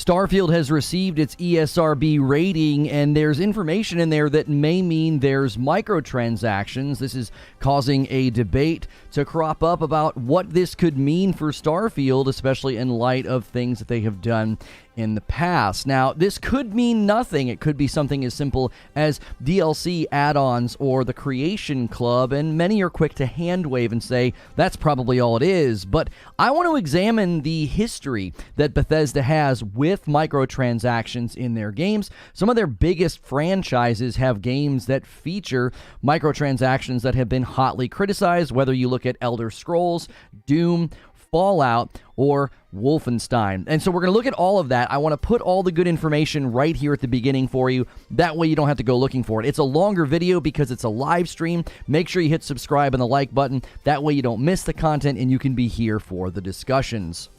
Starfield has received its ESRB rating, and there's information in there that may mean there's microtransactions. This is causing a debate to crop up about what this could mean for Starfield, especially in light of things that they have done in the past. Now, this could mean nothing. It could be something as simple as DLC add-ons or the Creation Club, and many are quick to hand wave and say that's probably all it is. But I want to examine the history that Bethesda has with microtransactions in their games. Some of their biggest franchises have games that feature microtransactions that have been hotly criticized, whether you look at Elder Scrolls, Doom, Fallout, or Wolfenstein. And so we're going to look at all of that. I want to put all the good information right here at the beginning for you. That way you don't have to go looking for it. It's a longer video because it's a live stream. Make sure you hit subscribe and the like button. That way you don't miss the content and you can be here for the discussions.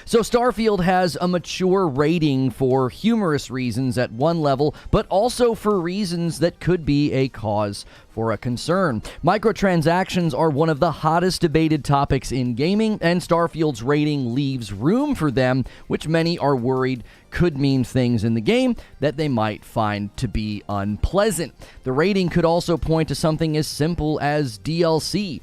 So Starfield has a mature rating for humorous reasons at one level, but also for reasons that could be a cause for a concern. Microtransactions are one of the hottest debated topics in gaming, and Starfield's rating leaves room for them, which many are worried could mean things in the game that they might find to be unpleasant. The rating could also point to something as simple as DLC,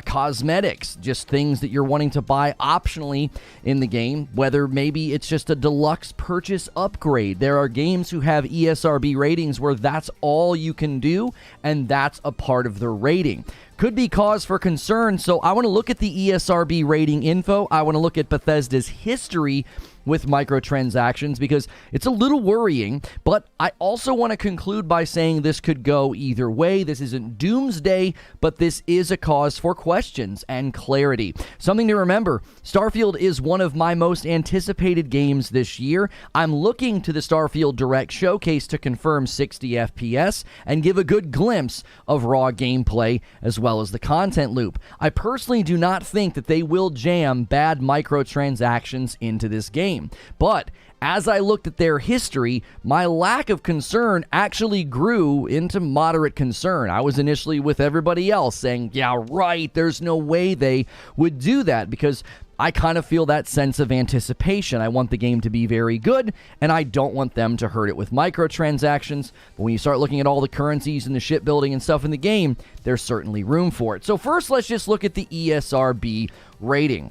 cosmetics, just things that you're wanting to buy optionally in the game, whether maybe it's just a deluxe purchase upgrade. There are games who have ESRB ratings where that's all you can do, and that's a part of the rating. Could be cause for concern, so I want to look at the ESRB rating info. I want to look at Bethesda's history with microtransactions because it's a little worrying, but I also want to conclude by saying this could go either way. This isn't doomsday, but this is a cause for questions and clarity. Something to remember, Starfield is one of my most anticipated games this year. I'm looking to the Starfield Direct Showcase to confirm 60 FPS and give a good glimpse of raw gameplay as well as the content loop. I personally do not think that they will jam bad microtransactions into this game. But as I looked at their history, my lack of concern actually grew into moderate concern. I was initially with everybody else saying, yeah, right, there's no way they would do that, because I kind of feel that sense of anticipation. I want the game to be very good, and I don't want them to hurt it with microtransactions. But when you start looking at all the currencies and the shipbuilding and stuff in the game, there's certainly room for it. So first, let's just look at the ESRB rating.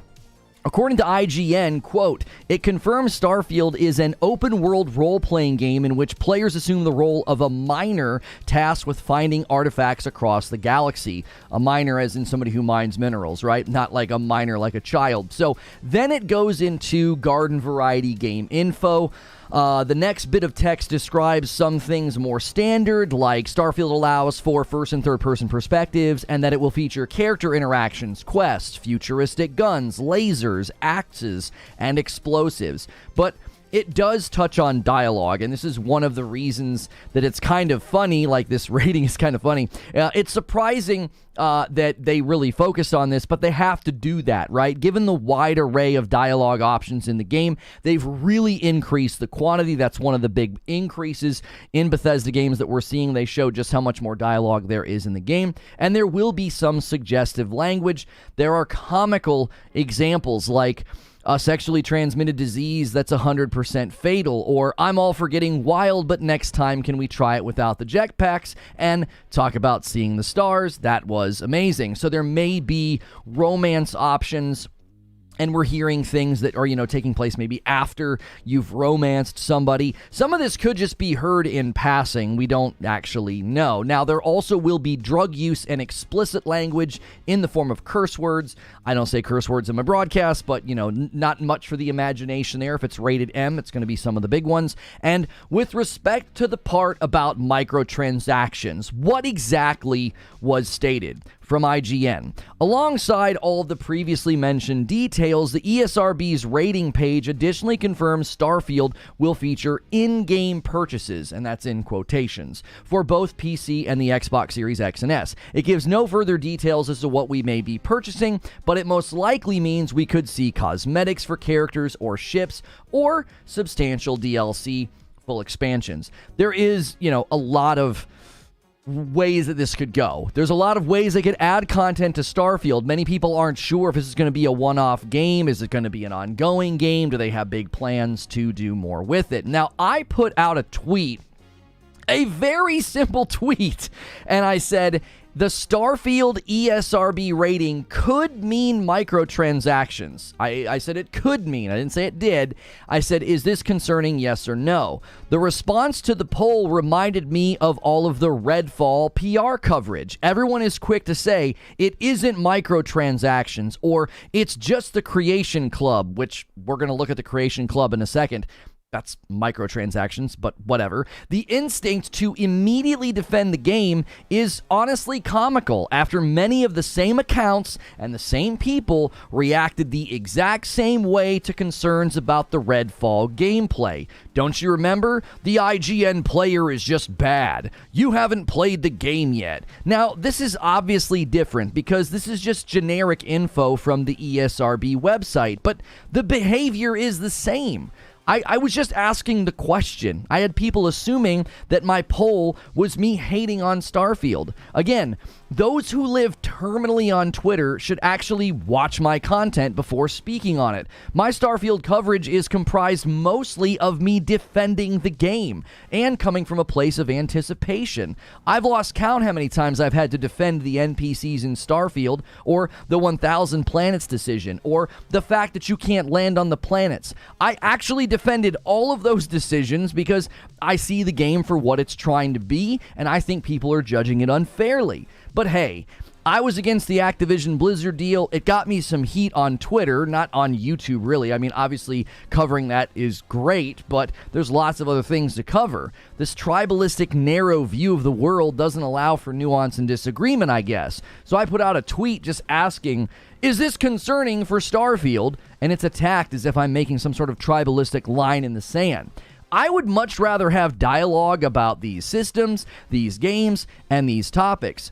According to IGN, quote, it confirms Starfield is an open-world role-playing game in which players assume the role of a miner tasked with finding artifacts across the galaxy. A miner as in somebody who mines minerals, right? Not like a miner like a child. So then it goes into garden variety game info. The next bit of text describes some things more standard, like Starfield allows for first and third person perspectives, and that it will feature character interactions, quests, futuristic guns, lasers, axes, and explosives. But it does touch on dialogue, and this is one of the reasons that it's kind of funny, like this rating is kind of funny. It's surprising that they really focused on this, but they have to do that, right? Given the wide array of dialogue options in the game, they've really increased the quantity. That's one of the big increases in Bethesda games that we're seeing. They show just how much more dialogue there is in the game, and there will be some suggestive language. There are comical examples like a sexually transmitted disease that's 100% fatal, or I'm all for getting wild, but next time can we try it without the jetpacks, and talk about seeing the stars. That was amazing. So there may be romance options, and we're hearing things that are, taking place maybe after you've romanced somebody. Some of this could just be heard in passing. We don't actually know. Now, there also will be drug use and explicit language in the form of curse words. I don't say curse words in my broadcast, but, not much for the imagination there. If it's rated M, it's going to be some of the big ones. And with respect to the part about microtransactions, what exactly was stated from IGN? Alongside all of the previously mentioned details, the ESRB's rating page additionally confirms Starfield will feature in-game purchases, and that's in quotations, for both PC and the Xbox Series X and S. It gives no further details as to what we may be purchasing, but it most likely means we could see cosmetics for characters or ships, or substantial DLC, full expansions. There is, a lot of ways that this could go. There's a lot of ways they could add content to Starfield. Many people aren't sure if this is going to be a one-off game. Is it going to be an ongoing game? Do they have big plans to do more with it? Now, I put out a tweet, a very simple tweet, and I said, the Starfield ESRB rating could mean microtransactions. I said it could mean. I didn't say it did. I said, is this concerning, yes or no? The response to the poll reminded me of all of the Redfall PR coverage. Everyone is quick to say it isn't microtransactions or it's just the Creation Club, which we're going to look at the Creation Club in a second. That's microtransactions, but whatever. The instinct to immediately defend the game is honestly comical after many of the same accounts and the same people reacted the exact same way to concerns about the Redfall gameplay. Don't you remember? The IGN player is just bad. You haven't played the game yet. Now, this is obviously different because this is just generic info from the ESRB website, but the behavior is the same. I was just asking the question. I had people assuming that my poll was me hating on Starfield. Again, those who live terminally on Twitter should actually watch my content before speaking on it. My Starfield coverage is comprised mostly of me defending the game and coming from a place of anticipation. I've lost count how many times I've had to defend the NPCs in Starfield, or the 1,000 planets decision, or the fact that you can't land on the planets. I actually defended all of those decisions because I see the game for what it's trying to be, and I think people are judging it unfairly. But hey, I was against the Activision Blizzard deal. It got me some heat on Twitter, not on YouTube, really. I mean, obviously, covering that is great, but there's lots of other things to cover. This tribalistic, narrow view of the world doesn't allow for nuance and disagreement, I guess. So I put out a tweet just asking, is this concerning for Starfield? And it's attacked as if I'm making some sort of tribalistic line in the sand. I would much rather have dialogue about these systems, these games, and these topics.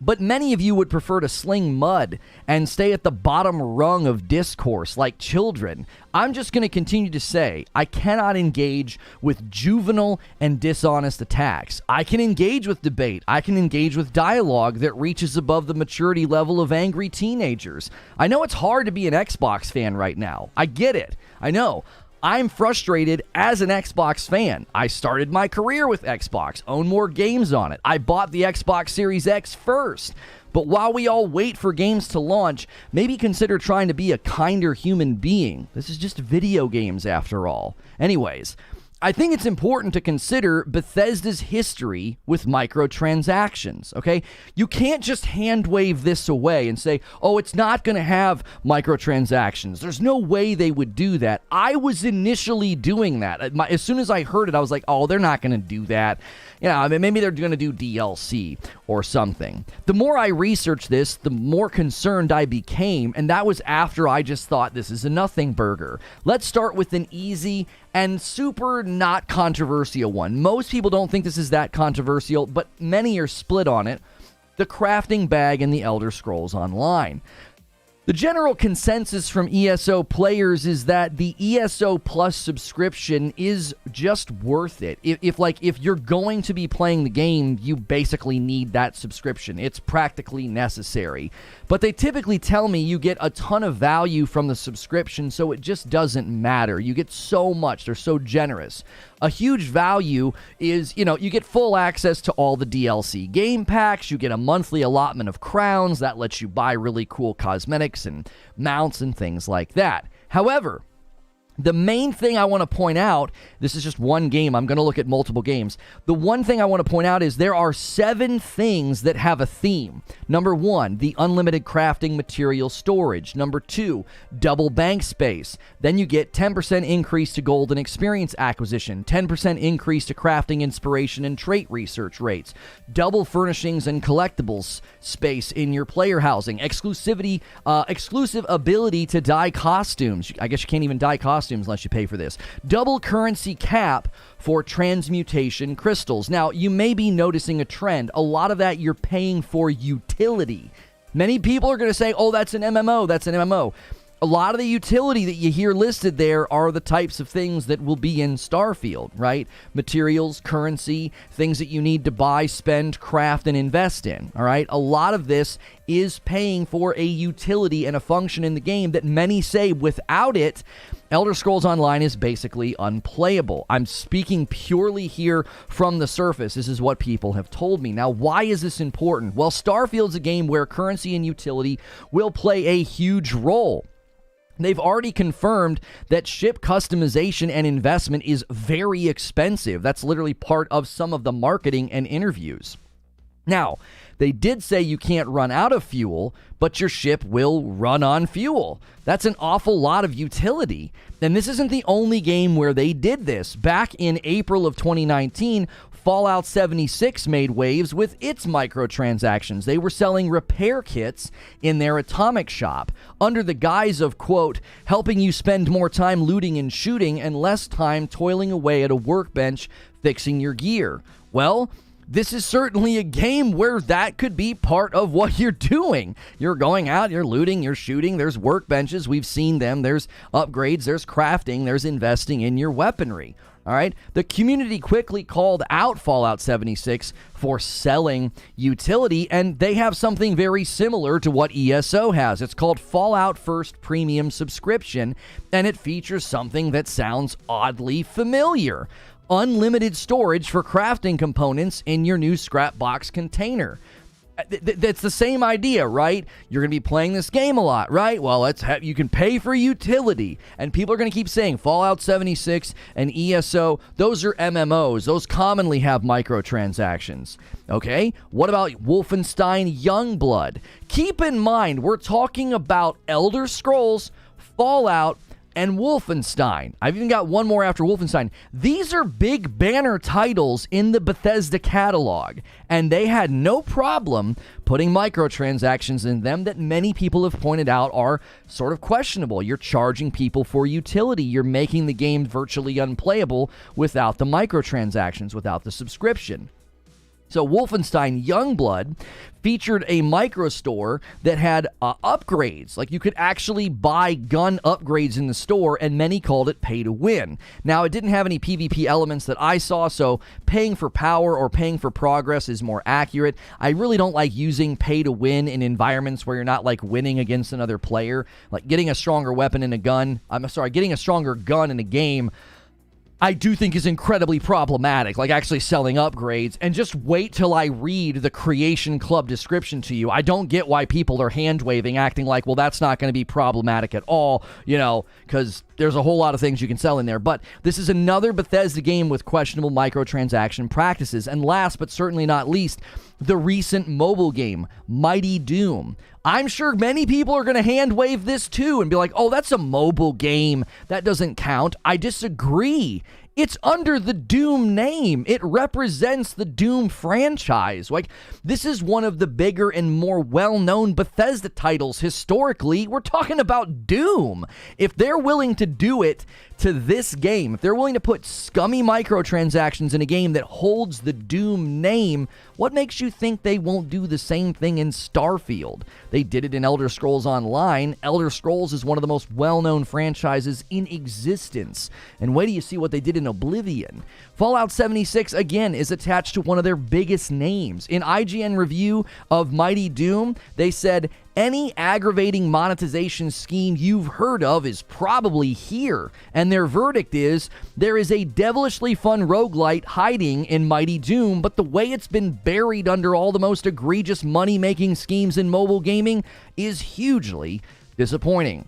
But many of you would prefer to sling mud and stay at the bottom rung of discourse like children. I'm just going to continue to say I cannot engage with juvenile and dishonest attacks. I can engage with debate. I can engage with dialogue that reaches above the maturity level of angry teenagers. I know it's hard to be an Xbox fan right now. I get it. I know. I'm frustrated as an Xbox fan. I started my career with Xbox, own more games on it. I bought the Xbox Series X first. But while we all wait for games to launch, maybe consider trying to be a kinder human being. This is just video games after all. Anyways, I think it's important to consider Bethesda's history with microtransactions, okay? You can't just hand wave this away and say, oh, it's not going to have microtransactions. There's no way they would do that. I was initially doing that. As soon as I heard it, I was like, oh, they're not going to do that. You know, I mean, maybe they're going to do DLC or something. The more I researched this, the more concerned I became, and that was after I just thought this is a nothing burger. Let's start with an easy and super not controversial one. Most people don't think this is that controversial, but many are split on it. The crafting bag in the Elder Scrolls Online. The general consensus from ESO players is that the ESO Plus subscription is just worth it. If you're going to be playing the game, you basically need that subscription. It's practically necessary. But they typically tell me you get a ton of value from the subscription, so it just doesn't matter. You get so much. They're so generous. A huge value is, you get full access to all the DLC game packs. You get a monthly allotment of crowns. That lets you buy really cool cosmetics and mounts and things like that. However, the main thing I want to point out, this is just one game, I'm going to look at multiple games. The one thing I want to point out is there are 7 things that have a theme. Number 1, the unlimited crafting material storage. Number 2, double bank space. Then you get 10% increase to gold and experience acquisition, 10% increase to crafting inspiration and trait research rates, double furnishings and collectibles space in your player housing, exclusive ability to dye costumes. I guess you can't even dye costumes unless you pay for this. Double currency cap for transmutation crystals. Now, you may be noticing a trend. A lot of that you're paying for utility. Many people are going to say, oh, that's an MMO. That's an MMO. A lot of the utility that you hear listed there are the types of things that will be in Starfield, right? Materials, currency, things that you need to buy, spend, craft, and invest in, all right? A lot of this is paying for a utility and a function in the game that many say without it, Elder Scrolls Online is basically unplayable. I'm speaking purely here from the surface. This is what people have told me. Now, why is this important? Well, Starfield's a game where currency and utility will play a huge role. They've already confirmed that ship customization and investment is very expensive. That's literally part of some of the marketing and interviews. Now, they did say you can't run out of fuel, but your ship will run on fuel. That's an awful lot of utility. And this isn't the only game where they did this. Back in April of 2019, Fallout 76 made waves with its microtransactions. They were selling repair kits in their atomic shop under the guise of, quote, helping you spend more time looting and shooting and less time toiling away at a workbench fixing your gear. Well, this is certainly a game where that could be part of what you're doing. You're going out, you're looting, you're shooting, there's workbenches, we've seen them, there's upgrades, there's crafting, there's investing in your weaponry. All right, the community quickly called out Fallout 76 for selling utility, and they have something very similar to what ESO has. It's called Fallout First Premium Subscription, and it features something that sounds oddly familiar. Unlimited storage for crafting components in your new scrap box container. That's the same idea, right? You're going to be playing this game a lot, right? Well, you can pay for utility. And people are going to keep saying Fallout 76 and ESO, those are MMOs. Those commonly have microtransactions. Okay? What about Wolfenstein Youngblood? Keep in mind, we're talking about Elder Scrolls, Fallout, and Wolfenstein. I've even got one more after Wolfenstein. These are big banner titles in the Bethesda catalog, and they had no problem putting microtransactions in them that many people have pointed out are sort of questionable. You're charging people for utility. You're making the game virtually unplayable without the microtransactions, without the subscription. So Wolfenstein Youngblood featured a micro store that had upgrades. Like you could actually buy gun upgrades in the store, and many called it pay to win. Now, it didn't have any PvP elements that I saw, so paying for power or paying for progress is more accurate. I really don't like using pay to win in environments where you're not like winning against another player. Like getting a stronger weapon in a gun. Getting a stronger gun in a game I do think is incredibly problematic, like actually selling upgrades. And just wait till I read the Creation Club description to you. I don't get why people are hand-waving, acting like, well, that's not going to be problematic at all, because there's a whole lot of things you can sell in there. But this is another Bethesda game with questionable microtransaction practices. And last but certainly not least, the recent mobile game, Mighty Doom. I'm sure many people are going to hand-wave this too and be like, oh, that's a mobile game. That doesn't count. I disagree. It's under the Doom name. It represents the Doom franchise. Like, this is one of the bigger and more well-known Bethesda titles historically. We're talking about Doom. If they're willing to do it to this game, if they're willing to put scummy microtransactions in a game that holds the Doom name, what makes you think they won't do the same thing in Starfield? They did it in Elder Scrolls Online. Elder Scrolls is one of the most well-known franchises in existence. And wait till you see what they did in Oblivion. Fallout 76, again, is attached to one of their biggest names. In IGN review of Mighty Doom, they said, any aggravating monetization scheme you've heard of is probably here. And their verdict is, there is a devilishly fun roguelite hiding in Mighty Doom, but the way it's been buried under all the most egregious money-making schemes in mobile gaming is hugely disappointing.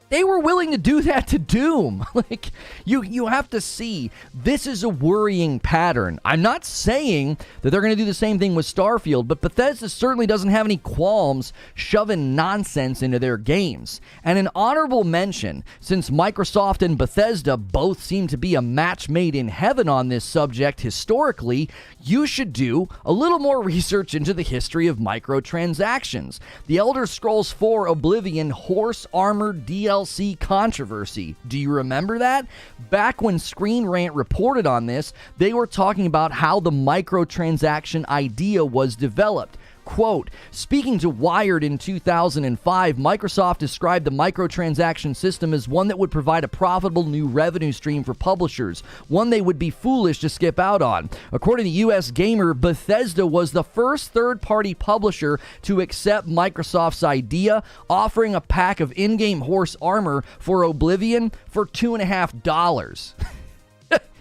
They were willing to do that to Doom. Like, you have to see, this is a worrying pattern. I'm not saying that they're going to do the same thing with Starfield, but Bethesda certainly doesn't have any qualms shoving nonsense into their games. And an honorable mention, since Microsoft and Bethesda both seem to be a match made in heaven on this subject historically, you should do a little more research into the history of microtransactions. The Elder Scrolls IV Oblivion horse armored DLC controversy. Do you remember that? Back when Screen Rant reported on this, they were talking about how the microtransaction idea was developed. Quote, speaking to Wired in 2005, Microsoft described the microtransaction system as one that would provide a profitable new revenue stream for publishers, one they would be foolish to skip out on. According to US Gamer, Bethesda was the first third-party publisher to accept Microsoft's idea, offering a pack of in-game horse armor for Oblivion for $2.50.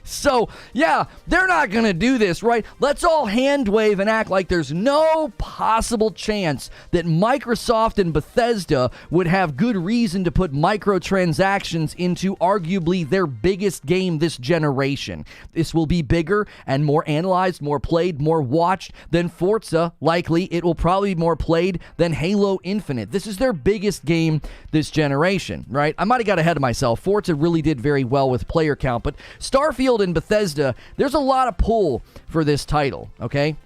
So, yeah, they're not going to do this, right? Let's all hand wave and act like there's no possible chance that Microsoft and Bethesda would have good reason to put microtransactions into arguably their biggest game this generation. This will be bigger and more analyzed, more played, more watched than Forza. Likely, it will probably be more played than Halo Infinite. This is their biggest game this generation, right? I might have got ahead of myself. Forza really did very well with player count, but Starfield and Bethesda, there's a lot of pull for this title, okay?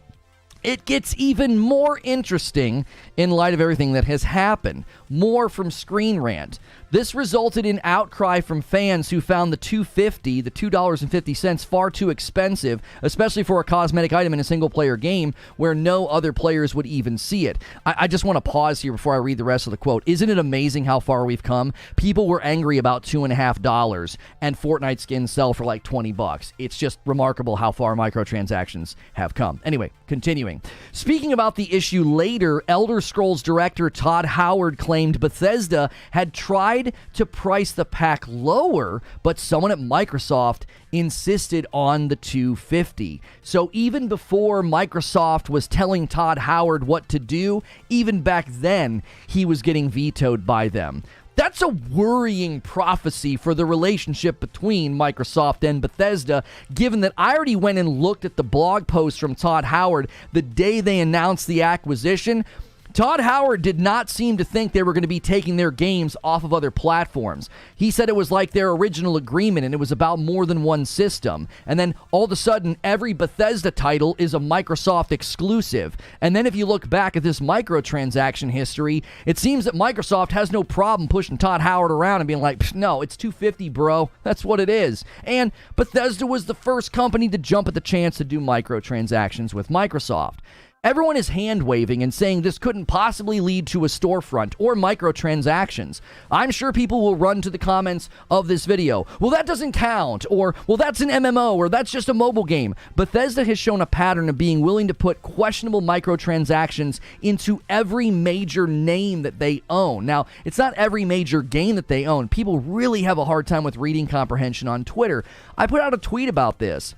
It gets even more interesting in light of everything that has happened. More from Screen Rant. This resulted in outcry from fans who found the $2.50, far too expensive, especially for a cosmetic item in a single-player game where no other players would even see it. I just want to pause here before I read the rest of the quote. Isn't it amazing how far we've come? People were angry about $2.50, and Fortnite skins sell for like $20. It's just remarkable how far microtransactions have come. Anyway, continuing. Speaking about the issue later, Elder Scrolls director Todd Howard claimed Bethesda had tried to price the pack lower, but someone at Microsoft insisted on the $2.50. So even before Microsoft was telling Todd Howard what to do, even back then, he was getting vetoed by them. That's a worrying prophecy for the relationship between Microsoft and Bethesda, given that I already went and looked at the blog post from Todd Howard the day they announced the acquisition. Todd Howard did not seem to think they were going to be taking their games off of other platforms. He said it was like their original agreement and it was about more than one system. And then all of a sudden, every Bethesda title is a Microsoft exclusive. And then if you look back at this microtransaction history, it seems that Microsoft has no problem pushing Todd Howard around and being like, no, it's $2.50, bro. That's what it is. And Bethesda was the first company to jump at the chance to do microtransactions with Microsoft. Everyone is hand-waving and saying this couldn't possibly lead to a storefront or microtransactions. I'm sure people will run to the comments of this video. Well, that doesn't count, or, well, that's an MMO, or that's just a mobile game. Bethesda has shown a pattern of being willing to put questionable microtransactions into every major name that they own. Now, it's not every major game that they own. People really have a hard time with reading comprehension on Twitter. I put out a tweet about this.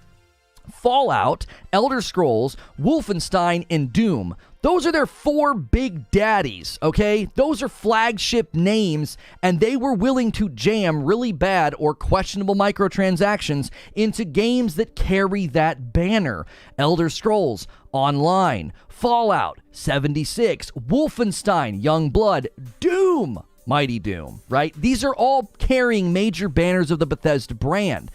Fallout, Elder Scrolls, Wolfenstein, and Doom. Those are their four big daddies, okay? Those are flagship names, and they were willing to jam really bad or questionable microtransactions into games that carry that banner. Elder Scrolls Online, Fallout 76, Wolfenstein, Youngblood, Doom, Mighty Doom, right? These are all carrying major banners of the Bethesda brand.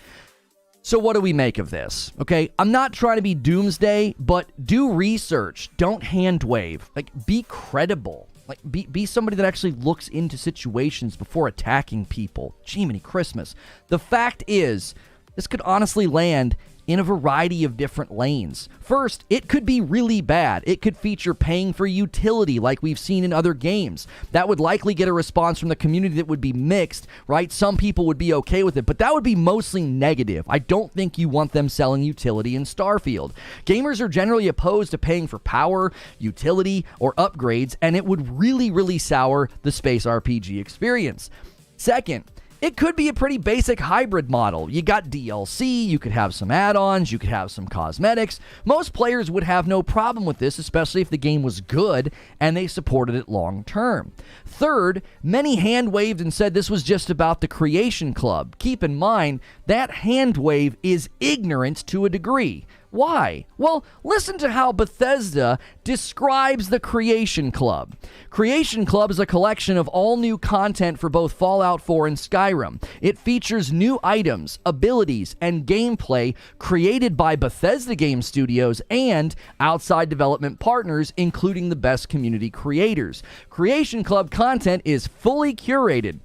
So what do we make of this? Okay, I'm not trying to be doomsday, but do research. Don't hand wave. Like, be credible. Like, be somebody that actually looks into situations before attacking people. Jiminy Christmas. The fact is, this could honestly land in a variety of different lanes. First, it could be really bad. It could feature paying for utility like we've seen in other games. That would likely get a response from the community that would be mixed, right? Some people would be okay with it, but that would be mostly negative. I don't think you want them selling utility in Starfield. Gamers are generally opposed to paying for power, utility, or upgrades, and it would really, really sour the space RPG experience. Second, it could be a pretty basic hybrid model. You got DLC, you could have some add-ons, you could have some cosmetics. Most players would have no problem with this, especially if the game was good and they supported it long term. Third, many hand-waved and said this was just about the Creation Club. Keep in mind, that hand-wave is ignorant to a degree. Why? Well, listen to how Bethesda describes the Creation Club. Creation Club is a collection of all new content for both Fallout 4 and Skyrim. It features new items, abilities, and gameplay created by Bethesda Game Studios and outside development partners, including the best community creators. Creation Club content is fully curated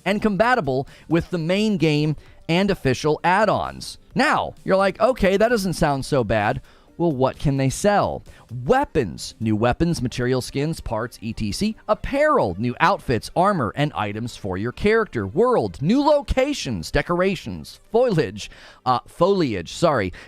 and compatible with the main game and official add-ons. Now, you're like, okay, that doesn't sound so bad. Well, what can they sell? Weapons, new weapons, material skins, parts, etc. Apparel, new outfits, armor, and items for your character. World, new locations, decorations, foliage,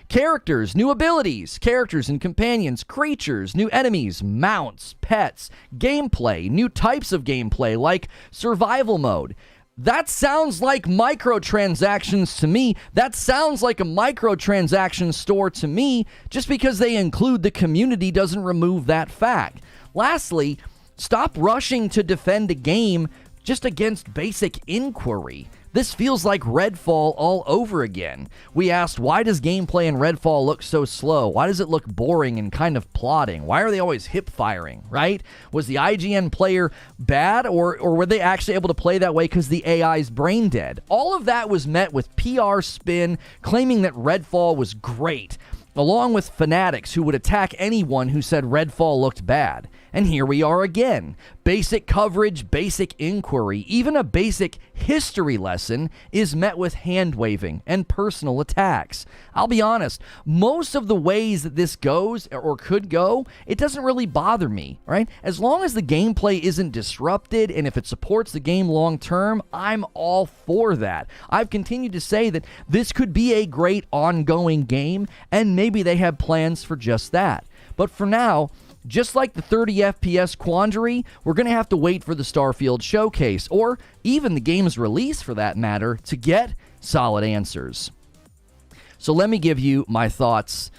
characters, new abilities, characters and companions, creatures, new enemies, mounts, pets, gameplay, new types of gameplay like survival mode. That sounds like microtransactions to me. That sounds like a microtransaction store to me. Just because they include the community doesn't remove that fact. Lastly, stop rushing to defend a game just against basic inquiry. This feels like Redfall all over again. We asked, why does gameplay in Redfall look so slow? Why does it look boring and kind of plodding? Why are they always hip-firing, right? Was the IGN player bad, or were they actually able to play that way because the AI's brain dead? All of that was met with PR spin, claiming that Redfall was great, along with fanatics who would attack anyone who said Redfall looked bad. And here we are again. Basic coverage, basic inquiry, even a basic history lesson is met with hand-waving and personal attacks. I'll be honest, most of the ways that this goes, or could go, it doesn't really bother me, right? As long as the gameplay isn't disrupted, and if it supports the game long-term, I'm all for that. I've continued to say that this could be a great ongoing game, and maybe they have plans for just that. But for now, just like the 30 FPS quandary, we're going to have to wait for the Starfield showcase, or even the game's release for that matter, to get solid answers. So let me give you my thoughts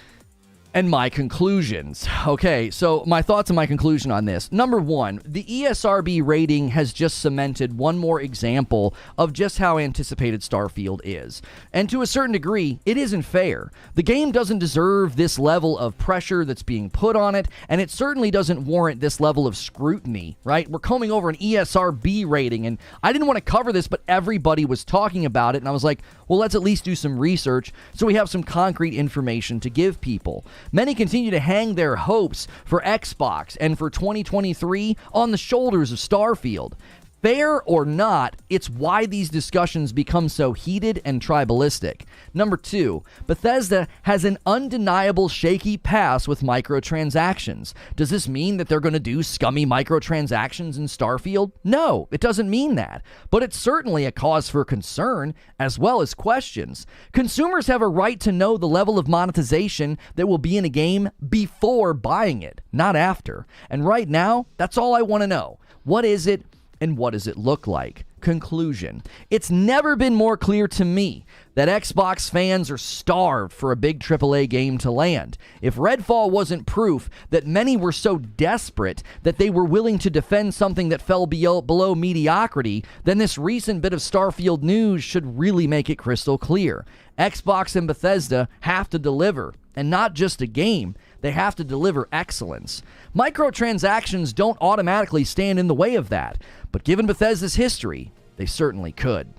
and my conclusions. Okay, so my thoughts and my conclusion on this. Number one, the ESRB rating has just cemented one more example of just how anticipated Starfield is. And to a certain degree, it isn't fair. The game doesn't deserve this level of pressure that's being put on it, and it certainly doesn't warrant this level of scrutiny, right? We're combing over an ESRB rating, and I didn't want to cover this, but everybody was talking about it, and I was like, well, let's at least do some research so we have some concrete information to give people. Many continue to hang their hopes for Xbox and for 2023 on the shoulders of Starfield. Fair or not, it's why these discussions become so heated and tribalistic. Number two, Bethesda has an undeniable shaky past with microtransactions. Does this mean that they're going to do scummy microtransactions in Starfield? No, it doesn't mean that. But it's certainly a cause for concern, as well as questions. Consumers have a right to know the level of monetization that will be in a game before buying it, not after. And right now, that's all I want to know. What is it? And what does it look like? Conclusion. It's never been more clear to me that Xbox fans are starved for a big AAA game to land. If Redfall wasn't proof that many were so desperate that they were willing to defend something that fell below mediocrity, then this recent bit of Starfield news should really make it crystal clear. Xbox and Bethesda have to deliver, and not just a game. They have to deliver excellence. Microtransactions don't automatically stand in the way of that, but given Bethesda's history, they certainly could.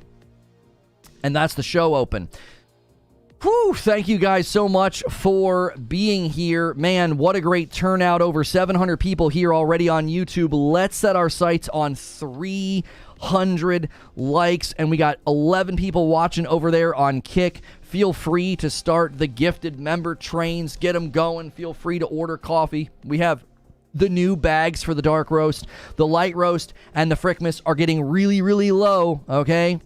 And that's the show open. Whew, thank you guys so much for being here. Man, what a great turnout. Over 700 people here already on YouTube. Let's set our sights on 300 likes, and we got 11 people watching over there on Kick. Feel free to start the gifted member trains. Get them going. Feel free to order coffee. We have the new bags for the dark roast. The light roast and the Frickmas are getting really, really low, okay?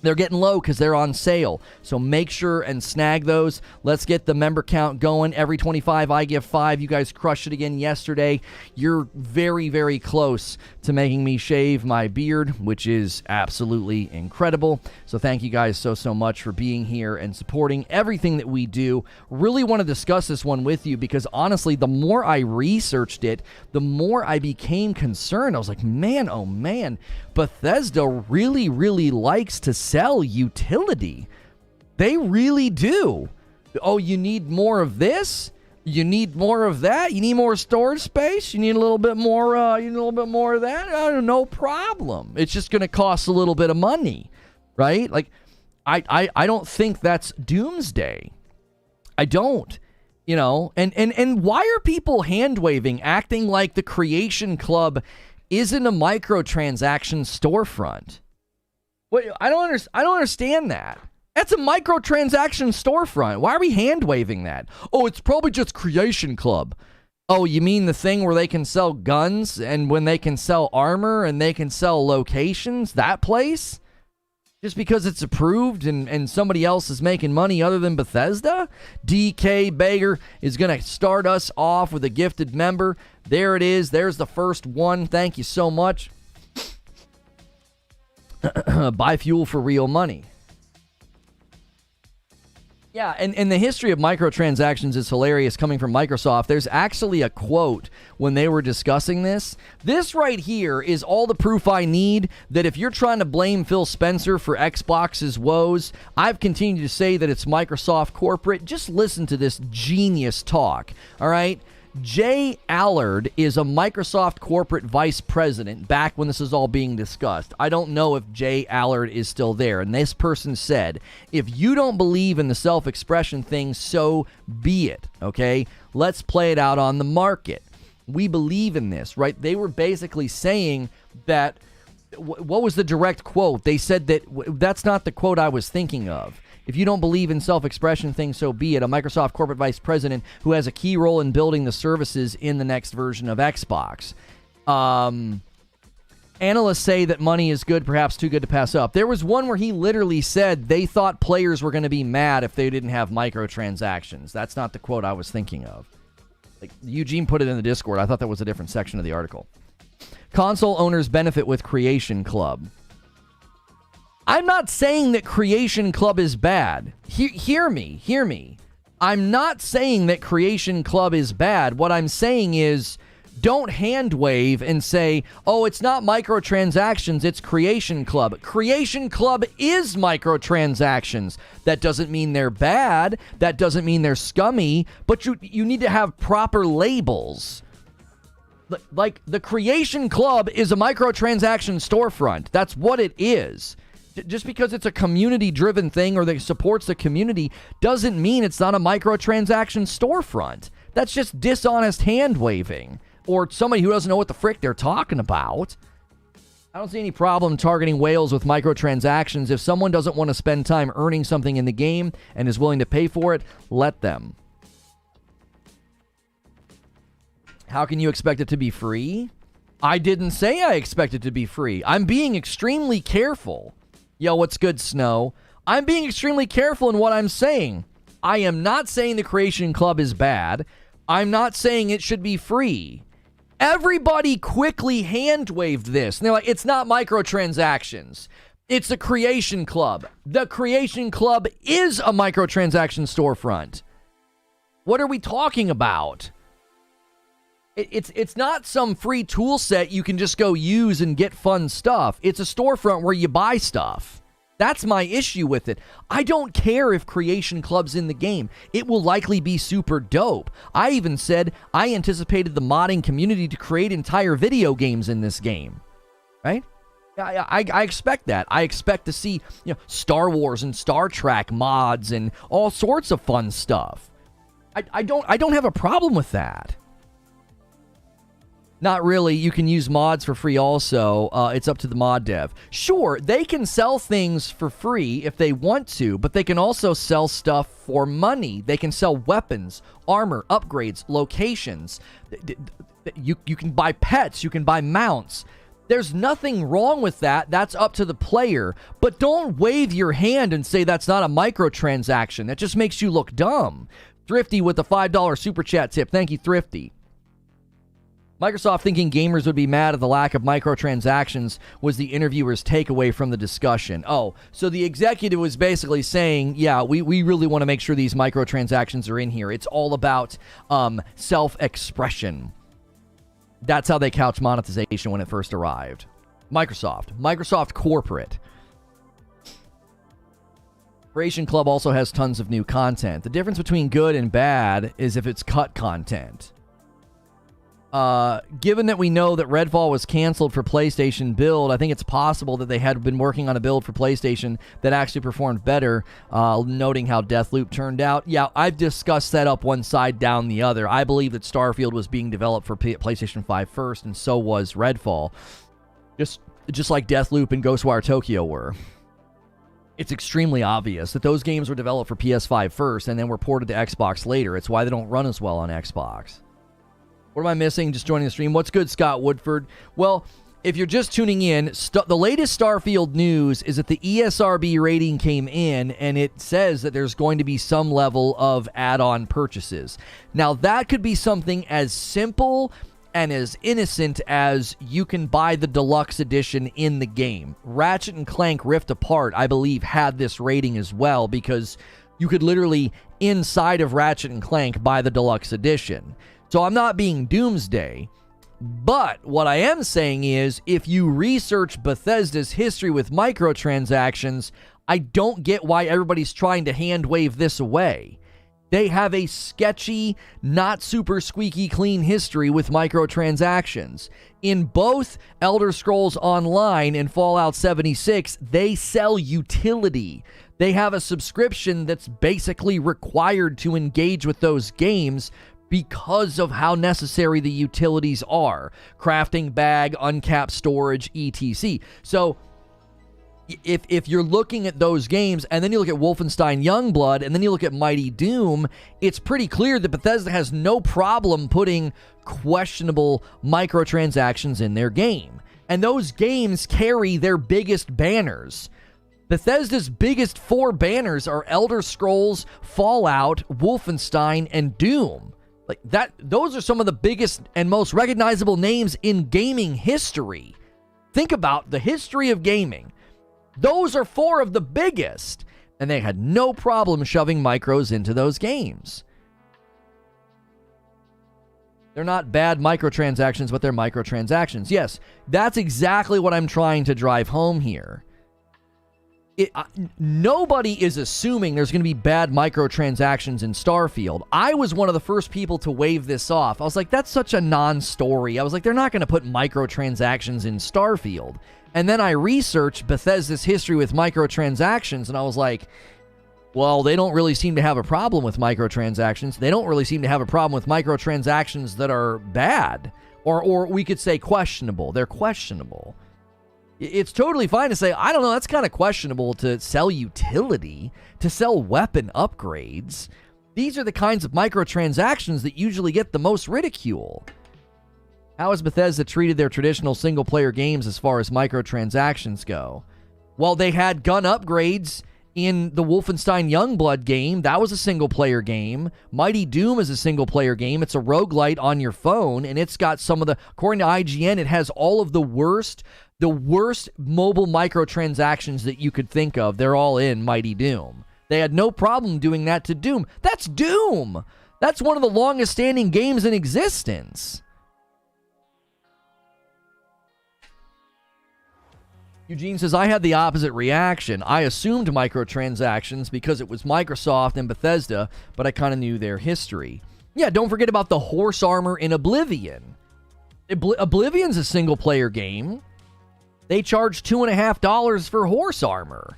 They're getting low because they're on sale. So make sure and snag those. Let's get the member count going. Every 25, I give 5. You guys crushed it again yesterday. You're very, very close to making me shave my beard, which is absolutely incredible. So thank you guys so much for being here and supporting everything that we do. Really want to discuss this one with you because honestly, the more I researched it, the more I became concerned. I was like, man, oh man, Bethesda really, really likes to sell utility. They really do. Oh, you need more of this? You need more of that? You need more storage space? You need a little bit more, of that? No problem. It's just going to cost a little bit of money, right? Like, I don't think that's doomsday. I don't. You know, and why are people hand-waving, acting like the Creation Club isn't a microtransaction storefront? What, I don't understand that. That's a microtransaction storefront. Why are we hand-waving that? Oh, it's probably just Creation Club. Oh, you mean the thing where they can sell guns and when they can sell armor and they can sell locations? That place? Just because it's approved and somebody else is making money other than Bethesda? DK Bager is going to start us off with a gifted member. There it is. There's the first one. Thank you so much. Buy fuel for real money. Yeah, and the history of microtransactions is hilarious coming from Microsoft. There's actually a quote when they were discussing this. This right here is all the proof I need that if you're trying to blame Phil Spencer for Xbox's woes, I've continued to say that it's Microsoft corporate. Just listen to this genius talk, all right? Jay Allard is a Microsoft corporate vice president back when this is all being discussed. I don't know if Jay Allard is still there. And this person said, if you don't believe in the self-expression thing, so be it, okay? Let's play it out on the market. We believe in this, right? They were basically saying that, what was the direct quote? They said that, that's not the quote I was thinking of. If you don't believe in self-expression thing, so be it. A Microsoft corporate vice president who has a key role in building the services in the next version of Xbox. Analysts say that money is good, perhaps too good to pass up. There was one where he literally said they thought players were going to be mad if they didn't have microtransactions. That's not the quote I was thinking of. Like, Eugene put it in the Discord. I thought that was a different section of the article. Console owners benefit with Creation Club. I'm not saying that Creation Club is bad. Hear me. I'm not saying that Creation Club is bad. What I'm saying is, don't hand wave and say, oh, it's not microtransactions, it's Creation Club. Creation Club is microtransactions. That doesn't mean they're bad. That doesn't mean they're scummy. But you need to have proper labels. Like, the Creation Club is a microtransaction storefront. That's what it is. Just because it's a community-driven thing or that supports the community doesn't mean it's not a microtransaction storefront. That's just dishonest hand-waving or somebody who doesn't know what the frick they're talking about. I don't see any problem targeting whales with microtransactions. If someone doesn't want to spend time earning something in the game and is willing to pay for it, let them. How can you expect it to be free? I didn't say I expect it to be free. I'm being extremely careful. Yo, what's good, Snow? I'm being extremely careful in what I'm saying. I am not saying the Creation Club is bad. I'm not saying it should be free. Everybody quickly hand-waved this. And they're like, it's not microtransactions. It's the Creation Club. The Creation Club is a microtransaction storefront. What are we talking about? It's not some free tool set you can just go use and get fun stuff. It's a storefront where you buy stuff. That's my issue with it. I don't care if Creation Club's in the game. It will likely be super dope. I even said I anticipated the modding community to create entire video games in this game. Right? I expect that. I expect to see, Star Wars and Star Trek mods and all sorts of fun stuff. I don't have a problem with that. Not really. You can use mods for free also. It's up to the mod dev. Sure, they can sell things for free if they want to, but they can also sell stuff for money. They can sell weapons, armor, upgrades, locations. You can buy pets. You can buy mounts. There's nothing wrong with that. That's up to the player. But don't wave your hand and say that's not a microtransaction. That just makes you look dumb. Thrifty with the $5 super chat tip. Thank you, Thrifty. Microsoft thinking gamers would be mad at the lack of microtransactions was the interviewer's takeaway from the discussion. Oh, so the executive was basically saying, yeah, we really want to make sure these microtransactions are in here. It's all about self-expression. That's how they couched monetization when it first arrived. Microsoft corporate. Creation Club also has tons of new content. The difference between good and bad is if it's cut content. Given that we know that Redfall was canceled for PlayStation build, I think it's possible that they had been working on a build for PlayStation that actually performed better, noting how Deathloop turned out. Yeah, I've discussed that up one side, down the other. I believe that Starfield was being developed for PlayStation 5 first, and so was Redfall. Just like Deathloop and Ghostwire Tokyo were. It's extremely obvious that those games were developed for PS5 first and then were ported to Xbox later. It's why they don't run as well on Xbox. What am I missing? Just joining the stream. What's good, Scott Woodford? Well, if you're just tuning in, the latest Starfield news is that the ESRB rating came in, and it says that there's going to be some level of add-on purchases. Now, that could be something as simple and as innocent as you can buy the deluxe edition in the game. Ratchet & Clank Rift Apart, I believe, had this rating as well, because you could literally, inside of Ratchet & Clank, buy the deluxe edition. So I'm not being doomsday, but what I am saying is, if you research Bethesda's history with microtransactions, I don't get why everybody's trying to hand-wave this away. They have a sketchy, not super squeaky clean history with microtransactions. In both Elder Scrolls Online and Fallout 76, they sell utility. They have a subscription that's basically required to engage with those games because of how necessary the utilities are. Crafting bag, uncapped storage, etc. So if you're looking at those games, and then you look at Wolfenstein Youngblood, and then you look at Mighty Doom, it's pretty clear that Bethesda has no problem putting questionable microtransactions in their game. And those games carry their biggest banners. Bethesda's biggest 4 banners are Elder Scrolls, Fallout, Wolfenstein, and Doom. Like that, those are some of the biggest and most recognizable names in gaming history. Think about the history of gaming. Those are 4 of the biggest, and they had no problem shoving micros into those games. They're not bad microtransactions, but they're microtransactions. Yes, that's exactly what I'm trying to drive home here. Nobody is assuming there's going to be bad microtransactions in Starfield. I was one of the first people to wave this off. I was like, that's such a non-story. I was like, they're not going to put microtransactions in Starfield. And then I researched Bethesda's history with microtransactions, and I was like, well, they don't really seem to have a problem with microtransactions. They don't really seem to have a problem with microtransactions that are bad. Or we could say questionable. They're questionable. It's totally fine to say, I don't know, that's kind of questionable to sell utility, to sell weapon upgrades. These are the kinds of microtransactions that usually get the most ridicule. How has Bethesda treated their traditional single-player games as far as microtransactions go? Well, they had gun upgrades in the Wolfenstein Youngblood game. That was a single-player game. Mighty Doom is a single-player game. It's a roguelite on your phone, and it's got some of the, according to IGN, it has all of the worst mobile microtransactions that you could think of. They're all in Mighty Doom. They had no problem doing that to Doom. That's Doom! That's one of the longest-standing games in existence. Eugene says, I had the opposite reaction. I assumed microtransactions because it was Microsoft and Bethesda, but I kind of knew their history. Yeah, don't forget about the horse armor in Oblivion. Oblivion's a single-player game. They charged $2.50 for horse armor.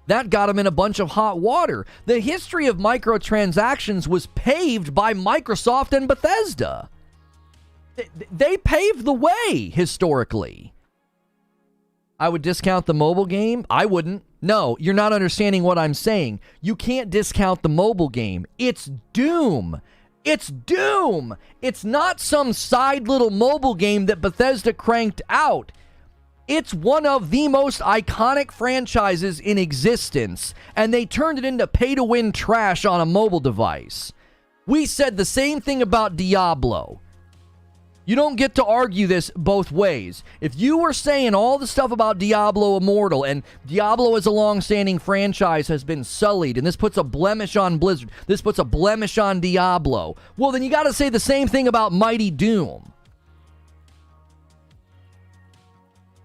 That got them in a bunch of hot water. The history of microtransactions was paved by Microsoft and Bethesda. They paved the way, historically. I would discount the mobile game? I wouldn't. No, you're not understanding what I'm saying. You can't discount the mobile game. It's Doom. It's Doom. It's not some side little mobile game that Bethesda cranked out. It's one of the most iconic franchises in existence, and they turned it into pay-to-win trash on a mobile device. We said the same thing about Diablo. You don't get to argue this both ways. If you were saying all the stuff about Diablo Immortal, and Diablo as a long-standing franchise has been sullied, and this puts a blemish on Blizzard, this puts a blemish on Diablo, well, then you got to say the same thing about Mighty Doom.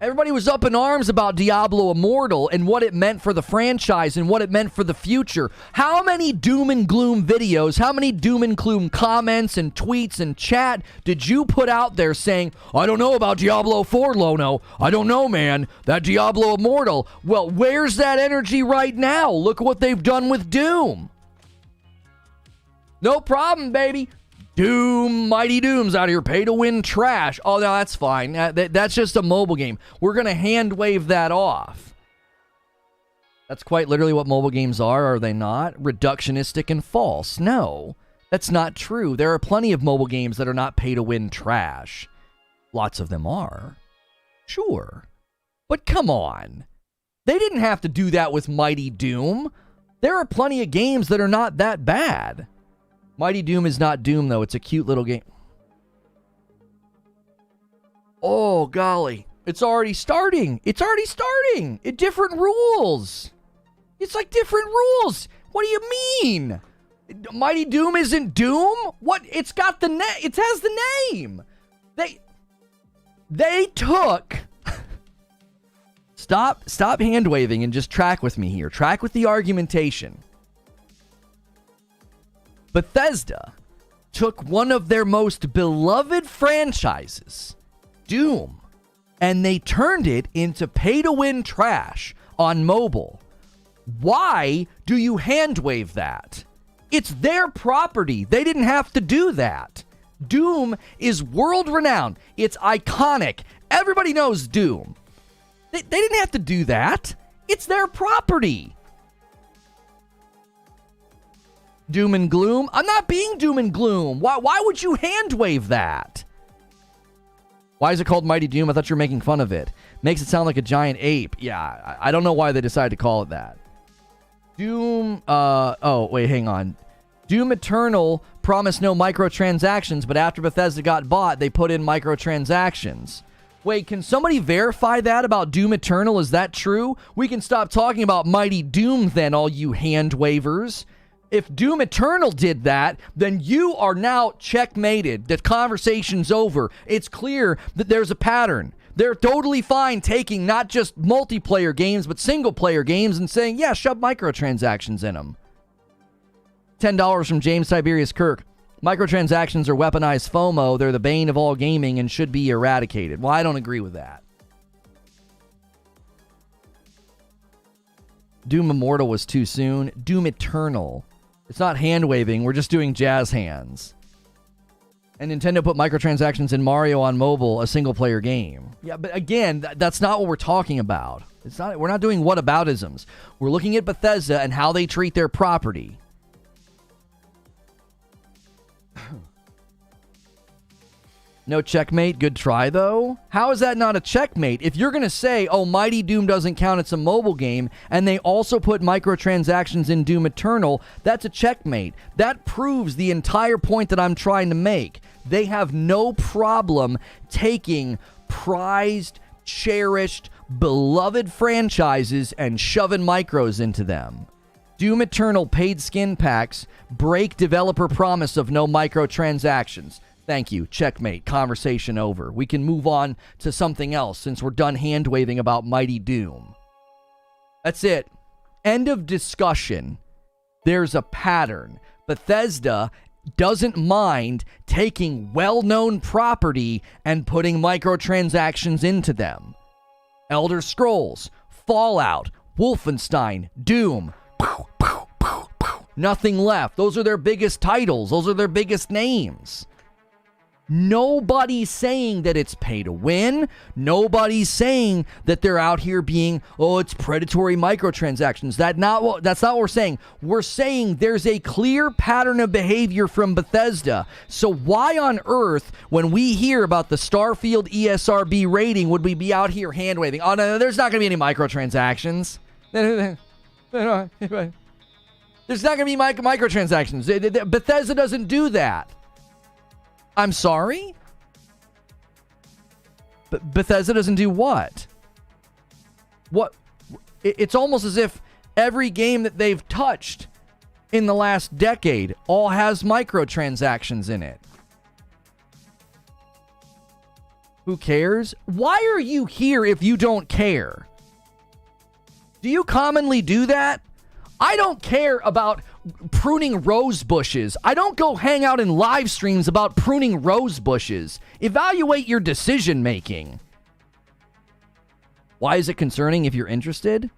Everybody was up in arms about Diablo Immortal and what it meant for the franchise and what it meant for the future. How many doom and gloom videos, how many doom and gloom comments and tweets and chat did you put out there saying, I don't know about Diablo 4, Lono. I don't know, man. That Diablo Immortal. Well, where's that energy right now? Look at what they've done with Doom. No problem, baby. Doom, Mighty Doom's out here, pay-to-win trash. Oh, no, that's fine. That's just a mobile game. We're going to hand-wave that off. That's quite literally what mobile games are they not? Reductionistic and false. No, that's not true. There are plenty of mobile games that are not pay-to-win trash. Lots of them are. Sure. But come on. They didn't have to do that with Mighty Doom. There are plenty of games that are not that bad. Mighty Doom is not Doom, though. It's a cute little game. Oh, golly. It's already starting. It's already starting. Different rules. It's like different rules. What do you mean? Mighty Doom isn't Doom? What? It's got the it has the name. They took... Stop hand waving and just track with me here. Track with the argumentation. Bethesda took one of their most beloved franchises, Doom, and they turned it into pay-to-win trash on mobile. Why do you hand wave that? It's their property. They didn't have to do that. Doom is world-renowned. It's iconic. Everybody knows Doom. They didn't have to do that. It's their property. Doom and gloom? I'm not being doom and gloom. Why would you hand wave that? Why is it called Mighty Doom? I thought you were making fun of it. Makes it sound like a giant ape. Yeah, I don't know why they decided to call it that. Doom, oh, wait, hang on. Doom Eternal promised no microtransactions, but after Bethesda got bought, they put in microtransactions. Wait, can somebody verify that about Doom Eternal? Is that true? We can stop talking about Mighty Doom then, all you hand wavers. If Doom Eternal did that, then you are now checkmated. The conversation's over. It's clear that there's a pattern. They're totally fine taking not just multiplayer games, but single-player games and saying, yeah, shove microtransactions in them. $10 from James Tiberius Kirk. Microtransactions are weaponized FOMO. They're the bane of all gaming and should be eradicated. Well, I don't agree with that. Doom Immortal was too soon. Doom Eternal. It's not hand-waving. We're just doing jazz hands. And Nintendo put microtransactions in Mario on mobile, a single-player game. Yeah, but again, that's not what we're talking about. We're not doing whataboutisms. We're looking at Bethesda and how they treat their property. No checkmate. Good try, though. How is that not a checkmate? If you're going to say, oh, Mighty Doom doesn't count, it's a mobile game, and they also put microtransactions in Doom Eternal, that's a checkmate. That proves the entire point that I'm trying to make. They have no problem taking prized, cherished, beloved franchises and shoving micros into them. Doom Eternal paid skin packs break developer promise of no microtransactions. Thank you. Checkmate. Conversation over. We can move on to something else since we're done hand-waving about Mighty Doom. That's it. End of discussion. There's a pattern. Bethesda doesn't mind taking well-known property and putting microtransactions into them. Elder Scrolls, Fallout, Wolfenstein, Doom. Nothing left. Those are their biggest titles. Those are their biggest names. Nobody's saying that it's pay to win. Nobody's saying that they're out here being, oh, it's predatory microtransactions. That's not what we're saying. We're saying there's a clear pattern of behavior from Bethesda. So why on earth, when we hear about the Starfield ESRB rating, would we be out here hand-waving? Oh, no, there's not going to be any microtransactions. There's not going to be microtransactions. Bethesda doesn't do that. I'm sorry? But Bethesda doesn't do what? What? It's almost as if every game that they've touched in the last decade all has microtransactions in it. Who cares? Why are you here if you don't care? Do you commonly do that? I don't care about pruning rose bushes. I don't go hang out in live streams about pruning rose bushes. Evaluate your decision making. Why is it concerning if you're interested?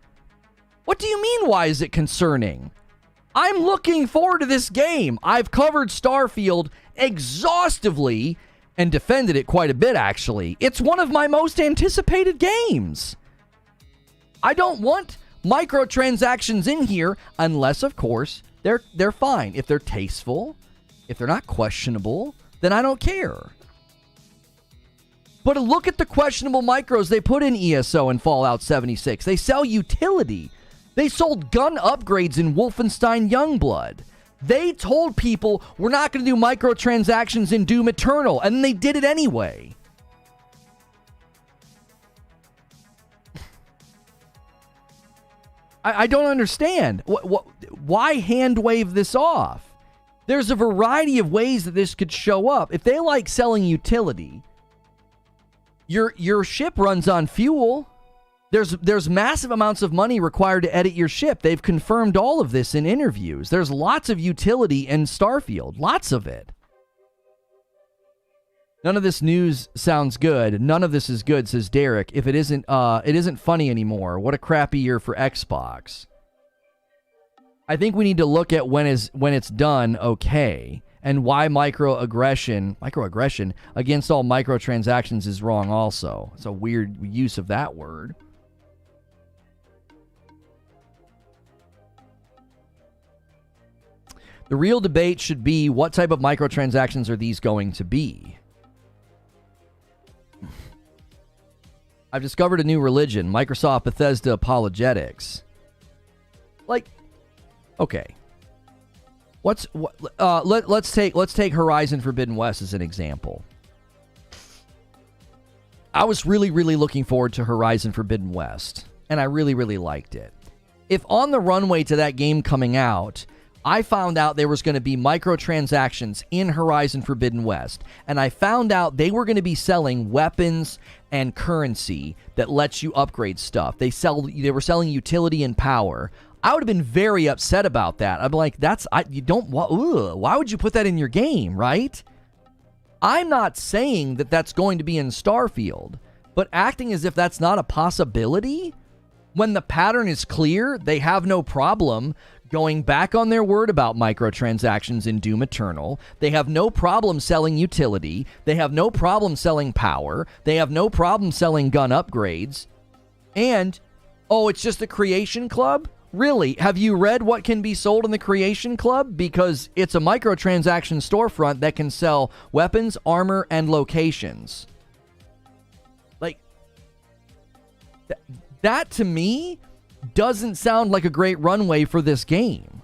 What do you mean, why is it concerning? I'm looking forward to this game. I've covered Starfield exhaustively and defended it quite a bit, actually. It's one of my most anticipated games. I don't want microtransactions in here unless, of course, they're fine. If they're tasteful, if they're not questionable, then I don't care. But look at the questionable micros they put in ESO and Fallout 76. They sell utility. They sold gun upgrades in Wolfenstein Youngblood. They told people, we're not going to do microtransactions in Doom Eternal, and they did it anyway. I don't understand. Why hand wave this off? There's a variety of ways that this could show up. If they like selling utility, your ship runs on fuel. There's massive amounts of money required to edit your ship. They've confirmed all of this in interviews. There's lots of utility in Starfield. Lots of it. None of this news sounds good. None of this is good, says Derek. If it isn't funny anymore. What a crappy year for Xbox. I think we need to look at when it's done okay, and why microaggression against all microtransactions is wrong also. It's a weird use of that word. The real debate should be, what type of microtransactions are these going to be? I've discovered a new religion, Microsoft Bethesda apologetics. Like, okay. Let's take Horizon Forbidden West as an example. I was really looking forward to Horizon Forbidden West, and I really liked it. If on the runway to that game coming out, I found out there was going to be microtransactions in Horizon Forbidden West, and I found out they were going to be selling weapons and currency that lets you upgrade stuff. They were selling utility and power. I would have been very upset about that. I'm like, why would you put that in your game, right? I'm not saying that that's going to be in Starfield, but acting as if that's not a possibility when the pattern is clear, they have no problem going back on their word about microtransactions in Doom Eternal. They have no problem selling utility. They have no problem selling power. They have no problem selling gun upgrades. And, it's just a Creation Club? Really? Have you read what can be sold in the Creation Club? Because it's a microtransaction storefront that can sell weapons, armor, and locations. Like, that to me doesn't sound like a great runway for this game.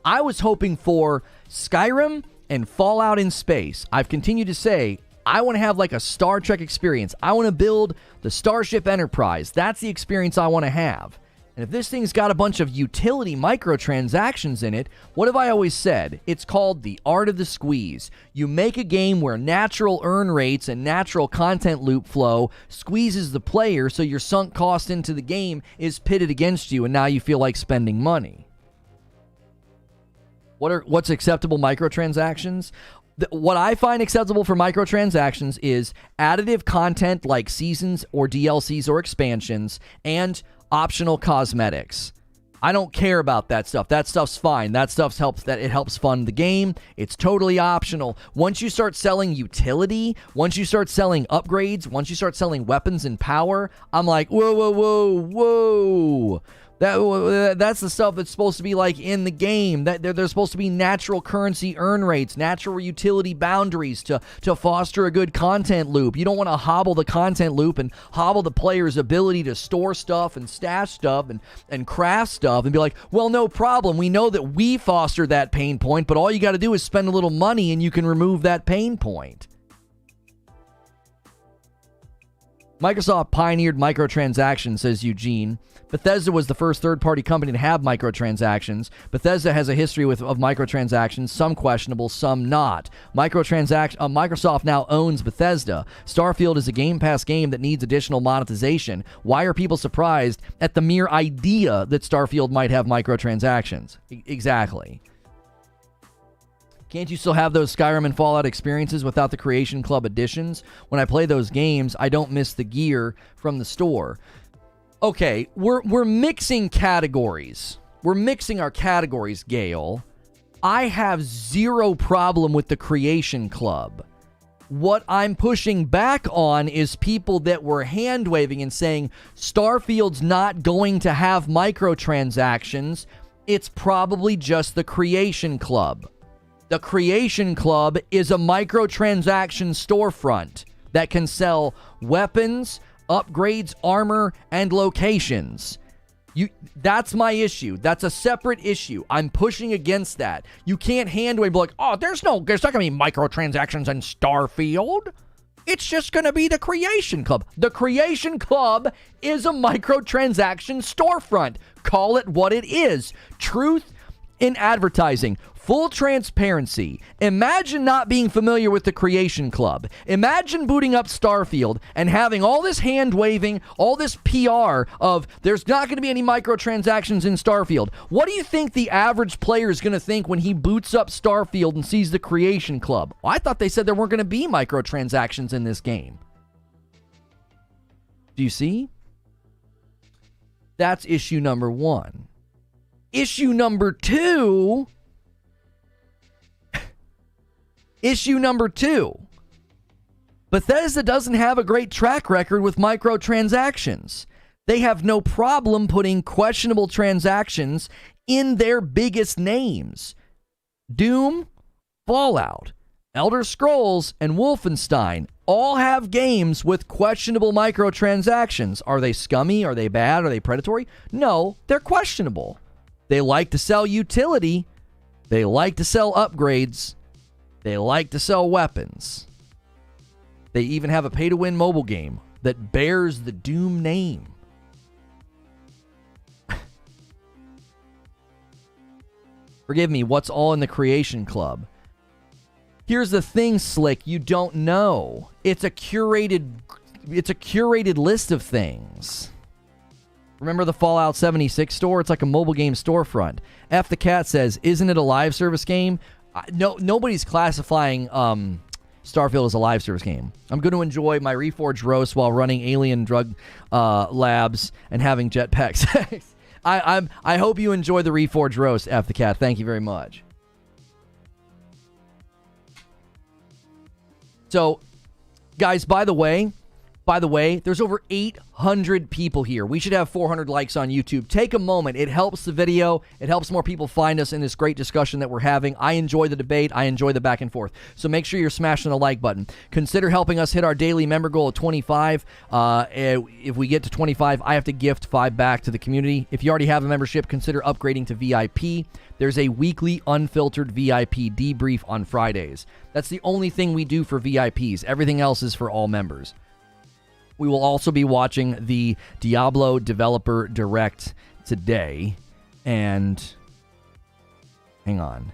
I was hoping for Skyrim and Fallout in space. I've continued to say, I want to have like a Star Trek experience. I want to build the Starship Enterprise. That's the experience I want to have. And if this thing's got a bunch of utility microtransactions in it, what have I always said? It's called the art of the squeeze. You make a game where natural earn rates and natural content loop flow squeezes the player, so your sunk cost into the game is pitted against you, and now you feel like spending money. What's acceptable microtransactions? What I find acceptable for microtransactions is additive content like seasons or DLCs or expansions, and optional cosmetics. I don't care about that stuff. That stuff's fine. That helps fund the game. It's totally optional. Once you start selling utility, once you start selling upgrades, once you start selling weapons and power, I'm like, whoa. That's the stuff that's supposed to be like in the game. That there's supposed to be natural currency earn rates, natural utility boundaries to foster a good content loop. You don't want to hobble the content loop and hobble the player's ability to store stuff and stash stuff and craft stuff and be like, well, no problem. We know that we fostered that pain point, but all you got to do is spend a little money and you can remove that pain point. Microsoft pioneered microtransactions, says Eugene. Bethesda was the first third-party company to have microtransactions. Bethesda has a history of microtransactions, some questionable, some not. Microsoft now owns Bethesda. Starfield is a Game Pass game that needs additional monetization. Why are people surprised at the mere idea that Starfield might have microtransactions? Exactly. Can't you still have those Skyrim and Fallout experiences without the Creation Club editions? When I play those games, I don't miss the gear from the store. Okay, we're mixing categories. We're mixing our categories, Gale. I have zero problem with the Creation Club. What I'm pushing back on is people that were hand-waving and saying Starfield's not going to have microtransactions. It's probably just the Creation Club. The Creation Club is a microtransaction storefront that can sell weapons, upgrades, armor, and locations. That's my issue. That's a separate issue. I'm pushing against that. You can't hand-wave like, oh, there's not going to be microtransactions in Starfield. It's just going to be the Creation Club. The Creation Club is a microtransaction storefront. Call it what it is. Truth in advertising. Full transparency. Imagine not being familiar with the Creation Club. Imagine booting up Starfield and having all this hand-waving, all this PR of there's not going to be any microtransactions in Starfield. What do you think the average player is going to think when he boots up Starfield and sees the Creation Club? Well, I thought they said there weren't going to be microtransactions in this game. Do you see? That's issue number one. Issue number two... Issue number two, Bethesda doesn't have a great track record with microtransactions. They have no problem putting questionable transactions in their biggest names. Doom, Fallout, Elder Scrolls, and Wolfenstein all have games with questionable microtransactions. Are they scummy? Are they bad? Are they predatory? No, they're questionable. They like to sell utility. They like to sell upgrades. They like to sell weapons. They even have a pay-to-win mobile game that bears the Doom name. Forgive me, what's all in the Creation Club? Here's the thing, Slick, you don't know. It's a curated list of things. Remember the Fallout 76 store? It's like a mobile game storefront. F the Cat says, isn't it a live service game? No, nobody's classifying Starfield as a live service game. I'm going to enjoy my Reforge roast while running alien drug labs and having jetpack sex. I hope you enjoy the Reforge roast, F the Cat. Thank you very much. So, guys, by the way, there's over 800 people here. We should have 400 likes on YouTube. Take a moment. It helps the video. It helps more people find us in this great discussion that we're having. I enjoy the debate. I enjoy the back and forth. So make sure you're smashing the like button. Consider helping us hit our daily member goal of 25. If we get to 25, I have to gift 5 back to the community. If you already have a membership, consider upgrading to VIP. There's a weekly unfiltered VIP debrief on Fridays. That's the only thing we do for VIPs. Everything else is for all members. We will also be watching the Diablo Developer Direct today. And hang on.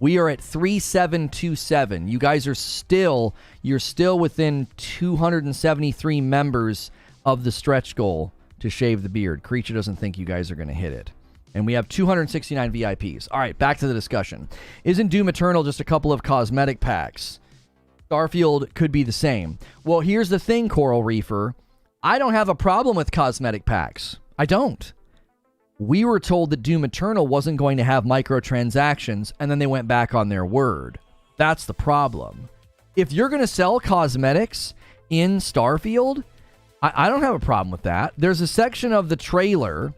We are at 3727. You guys are still within 273 members of the stretch goal to shave the beard. Creature doesn't think you guys are going to hit it. And we have 269 VIPs. All right, back to the discussion. Isn't Doom Eternal just a couple of cosmetic packs? Starfield could be the same. Well, here's the thing, Coral Reefer. I don't have a problem with cosmetic packs. I don't. We were told that Doom Eternal wasn't going to have microtransactions, and then they went back on their word. That's the problem. If you're going to sell cosmetics in Starfield, I don't have a problem with that. There's a section of the trailer.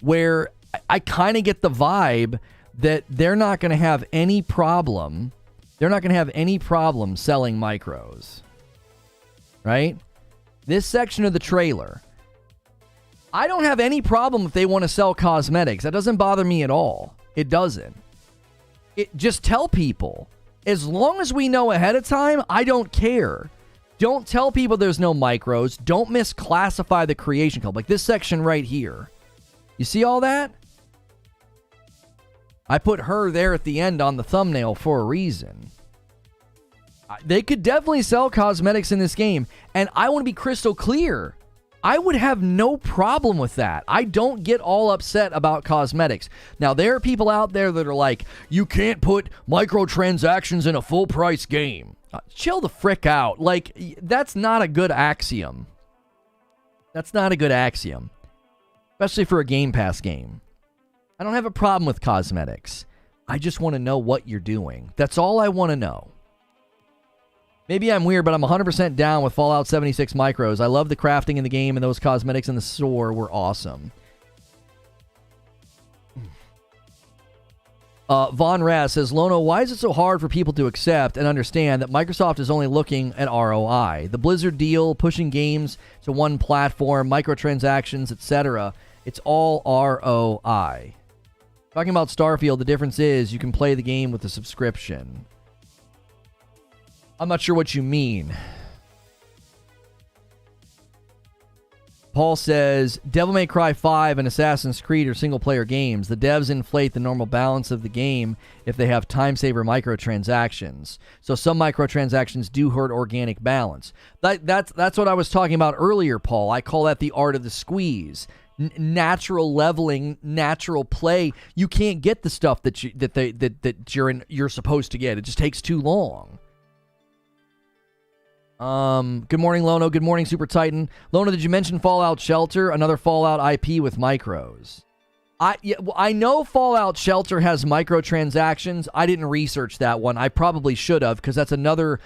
Where I kind of get the vibe that they're not going to have any problem. They're not going to have any problem selling micros. Right? This section of the trailer. I don't have any problem if they want to sell cosmetics. That doesn't bother me at all. It doesn't. Just tell people. As long as we know ahead of time, I don't care. Don't tell people there's no micros. Don't misclassify the Creation Club. Like this section right here. You see all that? I put her there at the end on the thumbnail for a reason. They could definitely sell cosmetics in this game. And I want to be crystal clear. I would have no problem with that. I don't get all upset about cosmetics. Now, there are people out there that are like, you can't put microtransactions in a full-price game. Chill the frick out. Like, that's not a good axiom. That's not a good axiom. Especially for a Game Pass game. I don't have a problem with cosmetics. I just want to know what you're doing. That's all I want to know. Maybe I'm weird, but I'm 100% down with Fallout 76 micros. I love the crafting in the game, and those cosmetics in the store were awesome. Von Raz says, Lono, why is it so hard for people to accept and understand that Microsoft is only looking at ROI? The Blizzard deal, pushing games to one platform, microtransactions, etc. It's all ROI. Talking about Starfield, the difference is you can play the game with a subscription. I'm not sure what you mean. Paul says, Devil May Cry 5 and Assassin's Creed are single-player games. The devs inflate the normal balance of the game if they have time-saver microtransactions. So some microtransactions do hurt organic balance. That's what I was talking about earlier, Paul. I call that the art of the squeeze. Natural leveling, natural play. You can't get the stuff that you're supposed to get. It just takes too long. Good morning, Lono. Good morning, Super Titan. Lono, did you mention Fallout Shelter? Another Fallout IP with micros. I know Fallout Shelter has microtransactions. I didn't research that one. I probably should have, because that's another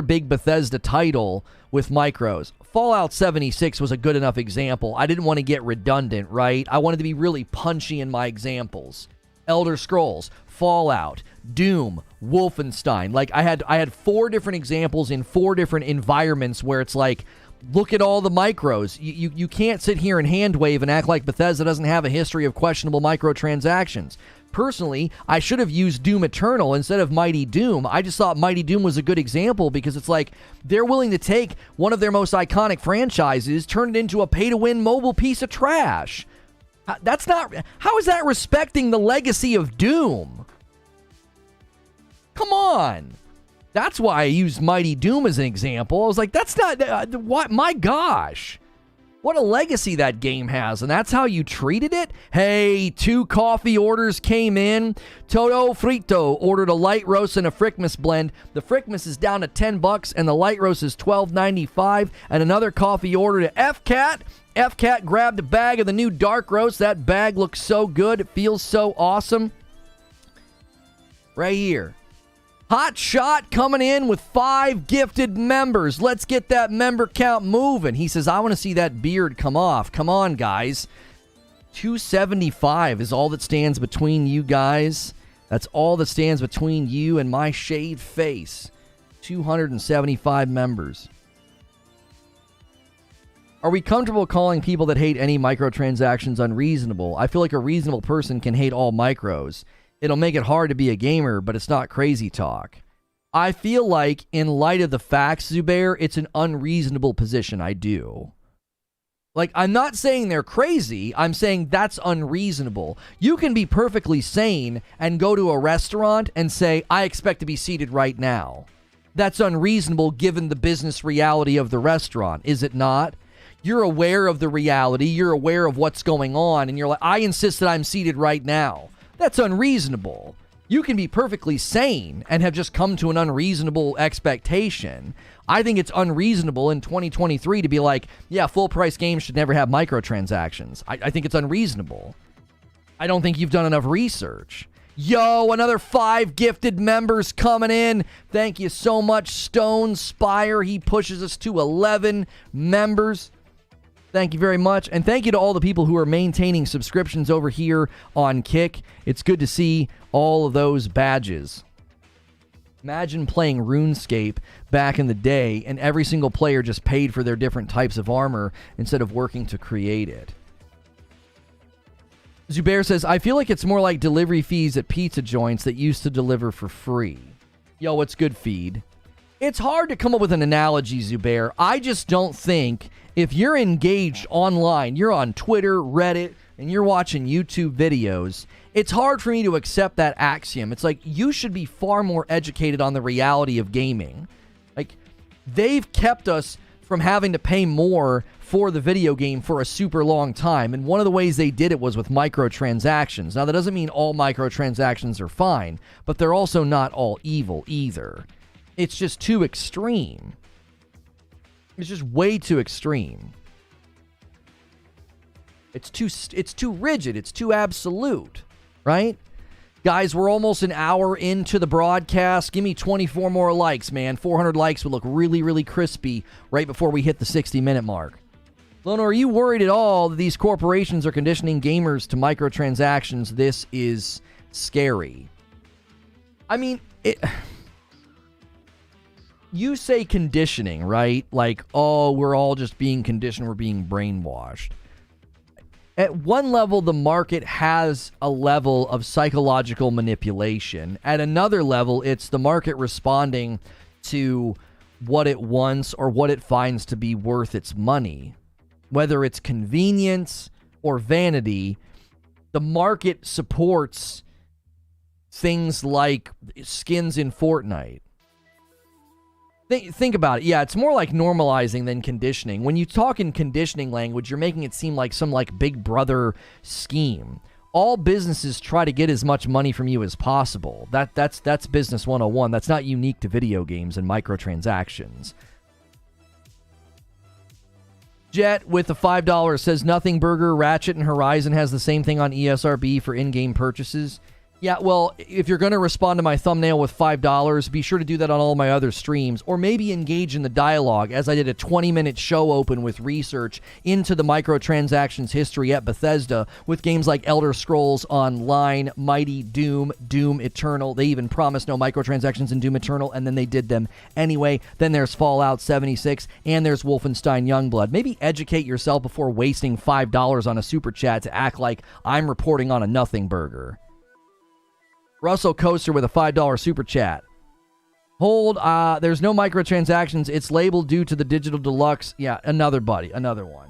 big Bethesda title with micros. Fallout 76 was a good enough example. I didn't want to get redundant, right? I wanted to be really punchy in my examples. Elder Scrolls, Fallout, Doom, Wolfenstein. Like I had 4 different examples in 4 different environments where it's like, look at all the micros. You can't sit here and hand wave and act like Bethesda doesn't have a history of questionable microtransactions. Personally, I should have used Doom Eternal instead of Mighty Doom. I just thought Mighty Doom was a good example because it's like they're willing to take one of their most iconic franchises, turn it into a pay-to-win mobile piece of trash. That's not... How is that respecting the legacy of Doom? Come on. That's why I used Mighty Doom as an example. I was like, that's not... what? My gosh. What a legacy that game has, and that's how you treated it? Hey, 2 coffee orders came in. Todo Frito ordered a light roast and a Frickmas blend. The Frickmas is down to $10, and the light roast is $12.95. And another coffee order to FCAT. FCAT grabbed a bag of the new dark roast. That bag looks so good. It feels so awesome. Right here. Hot Shot coming in with 5 gifted members. Let's get that member count moving. He says, I want to see that beard come off. Come on, guys. 275 is all that stands between you guys. That's all that stands between you and my shaved face. 275 members. Are we comfortable calling people that hate any microtransactions unreasonable? I feel like a reasonable person can hate all micros. It'll make it hard to be a gamer, but it's not crazy talk. I feel like, in light of the facts, Zubair, it's an unreasonable position. I do. Like, I'm not saying they're crazy. I'm saying that's unreasonable. You can be perfectly sane and go to a restaurant and say, I expect to be seated right now. That's unreasonable given the business reality of the restaurant, is it not? You're aware of the reality. You're aware of what's going on. And you're like, I insist that I'm seated right now. That's unreasonable. You can be perfectly sane and have just come to an unreasonable expectation. I think it's unreasonable in 2023 to be like, yeah, full-price games should never have microtransactions. I think it's unreasonable. I don't think you've done enough research. Yo, another 5 gifted members coming in. Thank you so much, Stone Spire. He pushes us to 11 members. Thank you very much. And thank you to all the people who are maintaining subscriptions over here on Kick. It's good to see all of those badges. Imagine playing RuneScape back in the day and every single player just paid for their different types of armor instead of working to create it. Zubair says, I feel like it's more like delivery fees at pizza joints that used to deliver for free. Yo, what's good, Feed? It's hard to come up with an analogy, Zubair. I just don't think if you're engaged online, you're on Twitter, Reddit, and you're watching YouTube videos, it's hard for me to accept that axiom. It's like, you should be far more educated on the reality of gaming. Like, they've kept us from having to pay more for the video game for a super long time, and one of the ways they did it was with microtransactions. Now, that doesn't mean all microtransactions are fine, but they're also not all evil either. It's just too extreme. It's just way too extreme. It's too rigid. It's too absolute, right? Guys, we're almost an hour into the broadcast. Give me 24 more likes, man. 400 likes would look really, really crispy right before we hit the 60-minute mark. Lono, are you worried at all that these corporations are conditioning gamers to microtransactions? This is scary. I mean, you say conditioning, right? Like, oh, we're all just being conditioned, we're being brainwashed. At one level, the market has a level of psychological manipulation. At another level, it's the market responding to what it wants or what it finds to be worth its money. Whether it's convenience or vanity, the market supports things like skins in Fortnite. Think about it. Yeah, it's more like normalizing than conditioning. When you talk in conditioning language, you're making it seem like some like Big Brother scheme. All businesses try to get as much money from you as possible. That's business 101. That's not unique to video games and microtransactions. Jet with the $5 says Nothing Burger, Ratchet, and Horizon has the same thing on ESRB for in-game purchases. Yeah, well, if you're going to respond to my thumbnail with $5, be sure to do that on all my other streams, or maybe engage in the dialogue, as I did a 20-minute show open with research into the microtransactions history at Bethesda with games like Elder Scrolls Online, Mighty, Doom, Doom Eternal. They even promised no microtransactions in Doom Eternal, and then they did them anyway. Then there's Fallout 76, and there's Wolfenstein Youngblood. Maybe educate yourself before wasting $5 on a super chat to act like I'm reporting on a Nothing Burger. Russell Coaster with a $5 super chat. Hold, there's no microtransactions. It's labeled due to the Digital Deluxe. Yeah, another one.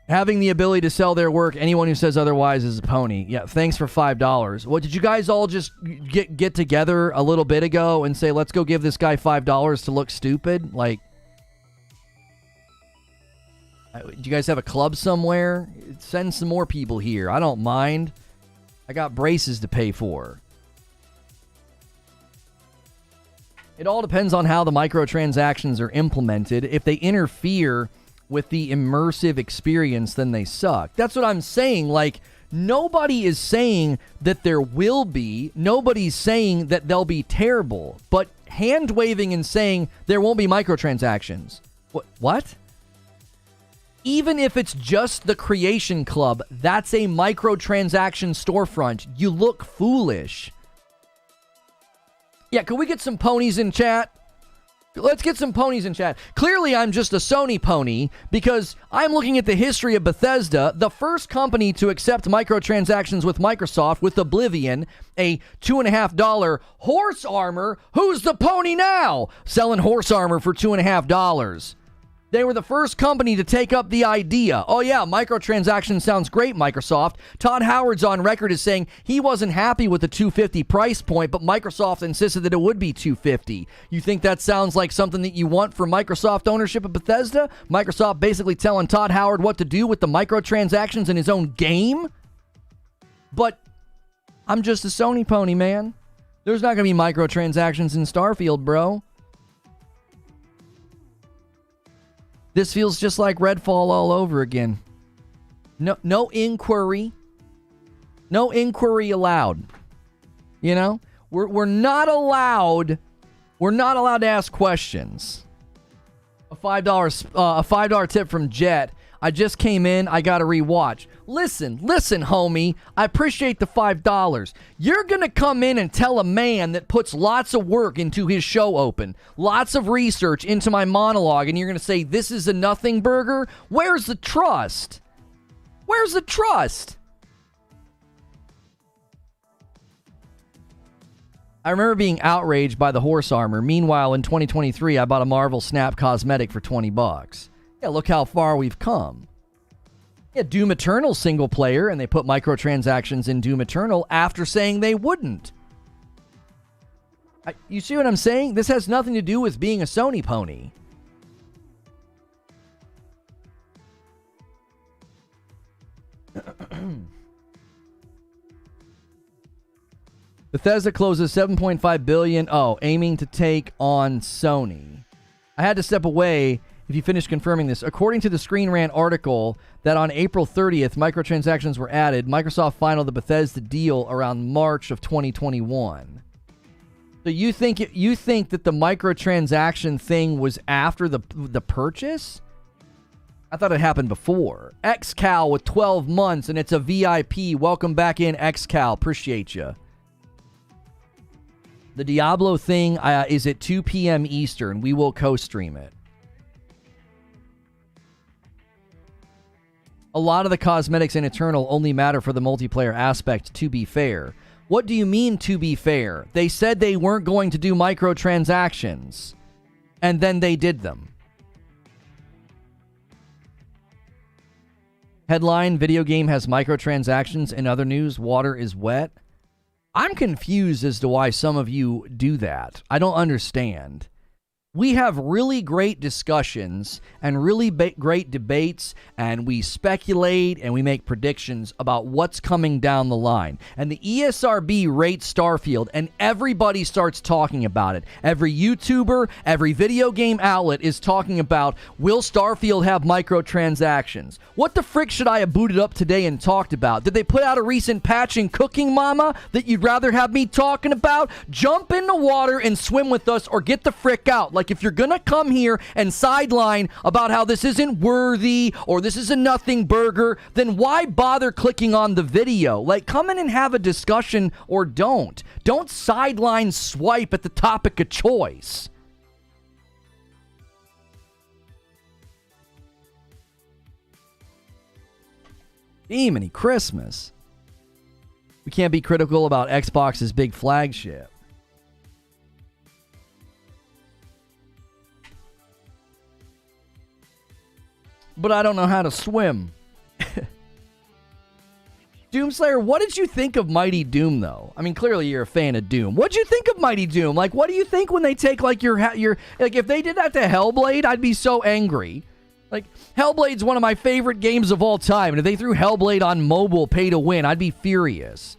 Having the ability to sell their work, anyone who says otherwise is a pony. Yeah, thanks for $5. What, did you guys all just get together a little bit ago and say, let's go give this guy $5 to look stupid? Like, do you guys have a club somewhere? Send some more people here. I don't mind. I got braces to pay for. It all depends on how the microtransactions are implemented. If they interfere with the immersive experience, then they suck. That's what I'm saying. Like, nobody is saying that there will be. Nobody's saying that they'll be terrible. But hand-waving and saying there won't be microtransactions. What? Even if it's just the Creation Club, that's a microtransaction storefront. You look foolish. Yeah, can we get some ponies in chat? Let's get some ponies in chat. Clearly, I'm just a Sony pony because I'm looking at the history of Bethesda, the first company to accept microtransactions with Microsoft with Oblivion, a $2.50 horse armor. Who's the pony now? Selling horse armor for $2.50. They were the first company to take up the idea. Oh yeah, microtransactions sounds great, Microsoft. Todd Howard's on record as saying he wasn't happy with the $250 price point, but Microsoft insisted that it would be $250. You think that sounds like something that you want for Microsoft ownership of Bethesda? Microsoft basically telling Todd Howard what to do with the microtransactions in his own game? But I'm just a Sony pony, man. There's not going to be microtransactions in Starfield, bro. This feels just like Redfall all over again. No inquiry. No inquiry allowed. You know? We're not allowed to ask questions. A $5 tip from Jet. I just came in. I got to rewatch. Listen, homie. I appreciate the $5. You're going to come in and tell a man that puts lots of work into his show open, lots of research into my monologue, and you're going to say, this is a Nothing Burger? Where's the trust? Where's the trust? I remember being outraged by the horse armor. Meanwhile, in 2023, I bought a Marvel Snap cosmetic for $20. Yeah, look how far we've come. Yeah, Doom Eternal single player, and they put microtransactions in Doom Eternal after saying they wouldn't. You see what I'm saying? This has nothing to do with being a Sony pony. Bethesda closes $7.5 billion. Oh, aiming to take on Sony. I had to step away if you finish confirming this. According to the Screen Rant article, that on April 30th, microtransactions were added. Microsoft finalized the Bethesda deal around March of 2021. So you think that the microtransaction thing was after the purchase? I thought it happened before. XCal with 12 months, and it's a VIP. Welcome back in, XCal. Appreciate you. The Diablo thing is at 2 p.m. Eastern. We will co-stream it. A lot of the cosmetics in Eternal only matter for the multiplayer aspect, to be fair. What do you mean, to be fair? They said they weren't going to do microtransactions, and then they did them. Headline, video game has microtransactions. In other news, water is wet. I'm confused as to why some of you do that. I don't understand. We have really great discussions and really great debates, and we speculate and we make predictions about what's coming down the line. And the ESRB rates Starfield, and everybody starts talking about it. Every YouTuber, every video game outlet is talking about, will Starfield have microtransactions? What the frick should I have booted up today and talked about? Did they put out a recent patch in Cooking Mama that you'd rather have me talking about? Jump in the water and swim with us, or get the frick out. Like, if you're gonna come here and sideline about how this isn't worthy or this is a nothing burger, then why bother clicking on the video? Like, come in and have a discussion, or don't. Don't sideline swipe at the topic of choice. Demony Christmas. We can't be critical about Xbox's big flagship. But I don't know how to swim. Doomslayer, what did you think of Mighty Doom, though? I mean, clearly you're a fan of Doom. What did you think of Mighty Doom? Like, what do you think when they take, like, your like, if they did that to Hellblade, I'd be so angry. Like, Hellblade's one of my favorite games of all time, and if they threw Hellblade on mobile pay to win, I'd be furious.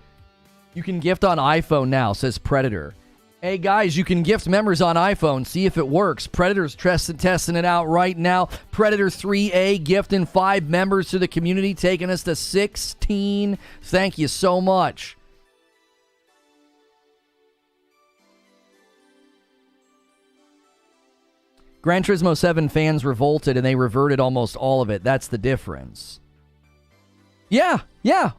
You can gift on iPhone now, says Predator. Hey guys, you can gift members on iPhone. See if it works. Predator's testing it out right now. Predator 3A gifting 5 members to the community, taking us to 16. Thank you so much. Gran Turismo 7 fans revolted and they reverted almost all of it. That's the difference. Yeah,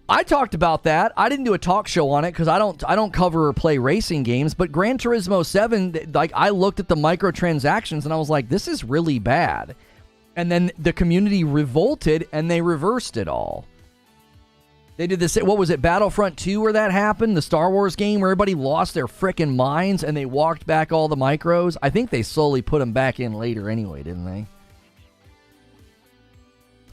I talked about that. I didn't do a talk show on it because I don't cover or play racing games, but Gran Turismo 7, like, I looked at the microtransactions and I was like, this is really bad. And then the community revolted and they reversed it all. They did this, what was it, Battlefront 2 where that happened? The Star Wars game where everybody lost their frickin' minds and they walked back all the micros? I think they slowly put them back in later anyway, didn't they?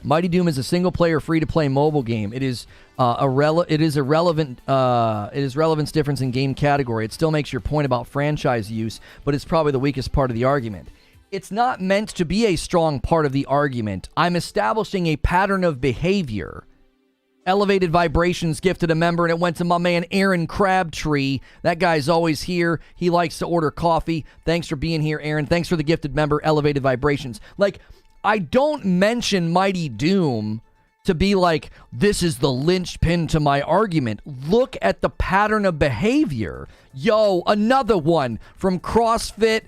Mighty Doom is a single-player, free-to-play mobile game. It is irrelevant. It is relevance difference in game category. It still makes your point about franchise use, but it's probably the weakest part of the argument. It's not meant to be a strong part of the argument. I'm establishing a pattern of behavior. Elevated Vibrations gifted a member, and it went to my man Aaron Crabtree. That guy's always here. He likes to order coffee. Thanks for being here, Aaron. Thanks for the gifted member, Elevated Vibrations. Like, I don't mention Mighty Doom to be like, this is the linchpin to my argument. Look at the pattern of behavior. Yo, another one from CrossFit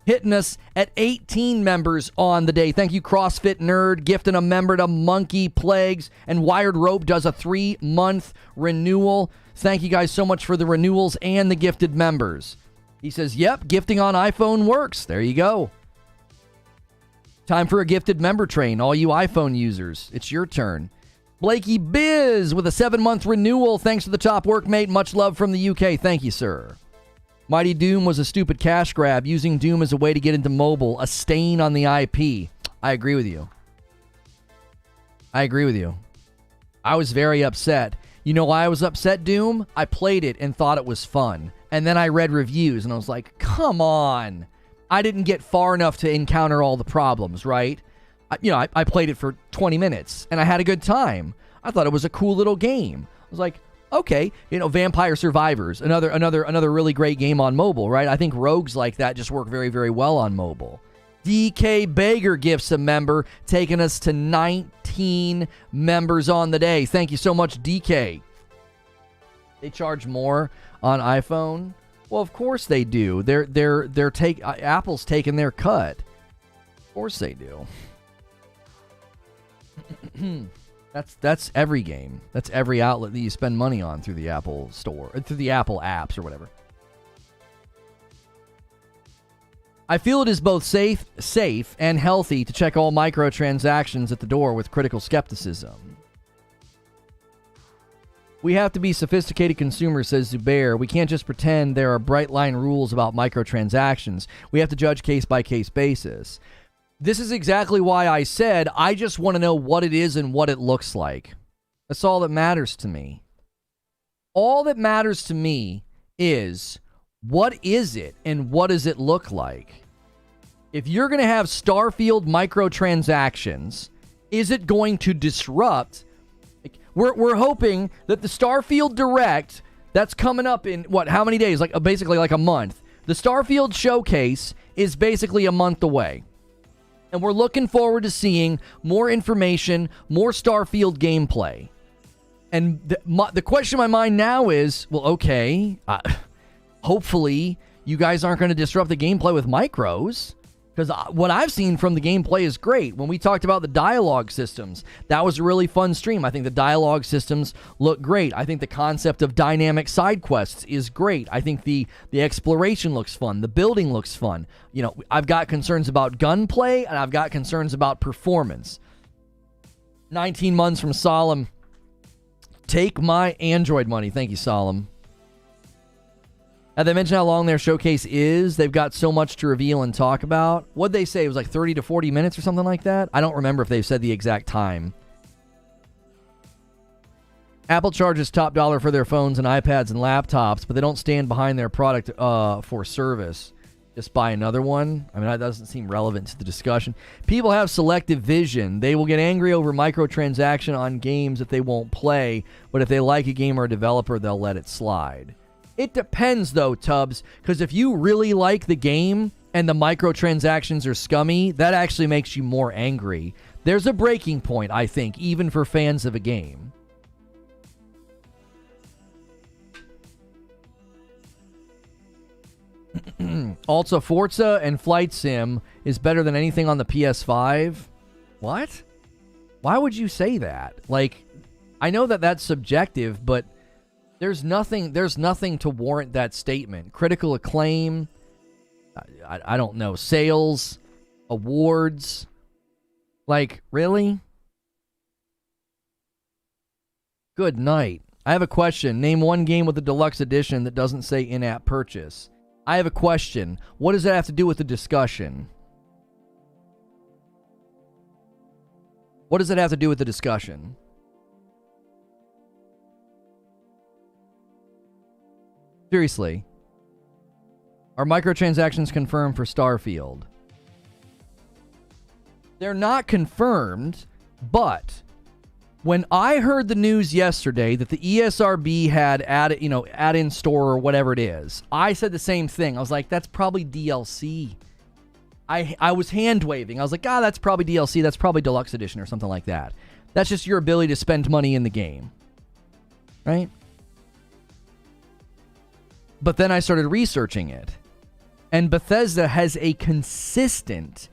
hitting us at 18 members on the day. Thank you, CrossFit Nerd, gifting a member to Monkey Plagues. And Wired Rope does a 3-month renewal. Thank you guys so much for the renewals and the gifted members. He says, yep, gifting on iPhone works. There you go. Time for a gifted member train, all you iPhone users. It's your turn. Blakey Biz with a 7-month renewal. Thanks to the top workmate. Much love from the UK. Thank you, sir. Mighty Doom was a stupid cash grab. Using Doom as a way to get into mobile. A stain on the IP. I agree with you. I was very upset. You know why I was upset, Doom? I played it and thought it was fun. And then I read reviews and I was like, come on. I didn't get far enough to encounter all the problems, right? I played it for 20 minutes, and I had a good time. I thought it was a cool little game. I was like, okay, Vampire Survivors, another really great game on mobile, right? I think rogues like that just work very, very well on mobile. DK Bager gifts a member, taking us to 19 members on the day. Thank you so much, DK. They charge more on iPhone? Well, of course they do. Apple's taking their cut. Of course they do. That's every game. That's every outlet that you spend money on through the Apple Store, through the Apple apps or whatever. I feel it is both safe and healthy to check all microtransactions at the door with critical skepticism. We have to be sophisticated consumers, says Zubair. We can't just pretend there are bright line rules about microtransactions. We have to judge case by case basis. This is exactly why I said I just want to know what it is and what it looks like. That's all that matters to me. All that matters to me is, what is it and what does it look like? If you're going to have Starfield microtransactions, is it going to disrupt? We're hoping that the Starfield Direct that's coming up in how many days? Basically like a month. The Starfield showcase is basically a month away. And we're looking forward to seeing more information, more Starfield gameplay. And the question in my mind now is, well, okay, hopefully you guys aren't going to disrupt the gameplay with micros, because what I've seen from the gameplay is great. When we talked about the dialogue systems, that was a really fun stream. I think the dialogue systems look great. I think the concept of dynamic side quests is great. I think the exploration looks fun. The building looks fun. You know, I've got concerns about gunplay, and I've got concerns about performance. 19 months from Solemn. Take my Android money. Thank you, Solemn. Have they mentioned how long their showcase is? They've got so much to reveal and talk about. What'd they say? It was like 30 to 40 minutes or something like that? I don't remember if they've said the exact time. Apple charges top dollar for their phones and iPads and laptops, but they don't stand behind their product for service. Just buy another one? I mean, that doesn't seem relevant to the discussion. People have selective vision. They will get angry over microtransaction on games if they won't play, but if they like a game or a developer, they'll let it slide. It depends, though, Tubbs, because if you really like the game and the microtransactions are scummy, that actually makes you more angry. There's a breaking point, I think, even for fans of a game. Also, Forza and Flight Sim is better than anything on the PS5. What? Why would you say that? Like, I know that that's subjective, but there's nothing to warrant that statement. Critical acclaim, I don't know, sales, awards. Like, really? Good night. I have a question. Name one game with a deluxe edition that doesn't say in-app purchase. I have a question. What does that have to do with the discussion? What does it have to do with the discussion? Seriously. Are microtransactions confirmed for Starfield? They're not confirmed, but when I heard the news yesterday that the ESRB had add-in store or whatever it is, I said the same thing. I was like, that's probably DLC. I was hand-waving. I was like, that's probably DLC. That's probably Deluxe Edition or something like that. That's just your ability to spend money in the game. Right? But then I started researching it. And Bethesda has a consistent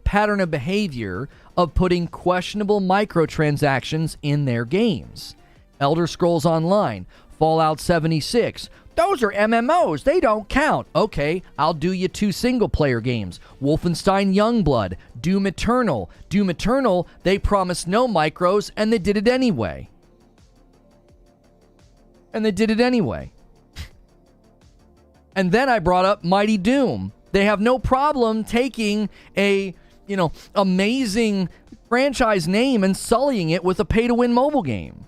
pattern of behavior of putting questionable microtransactions in their games. Elder Scrolls Online, Fallout 76. Those are MMOs. They don't count. Okay, I'll do you 2 single-player games. Wolfenstein Youngblood, Doom Eternal. Doom Eternal, they promised no micros, and they did it anyway. And then I brought up Mighty Doom. They have no problem taking a, amazing franchise name and sullying it with a pay-to-win mobile game.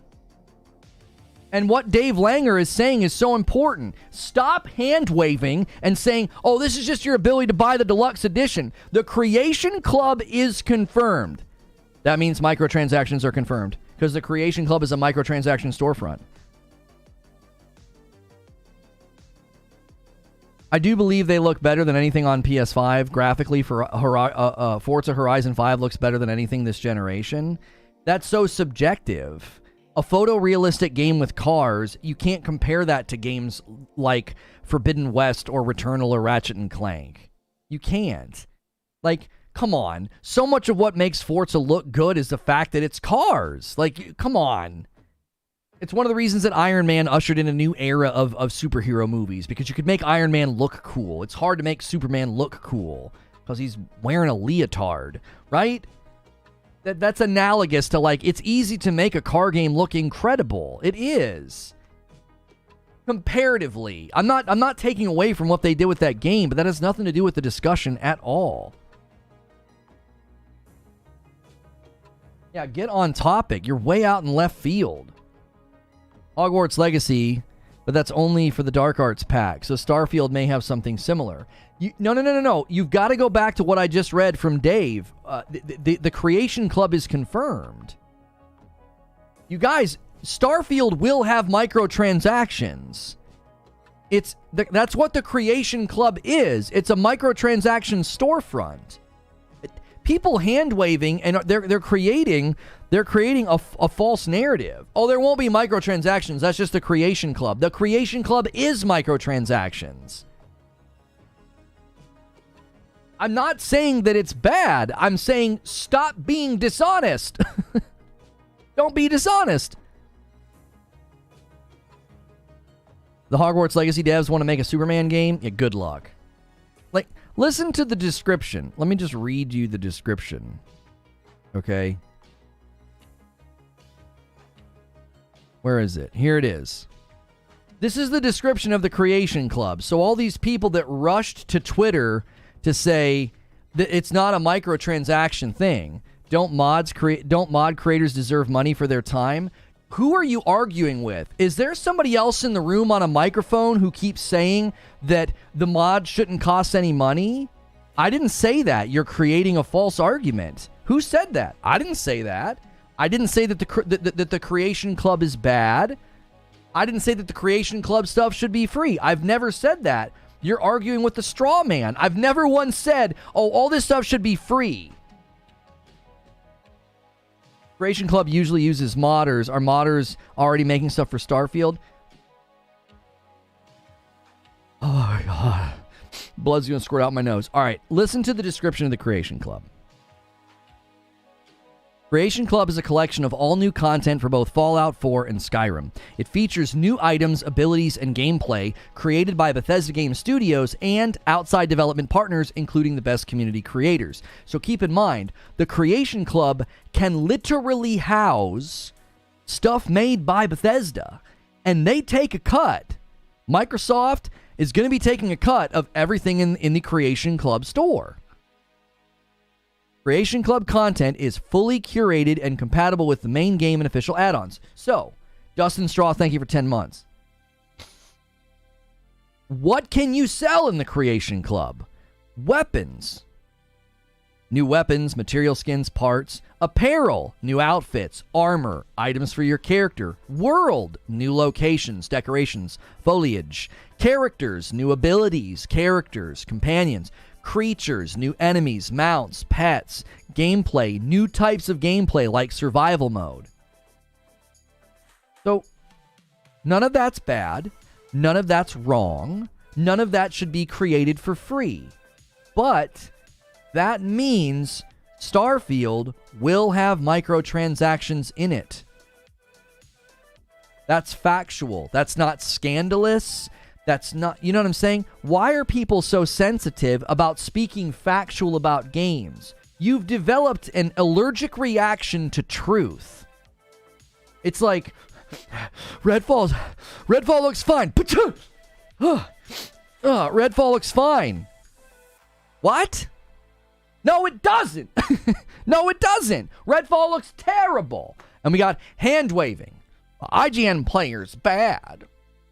And what Dave Langer is saying is so important. Stop hand-waving and saying, oh, this is just your ability to buy the deluxe edition. The Creation Club is confirmed. That means microtransactions are confirmed, because the Creation Club is a microtransaction storefront. I do believe they look better than anything on PS5 graphically. For Forza Horizon 5 looks better than anything this generation. That's so subjective. A photorealistic game with cars, you can't compare that to games like Forbidden West or Returnal or Ratchet and Clank. You can't. Like, come on. So much of what makes Forza look good is the fact that it's cars. Like, come on. It's one of the reasons that Iron Man ushered in a new era of superhero movies, because you could make Iron Man look cool. It's hard to make Superman look cool because he's wearing a leotard, right? That's analogous to, like, it's easy to make a car game look incredible. It is. Comparatively. I'm not taking away from what they did with that game, but that has nothing to do with the discussion at all. Yeah, get on topic. You're way out in left field. Hogwarts Legacy, but that's only for the Dark Arts pack, so Starfield may have something similar. No. You've got to go back to what I just read from Dave. The Creation Club is confirmed. You guys, Starfield will have microtransactions. That's what the Creation Club is. It's a microtransaction storefront. People hand-waving, and they're creating a false narrative. Oh, there won't be microtransactions. That's just the Creation Club. The Creation Club is microtransactions. I'm not saying that it's bad. I'm saying stop being dishonest. Don't be dishonest. The Hogwarts Legacy devs want to make a Superman game? Yeah, good luck. Like, listen to the description. Let me just read you the description. Okay? Where is it? Here it is. This is the description of the Creation Club. So all these people that rushed to Twitter to say that it's not a microtransaction thing. Don't mod creators deserve money for their time? Who are you arguing with? Is there somebody else in the room on a microphone who keeps saying that the mod shouldn't cost any money? I didn't say that. You're creating a false argument. Who said that? I didn't say that. I didn't say that the Creation Club is bad. I didn't say that the Creation Club stuff should be free. I've never said that. You're arguing with the straw man. I've never once said, oh, all this stuff should be free. Creation Club usually uses modders. Are modders already making stuff for Starfield? Oh my god. Blood's gonna squirt out my nose. Alright, listen to the description of the Creation Club. Creation Club is a collection of all new content for both Fallout 4 and Skyrim. It features new items, abilities, and gameplay created by Bethesda Game Studios and outside development partners, including the best community creators. So keep in mind, the Creation Club can literally house stuff made by Bethesda, and they take a cut. Microsoft is going to be taking a cut of everything in the Creation Club store. Creation Club content is fully curated and compatible with the main game and official add-ons. So, Dustin Straw, thank you for 10 months. What can you sell in the Creation Club? Weapons. New weapons, material skins, parts. Apparel, new outfits, armor, items for your character. World, new locations, decorations, foliage. Characters, new abilities, characters, companions. Creatures, new enemies, mounts, pets, gameplay, new types of gameplay like survival mode. So, none of that's bad. None of that's wrong. None of that should be created for free. But that means Starfield will have microtransactions in it. That's factual. That's not scandalous. That's not, you know what I'm saying? Why are people so sensitive about speaking factual about games? You've developed an allergic reaction to truth. It's like, Redfall looks fine. Redfall looks fine. What? No, it doesn't. No, it doesn't. Redfall looks terrible. And we got hand waving. IGN players bad.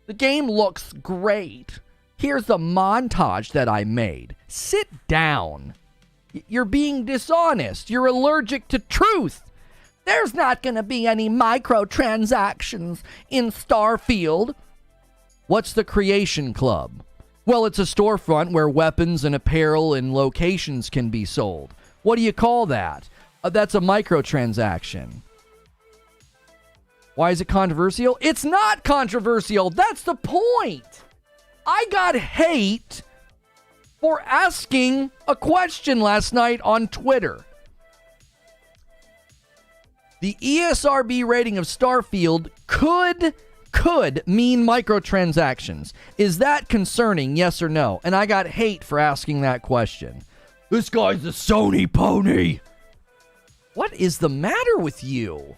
The game looks great. Here's the montage that I made. Sit down. You're being dishonest. You're allergic to truth. There's not going to be any microtransactions in Starfield. What's the Creation Club? Well, it's a storefront where weapons and apparel and locations can be sold. What do you call that? That's a microtransaction. Why is it controversial? It's not controversial. That's the point. I got hate for asking a question last night on Twitter. The ESRB rating of Starfield could mean microtransactions. Is that concerning, yes or no? And I got hate for asking that question. This guy's a Sony pony. What is the matter with you?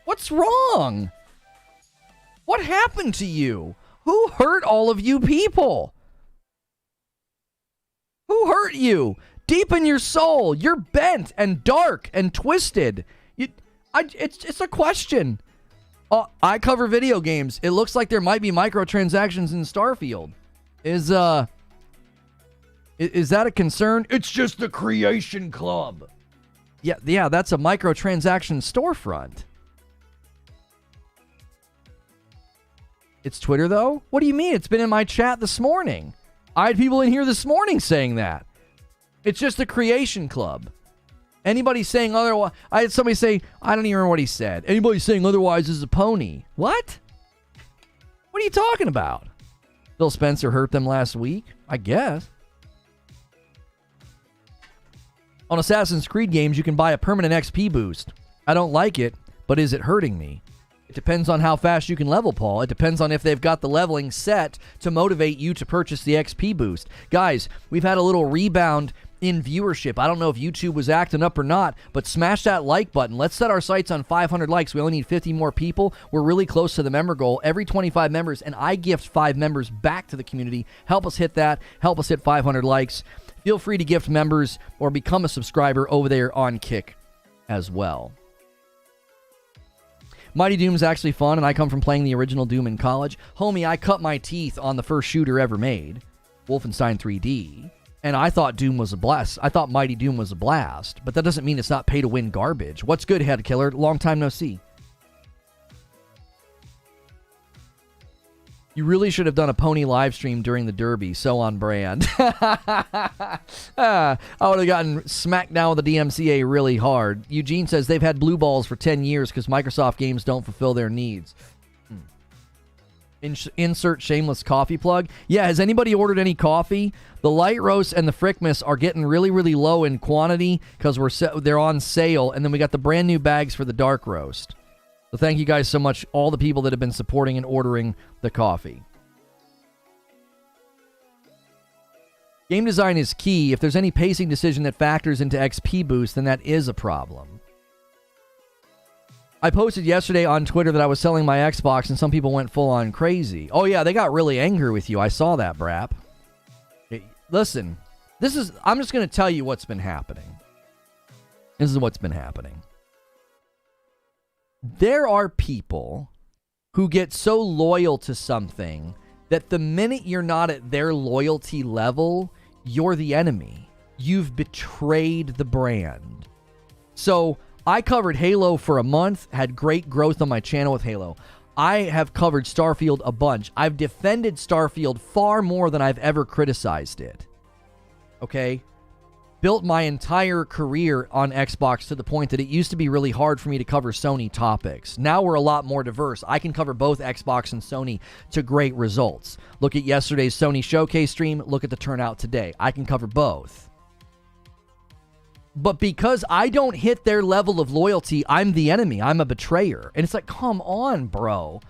What's wrong? What happened to you? Who hurt all of you people? Who hurt you? Deep in your soul, you're bent and dark and twisted. It's a question. I cover video games. It looks like there might be microtransactions in Starfield. Is that a concern? It's just the Creation Club. Yeah, that's a microtransaction storefront. It's Twitter, though? What do you mean? It's been in my chat this morning. I had people in here this morning saying that. It's just the Creation Club. Anybody saying otherwise... I had somebody say... I don't even remember what he said. Anybody saying otherwise is a pony. What? What are you talking about? Phil Spencer hurt them last week? I guess. On Assassin's Creed games, you can buy a permanent XP boost. I don't like it, but is it hurting me? It depends on how fast you can level, Paul. It depends on if they've got the leveling set to motivate you to purchase the XP boost. Guys, we've had a little rebound in viewership. I don't know if YouTube was acting up or not, but smash that like button. Let's set our sights on 500 likes. We only need 50 more people. We're really close to the member goal. Every 25 members, and I gift 5 members back to the community. Help us hit that. Help us hit 500 likes. Feel free to gift members or become a subscriber over there on Kick as well. Mighty Doom's actually fun, and I come from playing the original Doom in college. Homie, I cut my teeth on the first shooter ever made, Wolfenstein 3D, and I thought Doom was a blast. I thought Mighty Doom was a blast, but that doesn't mean it's not pay-to-win garbage. What's good, Head Killer? Long time no see. You really should have done a pony live stream during the Derby. So on brand. I would have gotten smacked down with the DMCA really hard. Eugene says they've had blue balls for 10 years because Microsoft games don't fulfill their needs. Insert shameless coffee plug. Yeah, has anybody ordered any coffee? The light roast and the Frickmas are getting really, really low in quantity because they're on sale. And then we got the brand new bags for the dark roast. So thank you guys so much, all the people that have been supporting and ordering the coffee. Game design is key. If there's any pacing decision that factors into XP boost, then that is a problem. I posted yesterday on Twitter that I was selling my Xbox, and some people went full-on crazy. Oh yeah, they got really angry with you. I saw that, Brap. Listen, I'm just going to tell you what's been happening. This is what's been happening. There are people who get so loyal to something that the minute you're not at their loyalty level, you're the enemy. You've betrayed the brand. So I covered Halo for a month, had great growth on my channel with Halo. I have covered Starfield a bunch. I've defended Starfield far more than I've ever criticized it. Okay? Built my entire career on Xbox to the point that it used to be really hard for me to cover Sony topics. Now we're a lot more diverse. I can cover both Xbox and Sony to great results. Look at yesterday's Sony Showcase stream. Look at the turnout today. I can cover both. But because I don't hit their level of loyalty, I'm the enemy. I'm a betrayer. And it's like, come on, bro.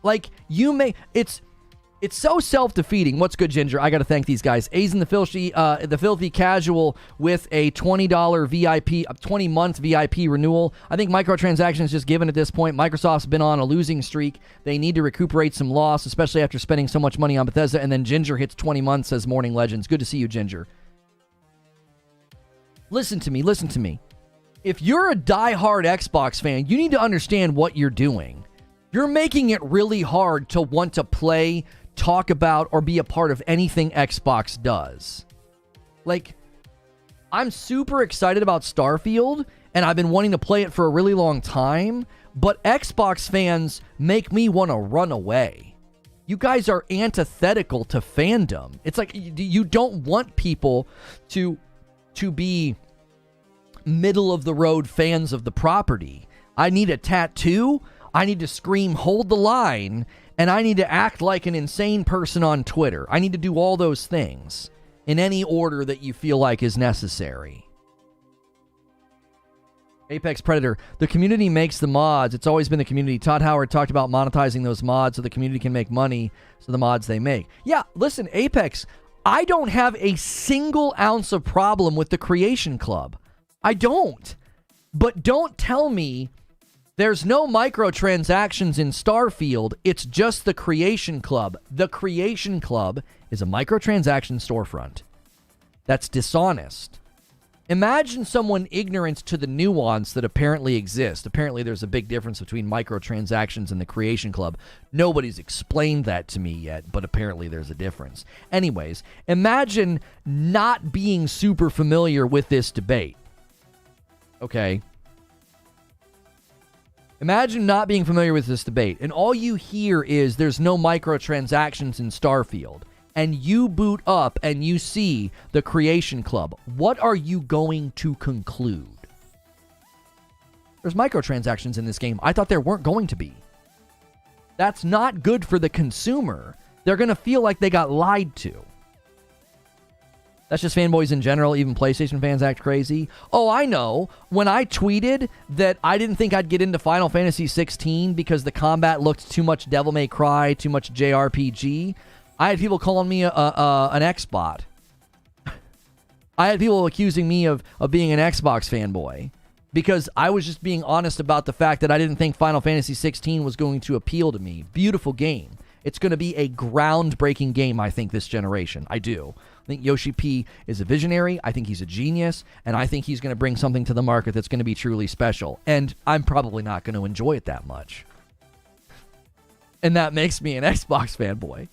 Like, It's so self-defeating. What's good, Ginger? I got to thank these guys. A's in the filthy casual with a $20 VIP, a 20-month VIP renewal. I think microtransactions just given at this point. Microsoft's been on a losing streak. They need to recuperate some loss, especially after spending so much money on Bethesda. And then Ginger hits 20 months, says Morning Legends. Good to see you, Ginger. Listen to me. If you're a die-hard Xbox fan, you need to understand what you're doing. You're making it really hard to want to play, talk about, or be a part of anything Xbox does. Like, I'm super excited about Starfield, and I've been wanting to play it for a really long time, but Xbox fans make me want to run away. You guys are antithetical to fandom. It's like you don't want people to be middle of the road fans of the property. I need a tattoo. I need to scream, hold the line. And I need to act like an insane person on Twitter. I need to do all those things in any order that you feel like is necessary. Apex Predator, the community makes the mods. It's always been the community. Todd Howard talked about monetizing those mods so the community can make money so the mods they make. Yeah, listen, Apex, I don't have a single ounce of problem with the Creation Club. I don't. But don't tell me there's no microtransactions in Starfield. It's just the Creation Club. The Creation Club is a microtransaction storefront. That's dishonest. Imagine someone ignorant to the nuance that apparently exists. Apparently there's a big difference between microtransactions and the Creation Club. Nobody's explained that to me yet, but apparently there's a difference. Anyways, imagine not being super familiar with this debate. Okay. Imagine not being familiar with this debate, and all you hear is there's no microtransactions in Starfield, and you boot up and you see the Creation Club. What are you going to conclude? There's microtransactions in this game. I thought there weren't going to be. That's not good for the consumer. They're going to feel like they got lied to. That's just fanboys in general. Even PlayStation fans act crazy. Oh, I know. When I tweeted that I didn't think I'd get into Final Fantasy 16 because the combat looked too much Devil May Cry, too much JRPG, I had people calling me an Xbot. I had people accusing me of being an Xbox fanboy because I was just being honest about the fact that I didn't think Final Fantasy 16 was going to appeal to me. Beautiful game. It's going to be a groundbreaking game, I think, this generation. I do. I think Yoshi P is a visionary. I think he's a genius. And I think he's going to bring something to the market that's going to be truly special. And I'm probably not going to enjoy it that much. And that makes me an Xbox fanboy.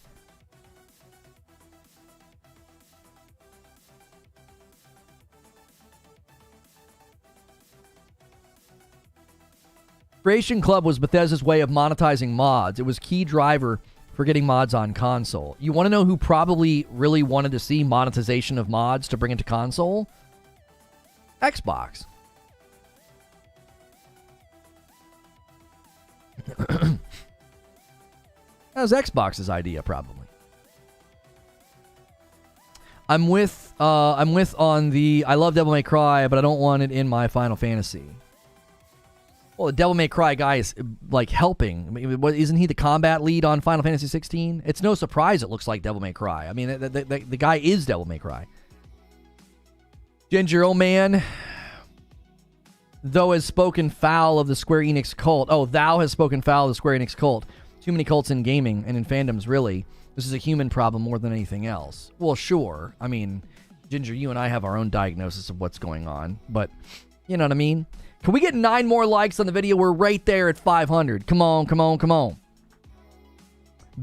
Creation Club was Bethesda's way of monetizing mods. It was a key driver for getting mods on console. You want to know who probably really wanted to see monetization of mods to bring it to console? Xbox. That was Xbox's idea, probably. I'm with on the I love Devil May Cry, but I don't want it in my Final Fantasy. Well, the Devil May Cry guy is, like, helping. I mean, isn't he the combat lead on Final Fantasy 16? It's no surprise it looks like Devil May Cry. I mean, the guy is Devil May Cry. Ginger, oh man, though has spoken foul of the Square Enix cult. Oh, thou has spoken foul of the Square Enix cult. Too many cults in gaming and in fandoms, really. This is a human problem more than anything else. Well, sure. I mean, Ginger, you and I have our own diagnosis of what's going on, but you know what I mean? Can we get 9 more likes on the video? We're right there at 500. Come on, come on, come on.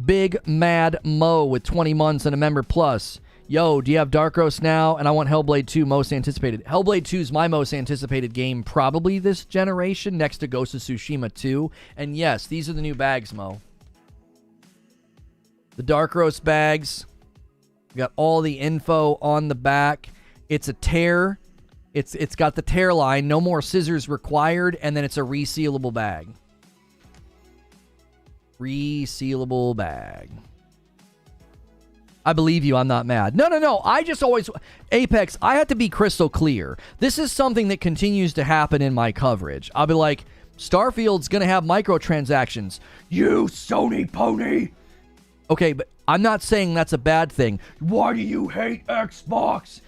Big Mad Mo with 20 months and a member plus. Yo, do you have Dark Roast now? And I want Hellblade 2 most anticipated. Hellblade 2 is my most anticipated game probably this generation, next to Ghost of Tsushima 2. And yes, these are the new bags, Mo. The Dark Roast bags. We got all the info on the back. It's a tear. It's got the tear line, no more scissors required, and then it's a resealable bag. Resealable bag. I believe you, I'm not mad. No. I just always... Apex, I have to be crystal clear. This is something that continues to happen in my coverage. I'll be like, Starfield's going to have microtransactions. You Sony pony! Okay, but I'm not saying that's a bad thing. Why do you hate Xbox?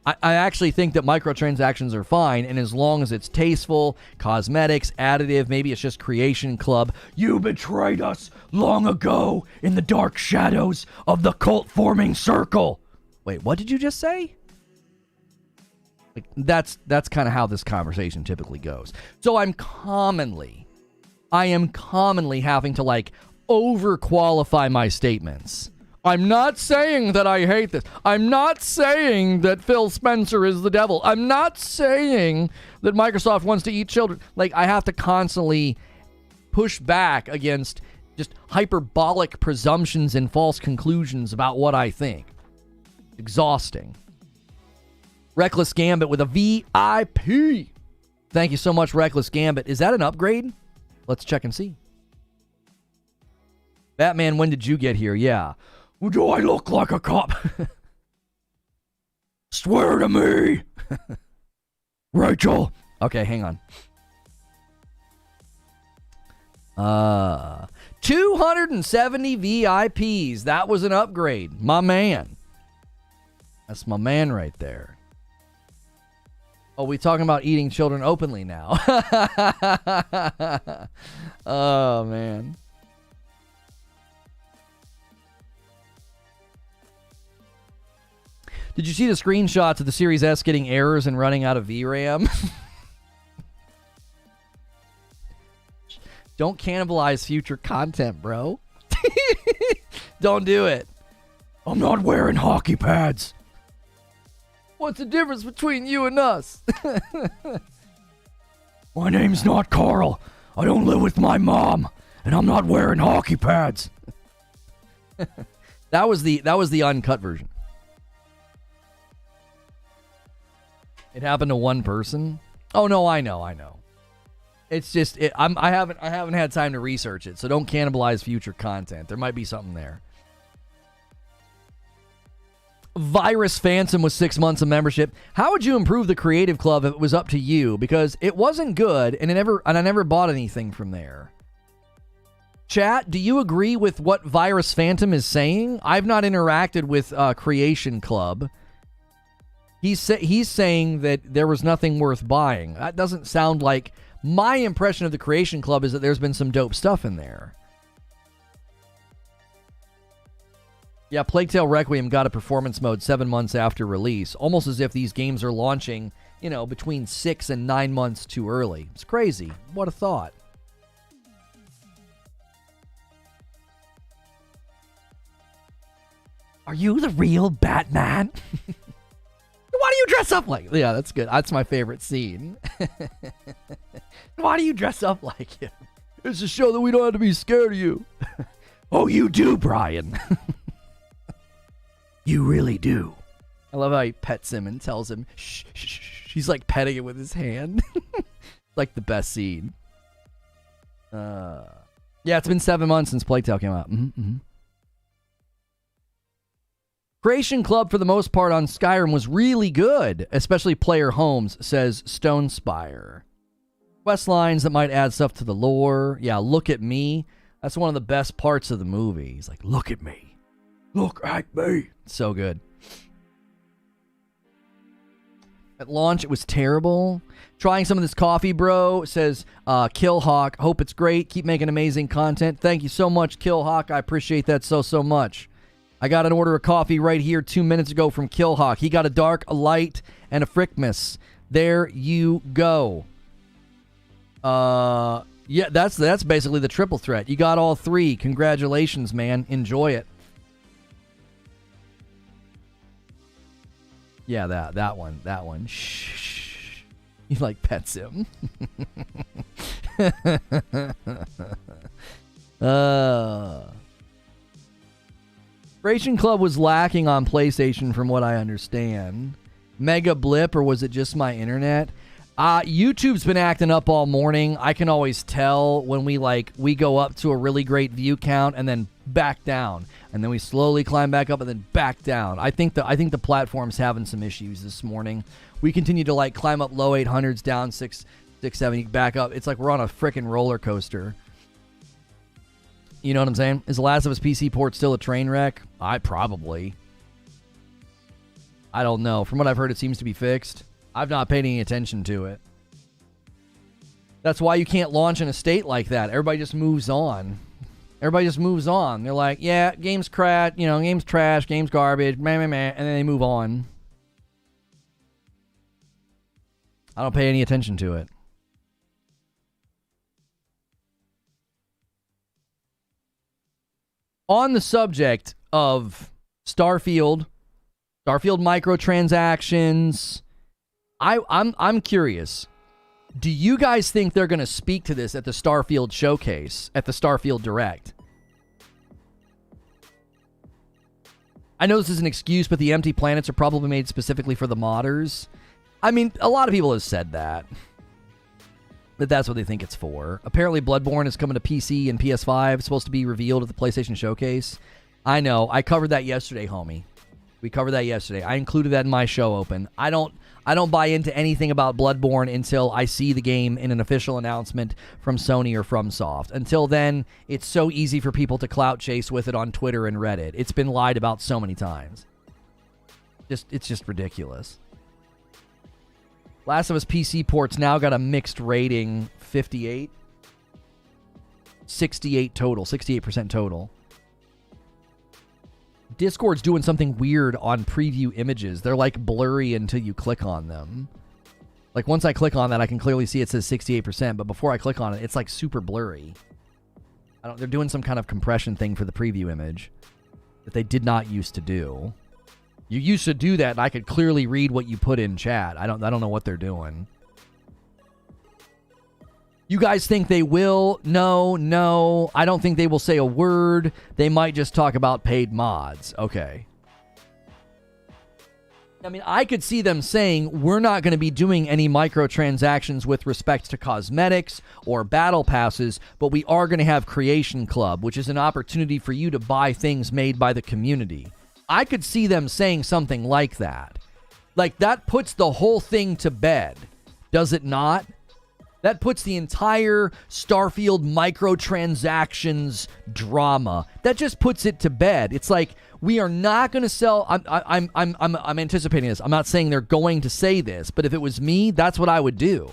I actually think that microtransactions are fine, and as long as it's tasteful, cosmetics, additive, maybe it's just Creation Club. You betrayed us long ago in the dark shadows of the cult-forming circle. Wait, what did you just say? Like, that's kind of how this conversation typically goes. So I am commonly having to, like, overqualify my statements. I'm not saying that I hate this. I'm not saying that Phil Spencer is the devil. I'm not saying that Microsoft wants to eat children. Like, I have to constantly push back against just hyperbolic presumptions and false conclusions about what I think. Exhausting. Reckless Gambit with a VIP. Thank you so much, Reckless Gambit. Is that an upgrade? Let's check and see. Batman, when did you get here? Yeah. Do I look like a cop? Swear to me. Rachel. Okay, hang on. 270 VIPs. That was an upgrade. My man. That's my man right there. Oh, we talking about eating children openly now. Oh, man. Did you see the screenshots of the Series S getting errors and running out of VRAM? Don't cannibalize future content, bro. Don't do it. I'm not wearing hockey pads. What's the difference between you and us? My name's not Carl. I don't live with my mom, and I'm not wearing hockey pads. That was the uncut version. It happened to one person. Oh no, I know. It's just I haven't had time to research it, so don't cannibalize future content. There might be something there. Virus Phantom with 6 months of membership. How would you improve the Creative Club if it was up to you? Because it wasn't good, and I never bought anything from there. Chat, do you agree with what Virus Phantom is saying? I've not interacted with Creation Club. He's saying that there was nothing worth buying. That doesn't sound like... My impression of the Creation Club is that there's been some dope stuff in there. Yeah, Plague Tale Requiem got a performance mode 7 months after release. Almost as if these games are launching, between 6 and 9 months too early. It's crazy. What a thought. Are you the real Batman? Why do you dress up like... Yeah, that's good. That's my favorite scene. Why do you dress up like him? It's to show that we don't have to be scared of you. Oh, you do, Brian. You really do. I love how he pets him and tells him, shh, shh, shh. He's like petting it with his hand. Like the best scene. Yeah, it's been 7 months since Plague Tale came out. Creation Club, for the most part, on Skyrim was really good, especially player homes, says Stone Spire. Quest lines that might add stuff to the lore. Yeah, look at me. That's one of the best parts of the movie. He's like, look at me. Look at me. So good. At launch, it was terrible. Trying some of this coffee, bro, says Killhawk. Hope it's great. Keep making amazing content. Thank you so much, Killhawk. I appreciate that so much. I got an order of coffee right here 2 minutes ago from Killhawk. He got a dark, a light, and a Frickmas. There you go. Yeah, that's basically the triple threat. You got all three. Congratulations, man. Enjoy it. Yeah, that one. Shh. He like pets him. Creation Club was lacking on PlayStation from what I understand. Mega blip, or was it just my internet? YouTube's been acting up all morning. I can always tell when we go up to a really great view count and then back down, and then we slowly climb back up and then back down. I think the platform's having some issues this morning. We continue to climb up low 800s, down 670, back up. It's like we're on a freaking roller coaster. You know what I'm saying? Is The Last of Us PC port still a train wreck? I don't know. From what I've heard, it seems to be fixed. I've not paid any attention to it. That's why you can't launch in a state like that. Everybody just moves on. They're like, yeah, game's crap, game's trash, game's garbage, meh, and then they move on. I don't pay any attention to it. On the subject of Starfield microtransactions, I'm curious. Do you guys think they're going to speak to this at the Starfield showcase, at the Starfield Direct? I know this is an excuse, but the empty planets are probably made specifically for the modders. I mean, a lot of people have said that. That that's what they think it's for. Apparently, Bloodborne is coming to PC and PS5. It's supposed to be revealed at the PlayStation Showcase. I know. I covered that yesterday, homie. We covered that yesterday. I included that in my show open. I don't buy into anything about Bloodborne until I see the game in an official announcement from Sony or FromSoft. Until then, it's so easy for people to clout chase with it on Twitter and Reddit. It's been lied about so many times. It's just ridiculous. Last of Us PC ports now got a mixed rating, 58. 68 total, 68% total. Discord's doing something weird on preview images. They're like blurry until you click on them. Like once I click on that, I can clearly see it says 68%, but before I click on it, it's like super blurry. They're doing some kind of compression thing for the preview image that they did not used to do. You used to do that, and I could clearly read what you put in chat. I don't know what they're doing. You guys think they will? No. I don't think they will say a word. They might just talk about paid mods. Okay. I mean, I could see them saying, we're not going to be doing any microtransactions with respect to cosmetics or battle passes, but we are going to have Creation Club, which is an opportunity for you to buy things made by the community. I could see them saying something like that. Like, that puts the whole thing to bed. Does it not? That puts the entire Starfield microtransactions drama. That just puts it to bed. It's like, we are not going to sell. I'm anticipating this. I'm not saying they're going to say this, but if it was me, that's what I would do.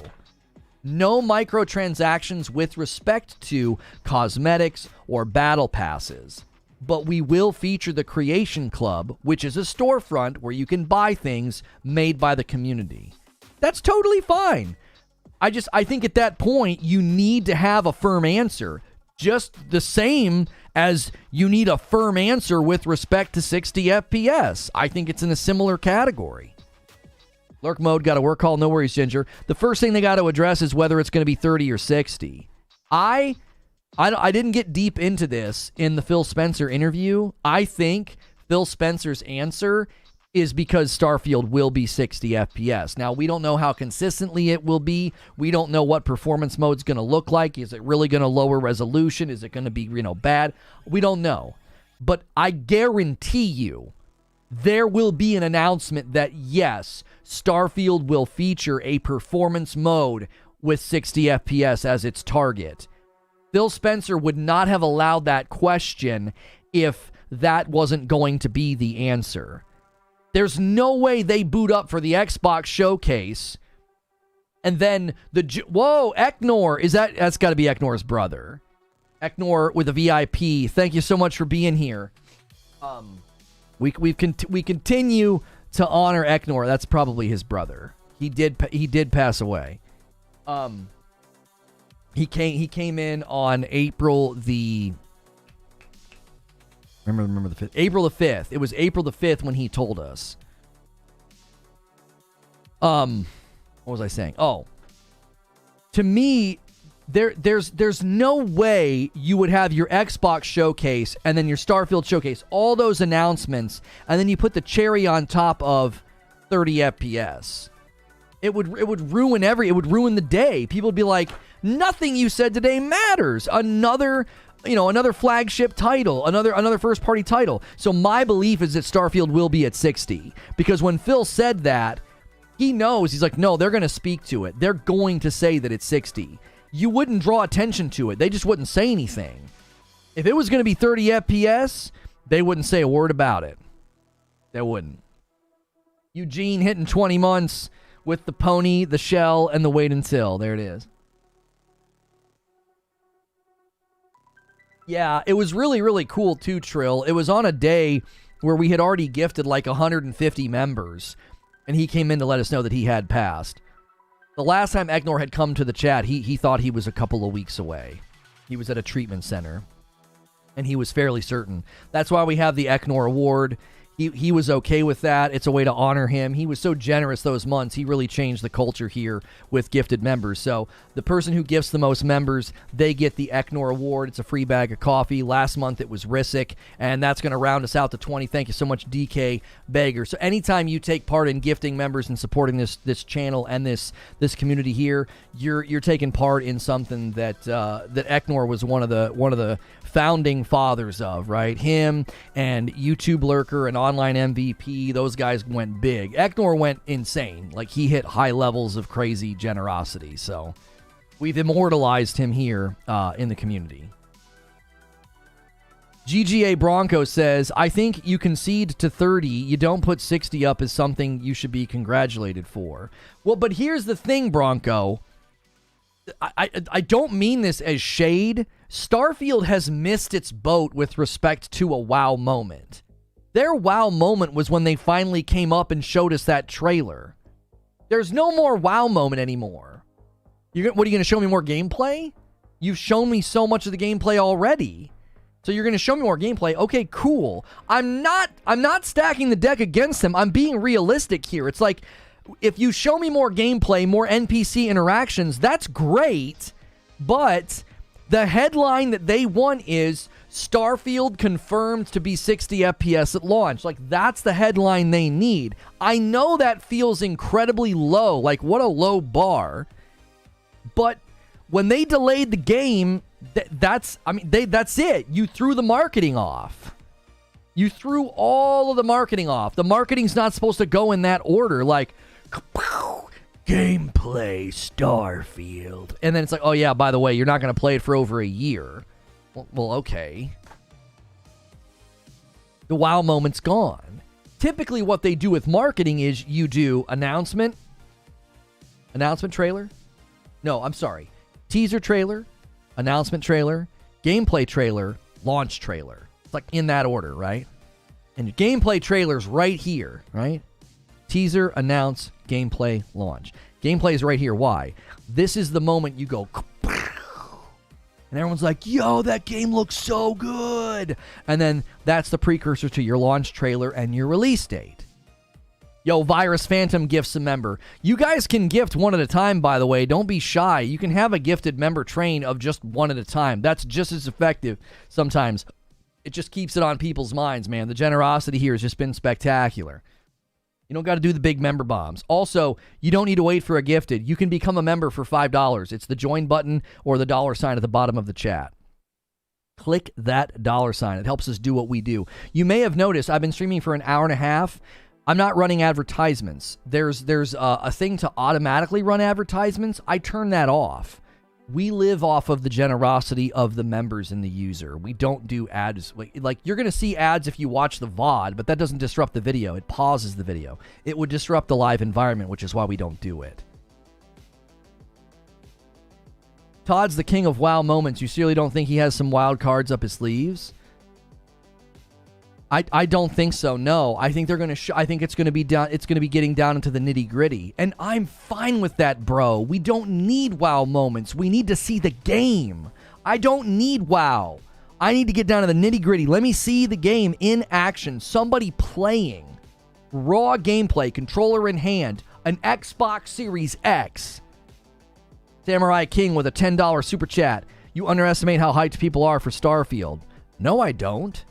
No microtransactions with respect to cosmetics or battle passes. But we will feature the Creation Club, which is a storefront where you can buy things made by the community. That's totally fine. I think at that point, you need to have a firm answer. Just the same as you need a firm answer with respect to 60 FPS. I think it's in a similar category. Lurk mode, got a work call, no worries, Ginger. The first thing they got to address is whether it's going to be 30 or 60. I didn't get deep into this in the Phil Spencer interview. I think Phil Spencer's answer is because Starfield will be 60 FPS. Now, we don't know how consistently it will be. We don't know what performance mode's going to look like. Is it really going to lower resolution? Is it going to be, bad? We don't know. But I guarantee you there will be an announcement that, yes, Starfield will feature a performance mode with 60 FPS as its target. Phil Spencer would not have allowed that question if that wasn't going to be the answer. There's no way they boot up for the Xbox showcase and then whoa, Eknor, that's got to be Eknor's brother. Eknor with a VIP. Thank you so much for being here. We continue to honor Eknor. That's probably his brother. He did pass away. He came in on April the Remember the 5th. April the 5th. It was April the 5th when he told us. What was I saying? Oh. To me, there's no way you would have your Xbox showcase and then your Starfield showcase, all those announcements, and then you put the cherry on top of 30 FPS. It would ruin the day. People would be like, nothing you said today matters. Another flagship title, another first-party title. So my belief is that Starfield will be at 60. Because when Phil said that, he knows, he's like, no, they're going to speak to it. They're going to say that it's 60. You wouldn't draw attention to it. They just wouldn't say anything. If it was going to be 30 FPS, they wouldn't say a word about it. They wouldn't. Eugene hitting 20 months with the pony, the shell, and the wait until. There it is. Yeah, it was really, really cool too, Trill. It was on a day where we had already gifted like 150 members, and he came in to let us know that he had passed. The last time Eknor had come to the chat, he thought he was a couple of weeks away. He was at a treatment center, and he was fairly certain. That's why we have the Eknor Award. he was okay with that. It's a way to honor him. He was so generous those months. He really changed the culture here with gifted members. So the person who gifts the most members, they get the Eknor Award. It's a free bag of coffee. Last month it was Rissick, and that's going to round us out to 20. Thank you so much, DK Beggar. So anytime you take part in gifting members and supporting this channel and this community here, you're taking part in something that that Eknor was one of the founding fathers of, right? Him and YouTube Lurker and Online MVP, those guys went big. Eknor went insane. Like, he hit high levels of crazy generosity. So we've immortalized him here in the community. GGA Bronco says, I think you concede to 30. You don't put 60 up as something you should be congratulated for. Well, but here's the thing, Bronco. I don't mean this as shade. Starfield has missed its boat with respect to a wow moment. Their wow moment was when they finally came up and showed us that trailer. There's no more wow moment anymore. What are you going to show me more gameplay? You've shown me so much of the gameplay already. So you're going to show me more gameplay. Okay, cool. I'm not stacking the deck against them. I'm being realistic here. It's like, if you show me more gameplay, more NPC interactions, that's great, but the headline that they want is Starfield confirmed to be 60 FPS at launch. Like, that's the headline they need. I know that feels incredibly low, like what a low bar, but when they delayed the game, that's it. You threw the marketing off. You threw all of the marketing off. The marketing's not supposed to go in that order, like, gameplay Starfield, and then it's like, oh yeah, by the way, you're not going to play it for over a year. Well, okay. The wow moment's gone. Typically what they do with marketing is you do announcement trailer. No, I'm sorry. Teaser trailer, announcement trailer, gameplay trailer, launch trailer. It's like in that order, right? And your gameplay trailer's right here, right? Teaser, announce, gameplay, launch. Gameplay is right here. Why? This is the moment you go, and everyone's like, yo, that game looks so good. And then that's the precursor to your launch trailer and your release date. Yo, Virus Phantom gifts a member. You guys can gift one at a time, by the way. Don't be shy. You can have a gifted member train of just one at a time. That's just as effective sometimes. It just keeps it on people's minds, man. The generosity here has just been spectacular. You don't got to do the big member bombs. Also, you don't need to wait for a gifted. You can become a member for $5. It's the join button or the $sign at the bottom of the chat. Click that $sign. It helps us do what we do. You may have noticed I've been streaming for an hour and a half. I'm not running advertisements. There's a thing to automatically run advertisements. I turn that off. We live off of the generosity of the members and the user. We don't do ads. Like, you're going to see ads if you watch the VOD, but that doesn't disrupt the video. It pauses the video. It would disrupt the live environment, which is why we don't do it. Todd's the king of wow moments. You seriously don't think he has some wild cards up his sleeves? I don't think so. No, I think they're going to. I think it's going to be down. It's going to be getting down into the nitty gritty, and I'm fine with that, bro. We don't need wow moments. We need to see the game. I don't need wow. I need to get down to the nitty gritty. Let me see the game in action. Somebody playing, raw gameplay, controller in hand, an Xbox Series X. Samurai King with a $10 super chat. You underestimate how hyped people are for Starfield. No, I don't.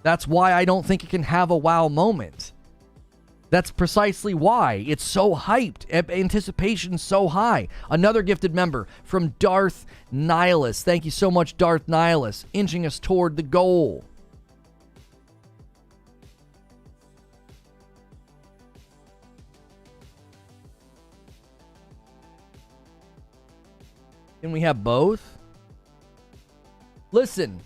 That's why I don't think it can have a wow moment. That's precisely why. It's so hyped. Anticipation's so high. Another gifted member from Darth Nihilus. Thank you so much, Darth Nihilus. Inching us toward the goal. Can we have both? Listen.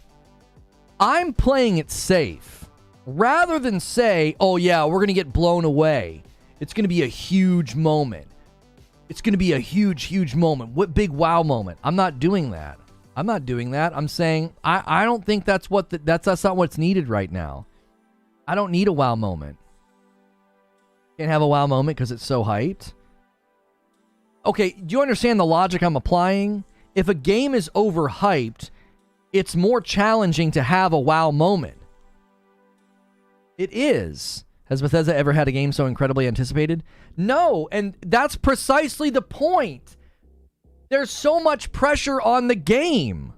I'm playing it safe. Rather than say, oh yeah, we're going to get blown away. It's going to be a huge moment. It's going to be a huge, huge moment. What big wow moment? I'm not doing that. I'm saying, I don't think that's not what's needed right now. I don't need a wow moment. Can't have a wow moment because it's so hyped. Okay, do you understand the logic I'm applying? If a game is overhyped, it's more challenging to have a wow moment. It is. Has Bethesda ever had a game so incredibly anticipated? No, and that's precisely the point. There's so much pressure on the game.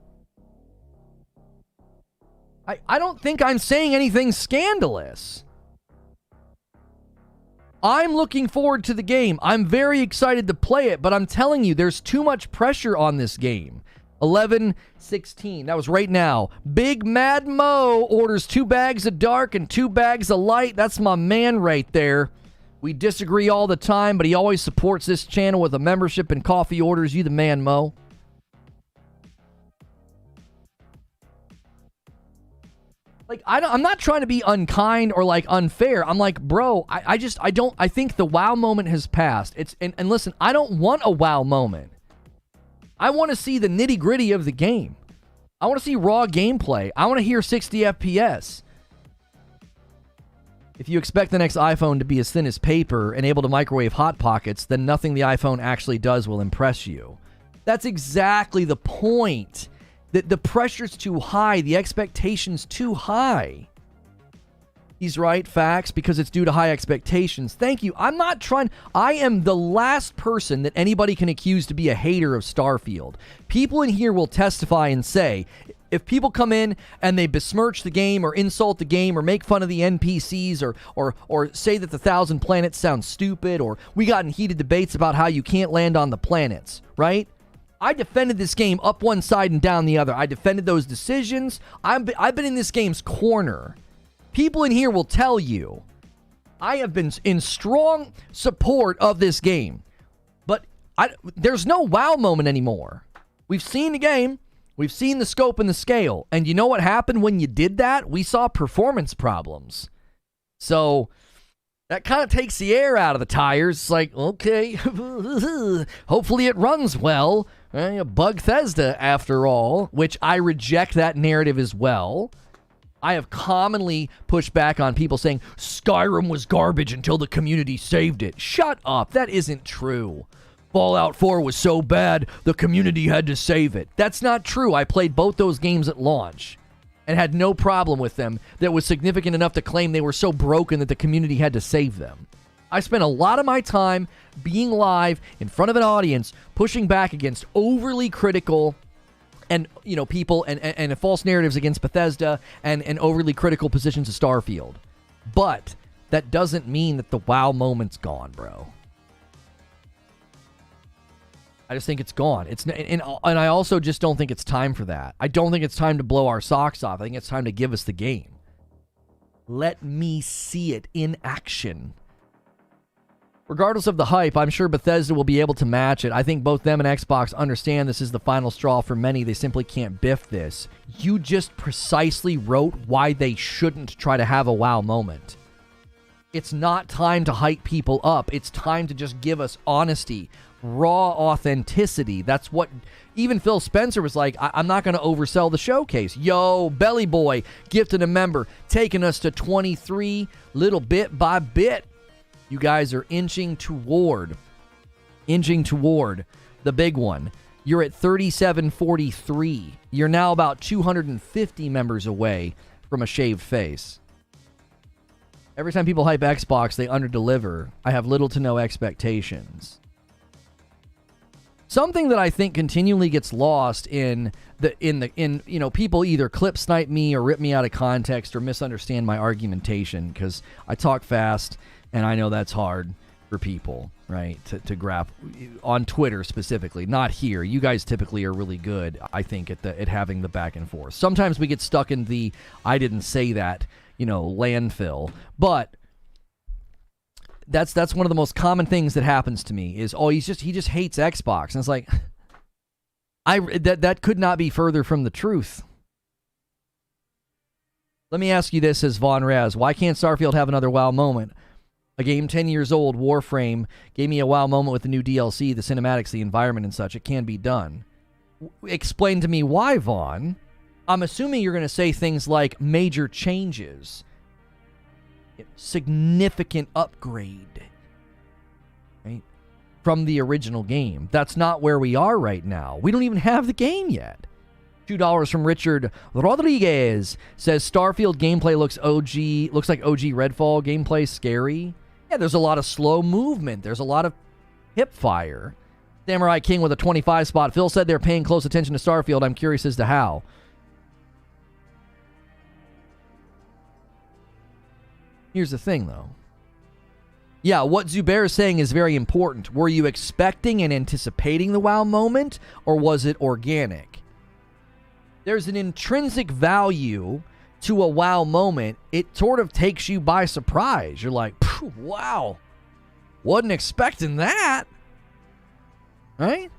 I don't think I'm saying anything scandalous. I'm looking forward to the game. I'm very excited to play it, but I'm telling you, there's too much pressure on this game. 11:16. That was right now. Big Mad Mo orders 2 bags of dark and 2 bags of light. That's my man right there. We disagree all the time, but he always supports this channel with a membership and coffee orders. You the man, Mo. Like, I'm not trying to be unkind or like unfair. I'm like, bro, I think the wow moment has passed. And listen, I don't want a wow moment. I want to see the nitty gritty of the game. I want to see raw gameplay. I want to hear 60 FPS. If you expect the next iPhone to be as thin as paper and able to microwave Hot Pockets, then nothing the iPhone actually does will impress you. That's exactly the point. The pressure's too high. The expectation's too high. He's right, facts, because it's due to high expectations. Thank you. I'm not trying. I am the last person that anybody can accuse to be a hater of Starfield. People in here will testify and say, if people come in and they besmirch the game or insult the game or make fun of the NPCs or say that the 1,000 planets sound stupid, or we got in heated debates about how you can't land on the planets, right? I defended this game up one side and down the other. I defended those decisions. I've been in this game's corner. People in here will tell you I have been in strong support of this game. But there's no wow moment anymore. We've seen the game. We've seen the scope and the scale. And you know what happened when you did that? We saw performance problems. So that kind of takes the air out of the tires. It's like, okay, hopefully it runs well. Bethesda, after all, which I reject that narrative as well. I have commonly pushed back on people saying Skyrim was garbage until the community saved it. Shut up. That isn't true. Fallout 4 was so bad, the community had to save it. That's not true. I played both those games at launch and had no problem with them that was significant enough to claim they were so broken that the community had to save them. I spent a lot of my time being live in front of an audience, pushing back against overly critical and, people and false narratives against Bethesda and overly critical positions of Starfield. But that doesn't mean that the wow moment's gone, bro. I just think it's gone. And I also just don't think it's time for that. I don't think it's time to blow our socks off. I think it's time to give us the game. Let me see it in action. Regardless of the hype, I'm sure Bethesda will be able to match it. I think both them and Xbox understand this is the final straw for many. They simply can't biff this. You just precisely wrote why they shouldn't try to have a wow moment. It's not time to hype people up. It's time to just give us honesty, raw authenticity. That's what even Phil Spencer was like, I'm not going to oversell the showcase. Yo, Belly Boy, gifted a member, taking us to 23 little bit by bit. You guys are inching toward the big one. You're at 3743. You're now about 250 members away from a shaved face. Every time people hype Xbox, they underdeliver. I have little to no expectations. Something that I think continually gets lost in people either clip snipe me or rip me out of context or misunderstand my argumentation because I talk fast. And I know that's hard for people, right, to grasp on Twitter specifically. Not here. You guys typically are really good, I think, at having the back and forth. Sometimes we get stuck in the I didn't say that, landfill. But that's one of the most common things that happens to me is, he just hates Xbox. And it's like, that could not be further from the truth. Let me ask you this, says Von Raz. Why can't Starfield have another wow moment? A game 10 years old, Warframe, gave me a wow moment with the new DLC, the cinematics, the environment, and such. It can be done. Explain to me why, Vaughn. I'm assuming you're going to say things like major changes, significant upgrade, right, from the original game. That's not where we are right now. We don't even have the game yet. $2 from Richard Rodriguez says Starfield gameplay looks like OG Redfall gameplay. Scary. Yeah, there's a lot of slow movement. There's a lot of hip fire. Samurai King with a 25 spot. Phil said they're paying close attention to Starfield. I'm curious as to how. Here's the thing, though. Yeah, what Zubair is saying is very important. Were you expecting and anticipating the wow moment, or was it organic? There's an intrinsic value to a wow moment. It sort of takes you by surprise. You're like, wow, wasn't expecting that. Right?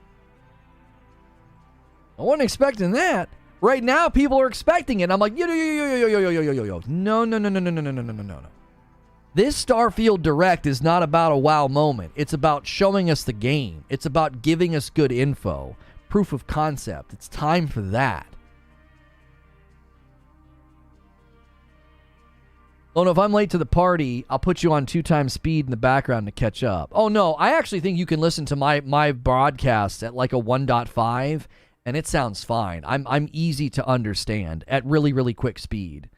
I wasn't expecting that. Right now, people are expecting it. I'm like, yo. No. This Starfield Direct is not about a wow moment. It's about showing us the game. It's about giving us good info. Proof of concept. It's time for that. Oh, no, if I'm late to the party, I'll put you on 2x speed in the background to catch up. Oh, no, I actually think you can listen to my broadcast at like a 1.5, and it sounds fine. I'm easy to understand at really, really quick speed.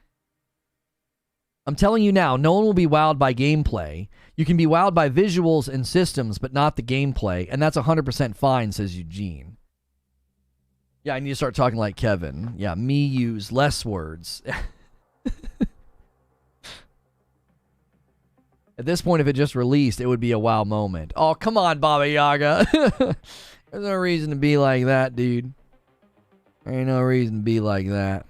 I'm telling you now, no one will be wowed by gameplay. You can be wowed by visuals and systems, but not the gameplay, and that's 100% fine, says Eugene. Yeah, I need to start talking like Kevin. Yeah, me use less words. At this point, if it just released, it would be a wow moment. Oh, come on, Baba Yaga. There's no reason to be like that, dude. There ain't no reason to be like that.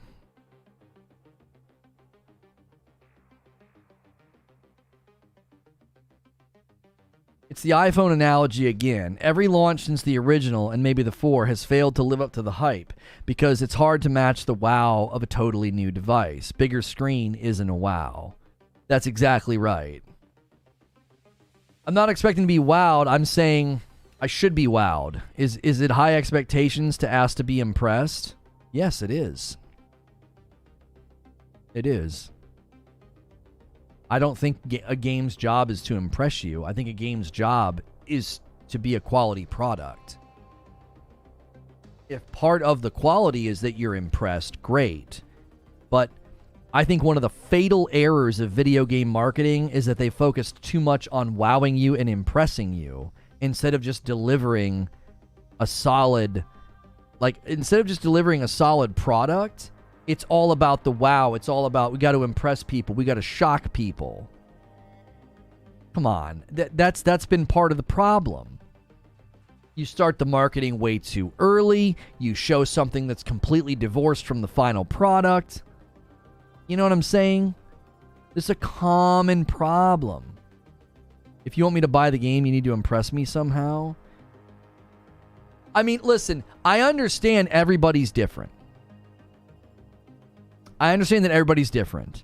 It's the iPhone analogy again. Every launch since the original, and maybe the 4, has failed to live up to the hype because it's hard to match the wow of a totally new device. Bigger screen isn't a wow. That's exactly right. I'm not expecting to be wowed. I'm saying I should be wowed. Is it high expectations to ask to be impressed? Yes, it is. It is. I don't think a game's job is to impress you. I think a game's job is to be a quality product. If part of the quality is that you're impressed, great. But I think one of the fatal errors of video game marketing is that they focused too much on wowing you and impressing you instead of just delivering a solid, product. It's all about the wow. It's all about, we got to impress people. We got to shock people. Come on. That's been part of the problem. You start the marketing way too early. You show something that's completely divorced from the final product. You know what I'm saying? This is a common problem. If you want me to buy the game, you need to impress me somehow. I mean, listen, I understand everybody's different. I understand that everybody's different.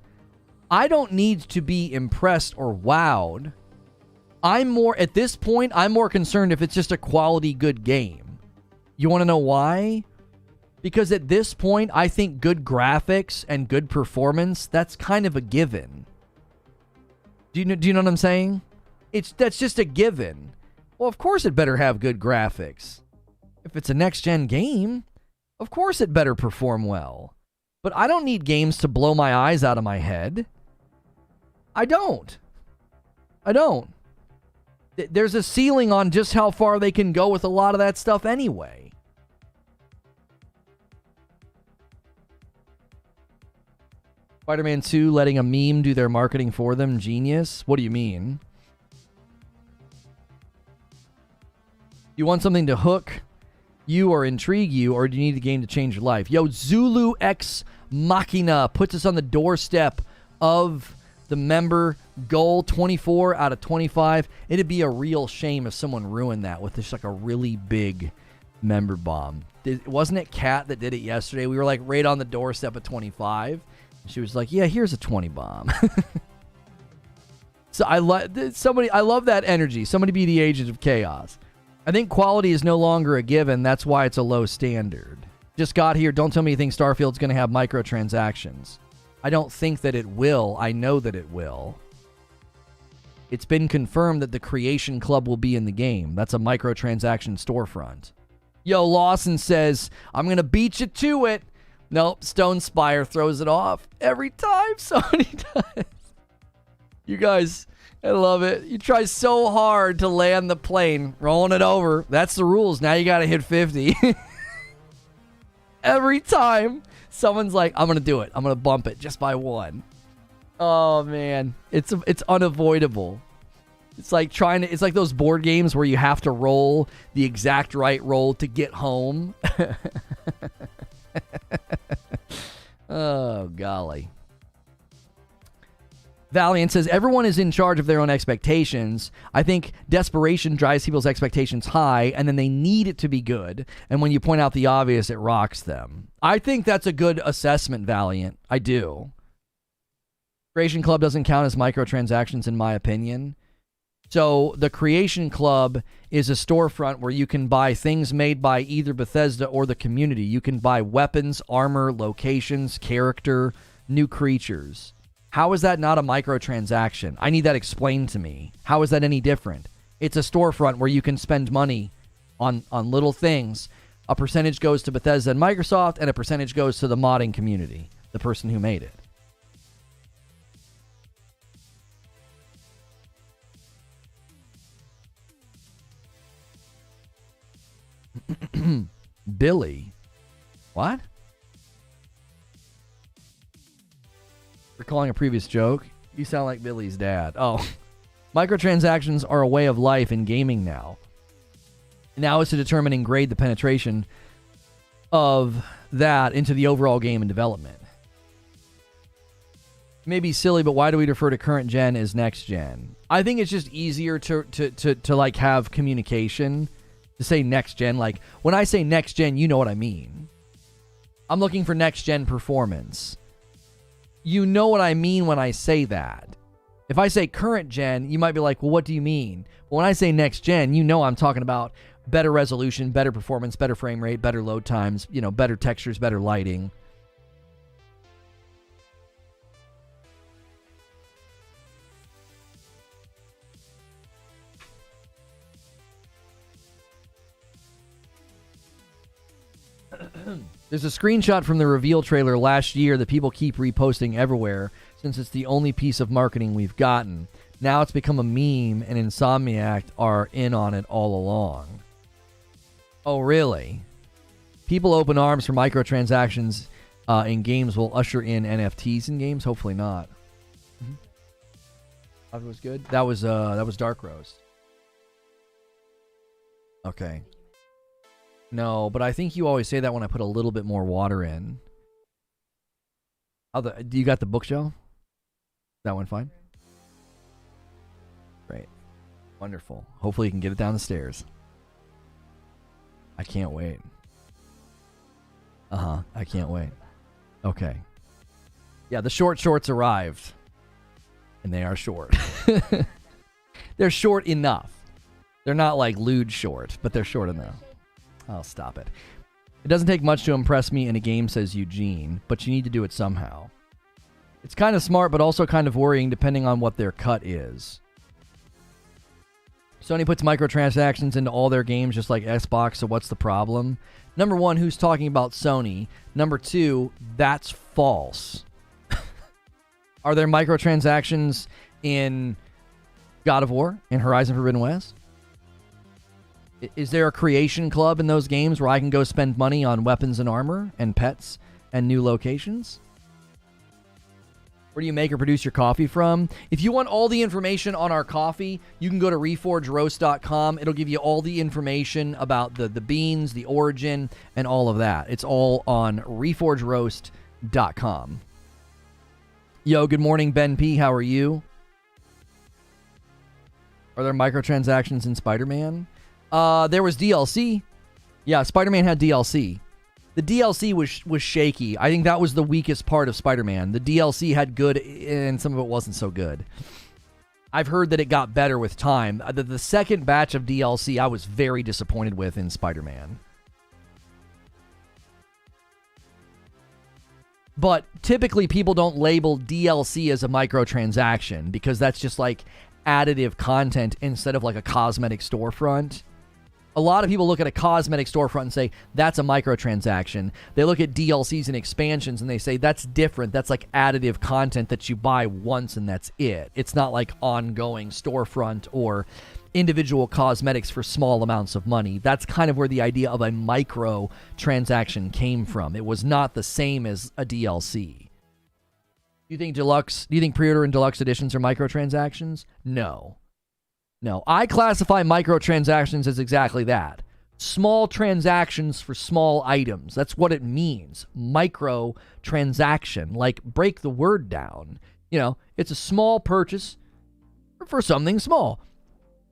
I don't need to be impressed or wowed. At this point, I'm more concerned if it's just a quality, good game. You want to know why? Because at this point, I think good graphics and good performance, that's kind of a given. Do you know what I'm saying? That's just a given. Well, of course it better have good graphics. If it's a next-gen game, of course it better perform well. But I don't need games to blow my eyes out of my head. I don't. There's a ceiling on just how far they can go with a lot of that stuff anyway. Spider-Man 2 letting a meme do their marketing for them. Genius. What do you mean? You want something to hook you or intrigue you, or do you need the game to change your life? Yo, Zulu X Machina puts us on the doorstep of the member goal, 24 out of 25. It'd be a real shame if someone ruined that with just like a really big member bomb. Wasn't it Kat that did it yesterday? We were like right on the doorstep of 25. She was like, yeah, here's a 20 bomb. So I love that energy. Somebody be the agent of chaos. I think quality is no longer a given. That's why it's a low standard. Just got here. Don't tell me you think Starfield's going to have microtransactions. I don't think that it will. I know that it will. It's been confirmed that the Creation Club will be in the game. That's a microtransaction storefront. Yo, Lawson says, I'm going to beat you to it. Nope, Stone Spire throws it off every time Sony does. You guys, I love it. You try so hard to land the plane, rolling it over. That's the rules. Now you got to hit 50. Every time someone's like, I'm going to do it. I'm going to bump it just by one. Oh, man. It's unavoidable. It's like it's like those board games where you have to roll the exact right roll to get home. Oh, golly. Valiant says, everyone is in charge of their own expectations. I think desperation drives people's expectations high, and then they need it to be good. And when you point out the obvious, it rocks them. I think that's a good assessment, Valiant. I do. Creation Club doesn't count as microtransactions, in my opinion. So the Creation Club is a storefront where you can buy things made by either Bethesda or the community. You can buy weapons, armor, locations, character, new creatures. How is that not a microtransaction? I need that explained to me. How is that any different? It's a storefront where you can spend money on little things. A percentage goes to Bethesda and Microsoft, and a percentage goes to the modding community, the person who made it. Billy. What? Recalling a previous joke. You sound like Billy's dad. Oh. Microtransactions are a way of life in gaming now. Now it's to determine and grade the penetration of that into the overall game and development. Maybe silly, but why do we refer to current gen as next gen? I think it's just easier to like have communication. To say next gen, like when I say next gen, you know what I mean. I'm looking for next gen performance. You know what I mean when I say that. If I say current gen, you might be like, well, what do you mean? Well, when I say next gen, you know I'm talking about better resolution, better performance, better frame rate, better load times, better textures, better lighting. There's a screenshot from the reveal trailer last year that people keep reposting everywhere since it's the only piece of marketing we've gotten. Now it's become a meme, and Insomniac are in on it all along. Oh, really? People open arms for microtransactions in games will usher in NFTs in games? Hopefully not. Mm-hmm. That was good? That was Dark Roast. Okay. No, but I think you always say that when I put a little bit more water in. Do you got the bookshelf? That one fine? Great. Wonderful. Hopefully you can get it down the stairs. I can't wait. I can't wait. Okay. Yeah, the short shorts arrived. And they are short. They're short enough. They're not like lewd short, but they're short enough. Oh, stop it. It doesn't take much to impress me in a game, says Eugene, but you need to do it somehow. It's kind of smart, but also kind of worrying depending on what their cut is. Sony puts microtransactions into all their games just like Xbox, so what's the problem? Number one, who's talking about Sony? Number two, that's false. Are there microtransactions in God of War, in Horizon Forbidden West? Is there a creation club in those games where I can go spend money on weapons and armor and pets and new locations? Where do you make or produce your coffee from? If you want all the information on our coffee, you can go to reforgeroast.com. It'll give you all the information about the beans, the origin, and all of that. It's all on reforgeroast.com. Yo, good morning, Ben P. How are you? Are there microtransactions in Spider-Man? There was DLC. Yeah, Spider-Man had DLC. The DLC was shaky. I think that was the weakest part of Spider-Man. The DLC had good, and some of it wasn't so good. I've heard that it got better with time. The second batch of DLC I was very disappointed with in Spider-Man. But typically people don't label DLC as a microtransaction because that's just like additive content instead of like a cosmetic storefront. A lot of people look at a cosmetic storefront and say, that's a microtransaction. They look at DLCs and expansions and they say, that's different. That's like additive content that you buy once and that's it. It's not like ongoing storefront or individual cosmetics for small amounts of money. That's kind of where the idea of a microtransaction came from. It was not the same as a DLC. Do you think pre-order and deluxe editions are microtransactions? No. No, I classify microtransactions as exactly that. Small transactions for small items. That's what it means. Microtransaction. Like, break the word down. You know, it's a small purchase for something small.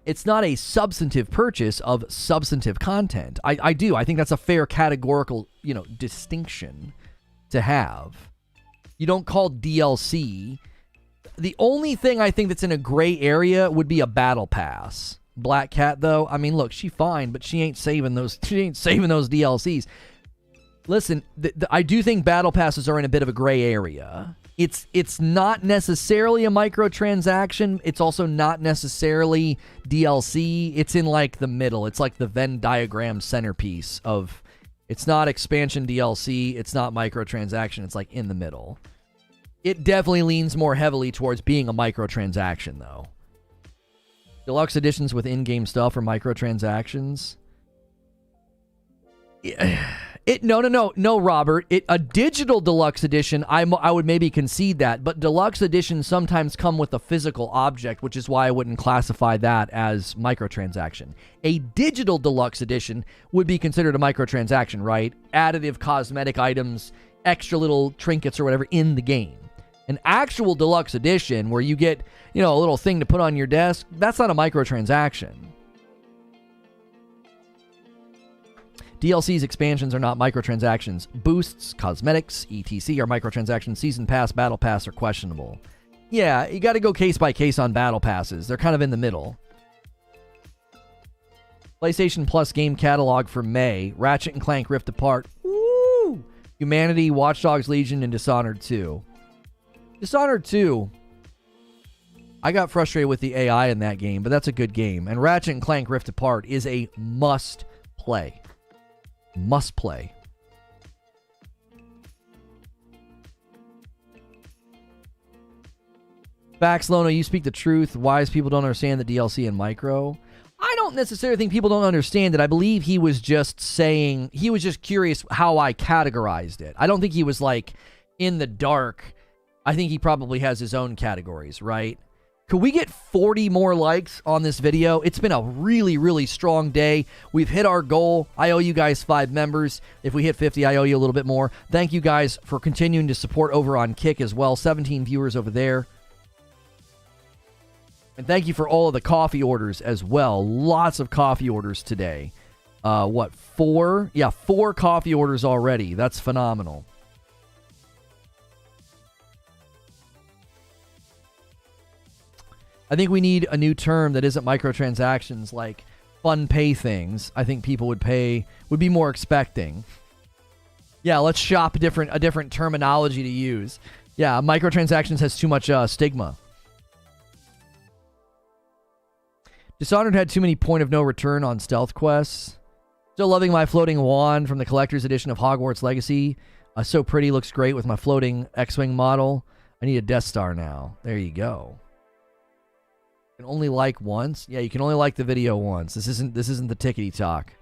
It's not a substantive purchase of substantive content. I think that's a fair categorical, distinction to have. You don't call DLC... The only thing I think that's in a gray area would be a battle pass. Black Cat, though, I mean, look, she fine, but she ain't saving those. She ain't saving those DLCs. Listen, I do think battle passes are in a bit of a gray area. It's not necessarily a microtransaction. It's also not necessarily DLC. It's in like the middle. It's like the Venn diagram centerpiece of. It's not expansion DLC. It's not microtransaction. It's like in the middle. It definitely leans more heavily towards being a microtransaction, though. Deluxe editions with in-game stuff are microtransactions. No, Robert. A digital deluxe edition, I would maybe concede that, but deluxe editions sometimes come with a physical object, which is why I wouldn't classify that as microtransaction. A digital deluxe edition would be considered a microtransaction, right? Additive cosmetic items, extra little trinkets or whatever in the game. An actual deluxe edition where you get, a little thing to put on your desk, that's not a microtransaction. DLCs, expansions are not microtransactions. Boosts, cosmetics, etc. are microtransactions. Season Pass, Battle Pass are questionable. Yeah, you got to go case by case on Battle Passes. They're kind of in the middle. PlayStation Plus game catalog for May. Ratchet & Clank Rift Apart. Woo! Humanity, Watch Dogs Legion, and Dishonored 2. Dishonored 2, I got frustrated with the AI in that game, but that's a good game. And Ratchet & Clank Rift Apart is a must play. Must play. Facts, Lono, you speak the truth. Wise people don't understand the DLC and micro. I don't necessarily think people don't understand it. I believe he was just curious how I categorized it. I don't think he was like in the dark. I think he probably has his own categories, right? Could we get 40 more likes on this video? It's been a really, really strong day. We've hit our goal. I owe you guys 5 members. If we hit 50, I owe you a little bit more. Thank you guys for continuing to support over on Kick as well. 17 viewers over there. And thank you for all of the coffee orders as well. Lots of coffee orders today. 4? Yeah, 4 coffee orders already. That's phenomenal. I think we need a new term that isn't microtransactions, like fun pay things. I think people would be more expecting. Yeah, let's shop a different terminology to use. Yeah, microtransactions has too much stigma. Dishonored had too many point of no return on stealth quests. Still loving my floating wand from the collector's edition of Hogwarts Legacy. So pretty, looks great with my floating X-Wing model. I need a Death Star now. There you go. Can only like once? Yeah, you can only like the video once. This isn't the tickety talk.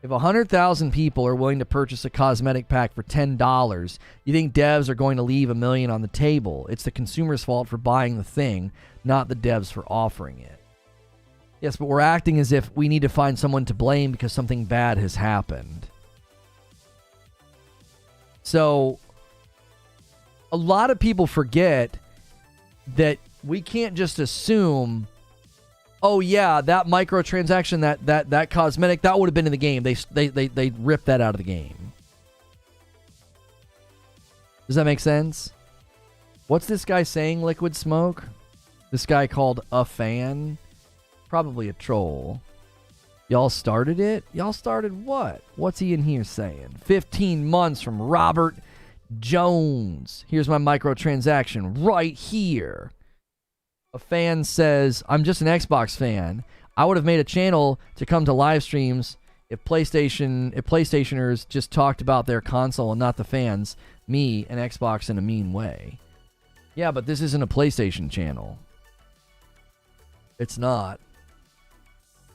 If 100,000 people are willing to purchase a cosmetic pack for $10, you think devs are going to leave $1 million on the table? It's the consumer's fault for buying the thing, not the devs for offering it. Yes, but we're acting as if we need to find someone to blame because something bad has happened. So, a lot of people forget that we can't just assume, oh yeah, that microtransaction, that cosmetic, that would have been in the game. They ripped that out of the game. Does that make sense? What's this guy saying, Liquid Smoke? This guy called a fan? Probably a troll. Y'all started it? Y'all started what? What's he in here saying? 15 months from Robert Jones. Here's my microtransaction right here. A fan says, I'm just an Xbox fan. I would have made a channel to come to live streams if PlayStationers just talked about their console and not the fans, me, and Xbox in a mean way. Yeah, but this isn't a PlayStation channel. It's not.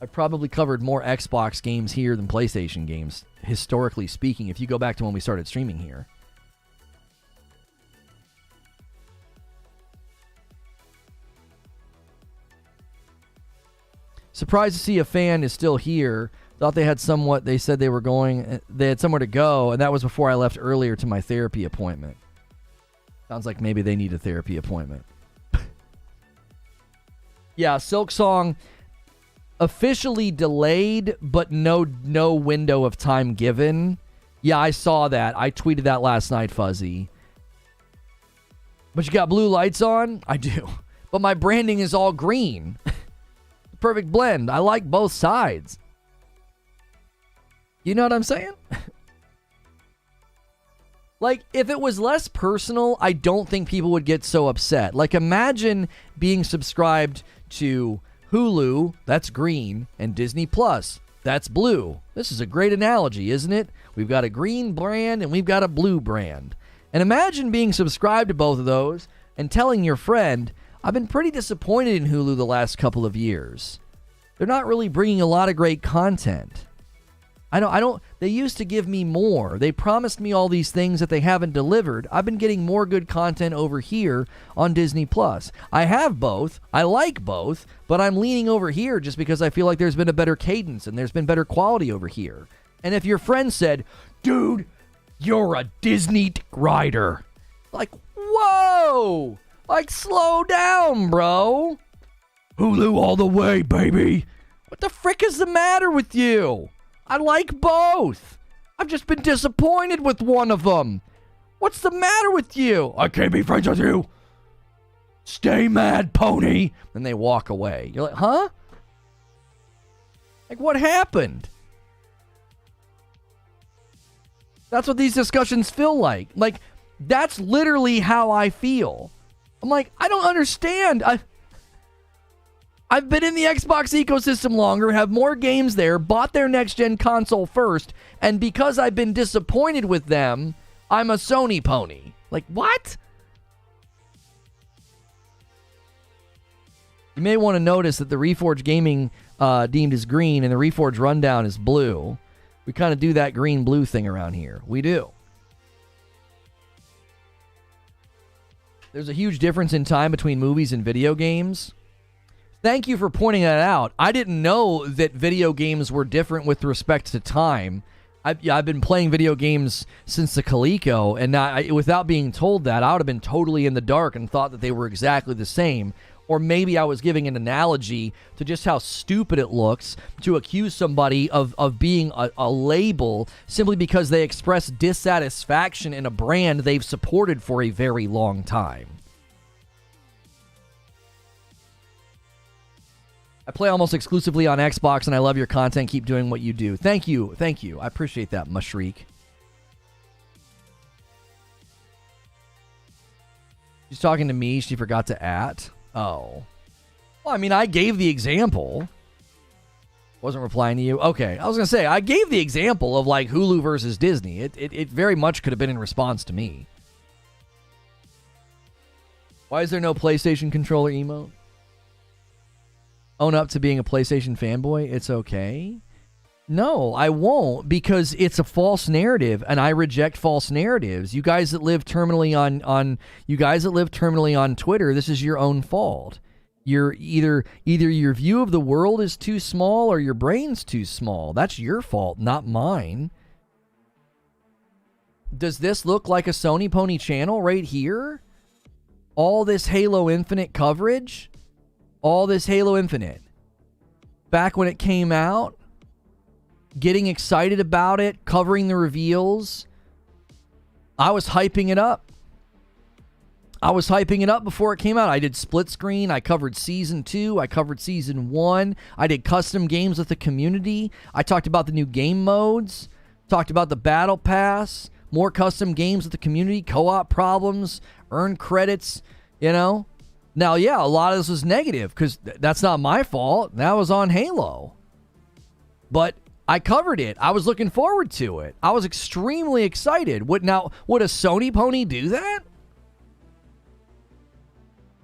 I probably covered more Xbox games here than PlayStation games, historically speaking, if you go back to when we started streaming here. Surprised to see a fan is still here. Thought they had somewhere to go, and that was before I left earlier to my therapy appointment. Sounds like maybe they need a therapy appointment. Yeah, Silksong officially delayed, but no window of time given. Yeah, I saw that. I tweeted that last night, Fuzzy. But you got blue lights on? I do. But my branding is all green. Perfect blend. I like both sides. You know what I'm saying? Like, if it was less personal, I don't think people would get so upset. Like, imagine being subscribed to Hulu, that's green, and Disney Plus, that's blue. This is a great analogy, isn't it? We've got a green brand and we've got a blue brand. And imagine being subscribed to both of those and telling your friend, I've been pretty disappointed in Hulu the last couple of years. They're not really bringing a lot of great content. They used to give me more. They promised me all these things that they haven't delivered. I've been getting more good content over here on Disney Plus. I have both. I like both, but I'm leaning over here just because I feel like there's been a better cadence and there's been better quality over here. And if your friend said, dude, you're a Disney rider. Like, whoa! Like, slow down, bro. Hulu all the way, baby. What the frick is the matter with you? I like both. I've just been disappointed with one of them. What's the matter with you? I can't be friends with you. Stay mad, pony. And they walk away. You're like, huh? Like, what happened? That's what these discussions feel like. Like, that's literally how I feel. I'm like, I don't understand. I've been in the Xbox ecosystem longer, have more games there, bought their next-gen console first, and because I've been disappointed with them, I'm a Sony pony. Like, what? You may want to notice that the Reforge Gaming deemed is green and the Reforge Rundown is blue. We kind of do that green-blue thing around here. We do. There's a huge difference in time between movies and video games. Thank you for pointing that out. I didn't know that video games were different with respect to time. I've been playing video games since the Coleco, and without being told that, I would have been totally in the dark and thought that they were exactly the same. Or maybe I was giving an analogy to just how stupid it looks to accuse somebody of being a label simply because they express dissatisfaction in a brand they've supported for a very long time. I play almost exclusively on Xbox, and I love your content. Keep doing what you do. Thank you. Thank you. I appreciate that, Mushreek. She's talking to me. She forgot to @ Oh. Well, I mean, I gave the example. Wasn't replying to you? Okay. I was going to say, I gave the example of, like, Hulu versus Disney. It very much could have been in response to me. Why is there no PlayStation controller emote? Own up to being a PlayStation fanboy? It's okay. No, I won't, because it's a false narrative, and I reject false narratives. You guys that live terminally on Twitter, this is your own fault. You're either your view of the world is too small or your brain's too small. That's your fault, not mine. Does this look like a Sony Pony channel right here? All this Halo Infinite coverage? All this Halo Infinite. Back when it came out, getting excited about it, covering the reveals. I was hyping it up. Before it came out. I did split screen. I covered Season 2. I covered Season 1. I did custom games with the community. I talked about the new game modes. Talked about the Battle Pass. More custom games with the community. Co-op problems. Earn credits. You know? Now, yeah, a lot of this was negative because that's not my fault. That was on Halo. But I covered it. I was looking forward to it. I was extremely excited. Would a Sony pony do that?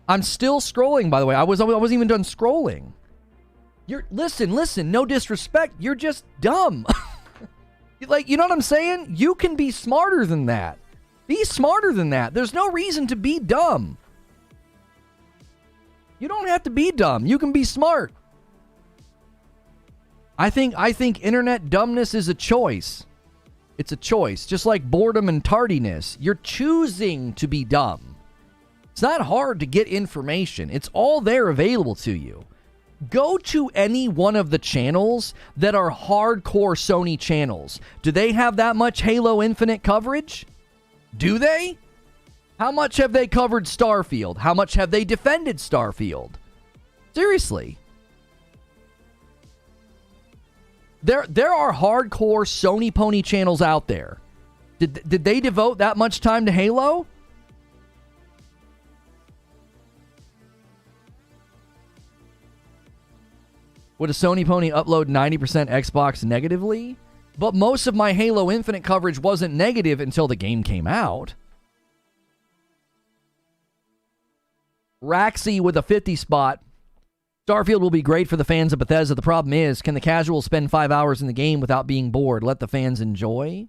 I'm still scrolling, by the way. I wasn't even done scrolling. Listen, no disrespect. You're just dumb. Like, you know what I'm saying? You can be smarter than that. Be smarter than that. There's no reason to be dumb. You don't have to be dumb. You can be smart. I think internet dumbness is a choice. It's a choice. Just like boredom and tardiness. You're choosing to be dumb. It's not hard to get information. It's all there available to you. Go to any one of the channels that are hardcore Sony channels. Do they have that much Halo Infinite coverage? Do they? How much have they covered Starfield? How much have they defended Starfield? Seriously. There are hardcore Sony pony channels out there. Did they devote that much time to Halo? Would a Sony pony upload 90% Xbox negatively? But most of my Halo Infinite coverage wasn't negative until the game came out. Raxy with a 50 spot. Starfield will be great for the fans of Bethesda. The problem is, can the casual spend 5 hours in the game without being bored? Let the fans enjoy.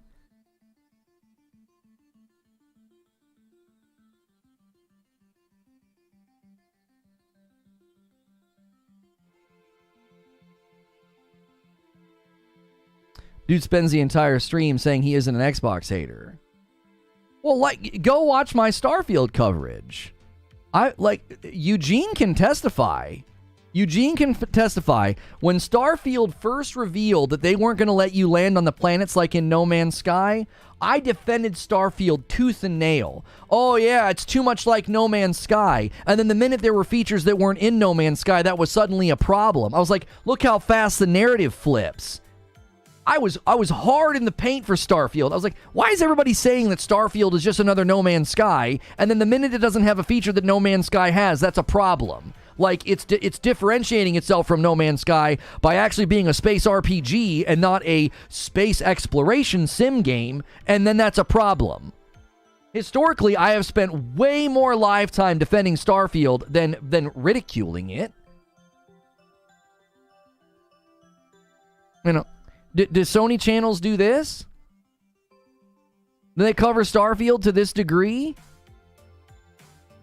Dude spends the entire stream saying he isn't an Xbox hater. Well, go watch my Starfield coverage. Eugene can testify. Eugene can testify. When Starfield first revealed that they weren't going to let you land on the planets like in No Man's Sky, I defended Starfield tooth and nail. Oh yeah, it's too much like No Man's Sky. And then the minute there were features that weren't in No Man's Sky, that was suddenly a problem. I was like, look how fast the narrative flips. I was hard in the paint for Starfield. I was like, why is everybody saying that Starfield is just another No Man's Sky? And then the minute it doesn't have a feature that No Man's Sky has, that's a problem. Like, it's differentiating itself from No Man's Sky by actually being a space RPG and not a space exploration sim game, and then that's a problem. Historically, I have spent way more lifetime defending Starfield than ridiculing it. You know, do Sony channels do this? Do they cover Starfield to this degree?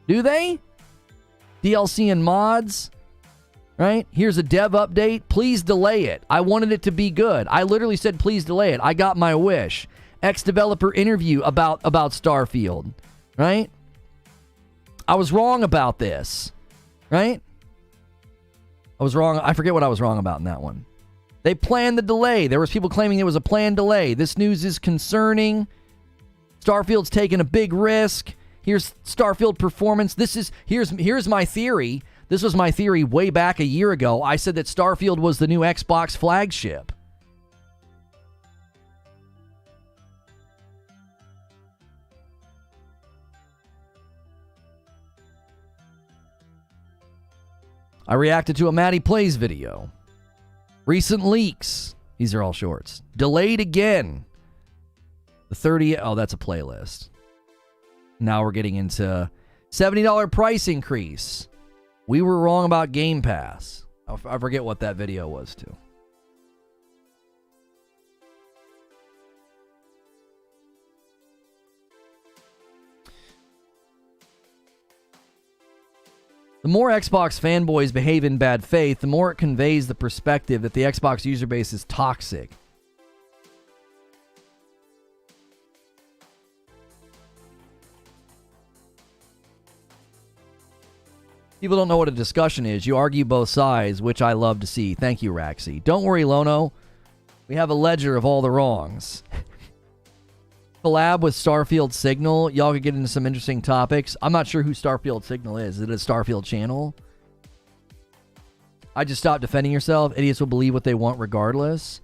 Do they? DLC and mods, right? Here's a dev update. Please delay it. I wanted it to be good. I literally said, please delay it. I got my wish. Ex-developer interview about Starfield, right? I was wrong about this, right? I was wrong. I forget what I was wrong about in that one. They planned the delay. There was people claiming it was a planned delay. This news is concerning. Starfield's taking a big risk. Here's Starfield performance. Here's my theory. This was my theory way back a year ago. I said that Starfield was the new Xbox flagship. I reacted to a Maddie Plays video. Recent leaks. These are all shorts. Delayed again. The 30... Oh, that's a playlist. Now we're getting into $70 price increase. We were wrong about Game Pass. I forget what that video was too. The more Xbox fanboys behave in bad faith, the more it conveys the perspective that the Xbox user base is toxic. People don't know what a discussion is. You argue both sides, which I love to see. Thank you, Raxy. Don't worry, Lono. We have a ledger of all the wrongs. Collab with Starfield Signal. Y'all could get into some interesting topics. I'm not sure who Starfield Signal is. Is it a Starfield channel? I just stopped defending yourself. Idiots will believe what they want regardless.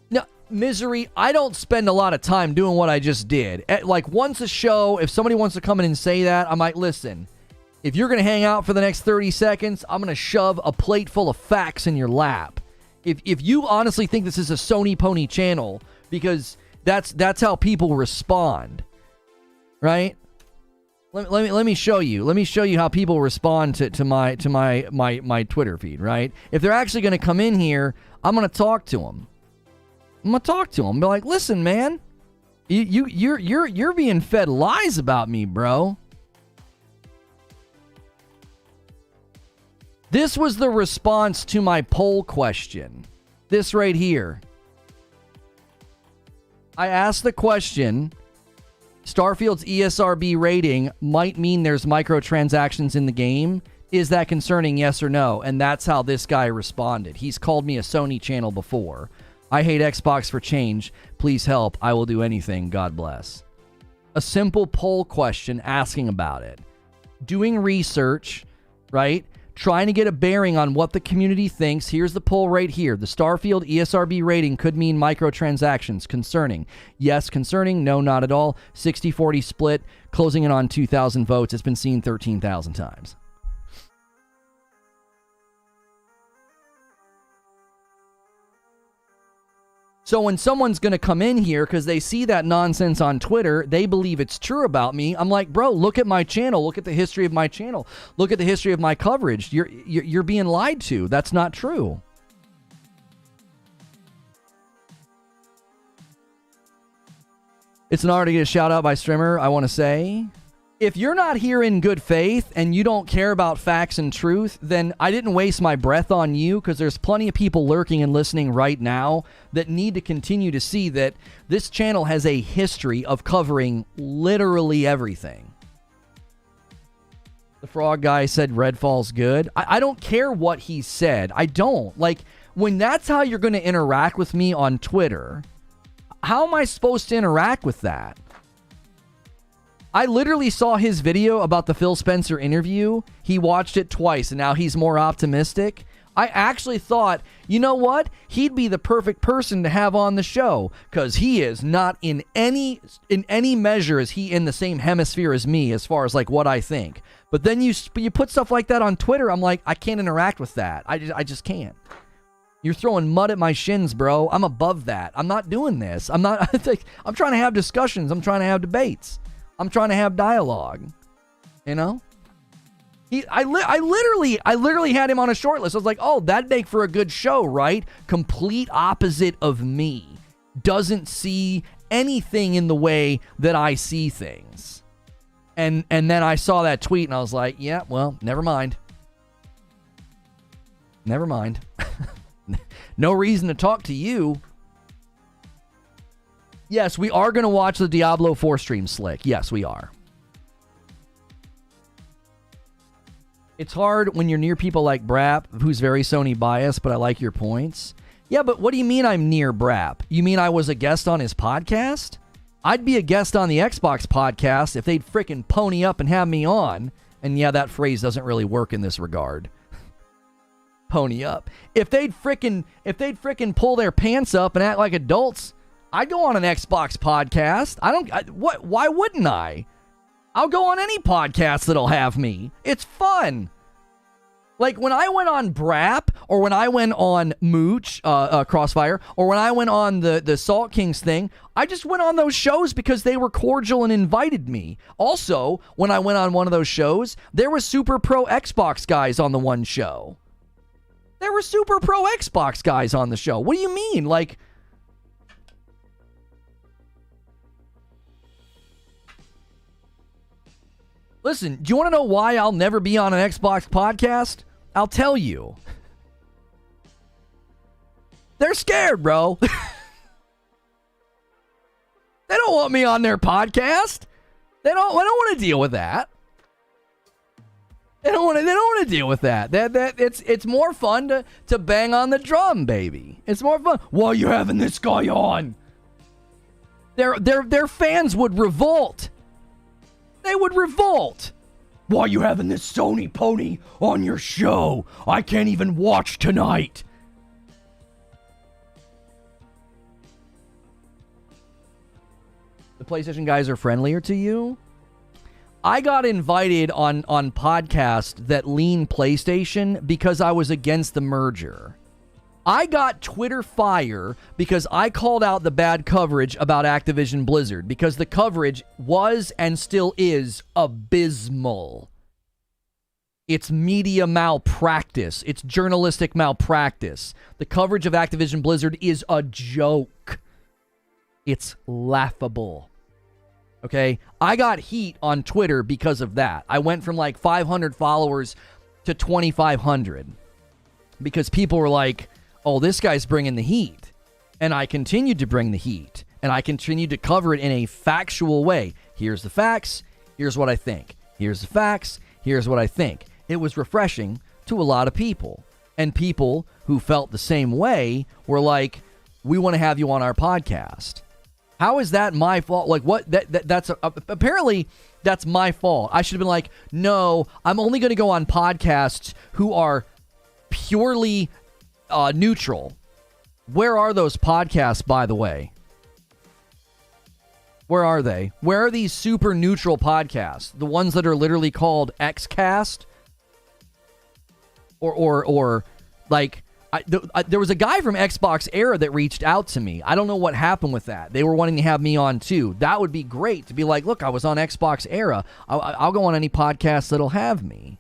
No, Misery, I don't spend a lot of time doing what I just did. Like, once a show, if somebody wants to come in and say that, I'm like, listen, If you're going to hang out for the next 30 seconds, I'm going to shove a plate full of facts in your lap. If you honestly think this is a Sony Pony channel, because that's how people respond, right? Let me show you. Let me show you how people respond to my Twitter feed, right? If they're actually going to come in here, I'm going to talk to them. I'm going to talk to them. Be like, listen, man, you're being fed lies about me, bro. This was the response to my poll question. This right here. I asked the question, Starfield's ESRB rating might mean there's microtransactions in the game. Is that concerning, yes or no? And that's how this guy responded. He's called me a Sony channel before. I hate Xbox for change. Please help. I will do anything. God bless. A simple poll question asking about it. Doing research, right? Trying to get a bearing on what the community thinks. Here's the poll right here. The Starfield ESRB rating could mean microtransactions. Concerning. Yes, concerning. No, not at all. 60-40 split. Closing in on 2,000 votes. It's been seen 13,000 times. So when someone's going to come in here because they see that nonsense on Twitter, they believe it's true about me. I'm like, bro, look at my channel. Look at the history of my channel. Look at the history of my coverage. You're being lied to. That's not true. It's an honor to get a shout out by Strimmer, I want to say. If you're not here in good faith and you don't care about facts and truth, then I didn't waste my breath on you, because there's plenty of people lurking and listening right now that need to continue to see that this channel has a history of covering literally everything. The frog guy said Redfall's good. I don't care what he said. I don't. Like, when that's how you're going to interact with me on Twitter, how am I supposed to interact with that? I literally saw his video about the Phil Spencer interview. He watched it twice, and now he's more optimistic. I actually thought, you know what? He'd be the perfect person to have on the show, because he is not in any measure is he in the same hemisphere as me as far as like what I think. But then you put stuff like that on Twitter, I'm like, I can't interact with that. I just can't. You're throwing mud at my shins, bro. I'm above that. I'm not doing this. I'm trying to have discussions. I'm trying to have debates. I'm trying to have dialogue, you know? I literally had him on a short list. I was like, oh, that'd make for a good show, right? Complete opposite of me. Doesn't see anything in the way that I see things. And then I saw that tweet and I was like, yeah, well, never mind. Never mind. No reason to talk to you. Yes, we are going to watch the Diablo 4 stream, Slick. Yes, we are. It's hard when you're near people like Brap, who's very Sony biased, but I like your points. Yeah, but what do you mean I'm near Brap? You mean I was a guest on his podcast? I'd be a guest on the Xbox podcast if they'd frickin' pony up and have me on. And yeah, that phrase doesn't really work in this regard. Pony up. If they'd frickin' pull their pants up and act like adults, I'd go on an Xbox podcast. Why wouldn't I? I'll go on any podcast that'll have me. It's fun. Like when I went on Brap, or when I went on Mooch, Crossfire, or when I went on the Salt Kings thing, I just went on those shows because they were cordial and invited me. Also, when I went on one of those shows, there was super pro Xbox guys on the one show. There were super pro Xbox guys on the show. What do you mean? Like, listen, do you want to know why I'll never be on an Xbox podcast? I'll tell you. They're scared, bro. They don't want me on their podcast. They don't want to deal with that. They don't want to deal with that. It's more fun to bang on the drum, baby. It's more fun. Why are you having this guy on? Their fans would revolt. They would revolt. Why are you having this Sony pony on your show? I can't even watch tonight. The PlayStation guys are friendlier to you? I got invited on podcasts that lean PlayStation because I was against the merger. I got Twitter fire because I called out the bad coverage about Activision Blizzard, because the coverage was and still is abysmal. It's media malpractice. It's journalistic malpractice. The coverage of Activision Blizzard is a joke. It's laughable. Okay? I got heat on Twitter because of that. I went from like 500 followers to 2,500 because people were like, oh, this guy's bringing the heat. And I continued to bring the heat. And I continued to cover it in a factual way. Here's the facts. Here's what I think. Here's the facts. Here's what I think. It was refreshing to a lot of people. And people who felt the same way were like, we want to have you on our podcast. How is that my fault? Like, what? That's apparently that's my fault. I should have been like, no, I'm only going to go on podcasts who are purely neutral. Where are those podcasts, by the way? Where are they? Where are these super neutral podcasts? The ones that are literally called Xcast? Or like, there was a guy from Xbox Era that reached out to me. I don't know what happened with that. They were wanting to have me on too. That would be great to be like, look, I was on Xbox Era. I'll go on any podcast that'll have me.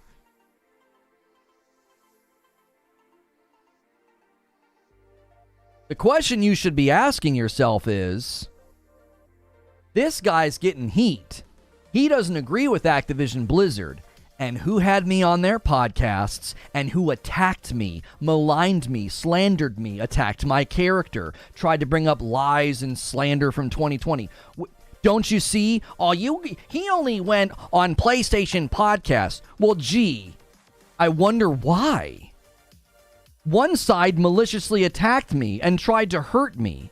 The question you should be asking yourself is, this guy's getting heat. He doesn't agree with Activision Blizzard. And who had me on their podcasts, and who attacked me, maligned me, slandered me, attacked my character, tried to bring up lies and slander from 2020. Don't you see? He only went on PlayStation podcasts. Well, gee, I wonder why. One side maliciously attacked me and tried to hurt me,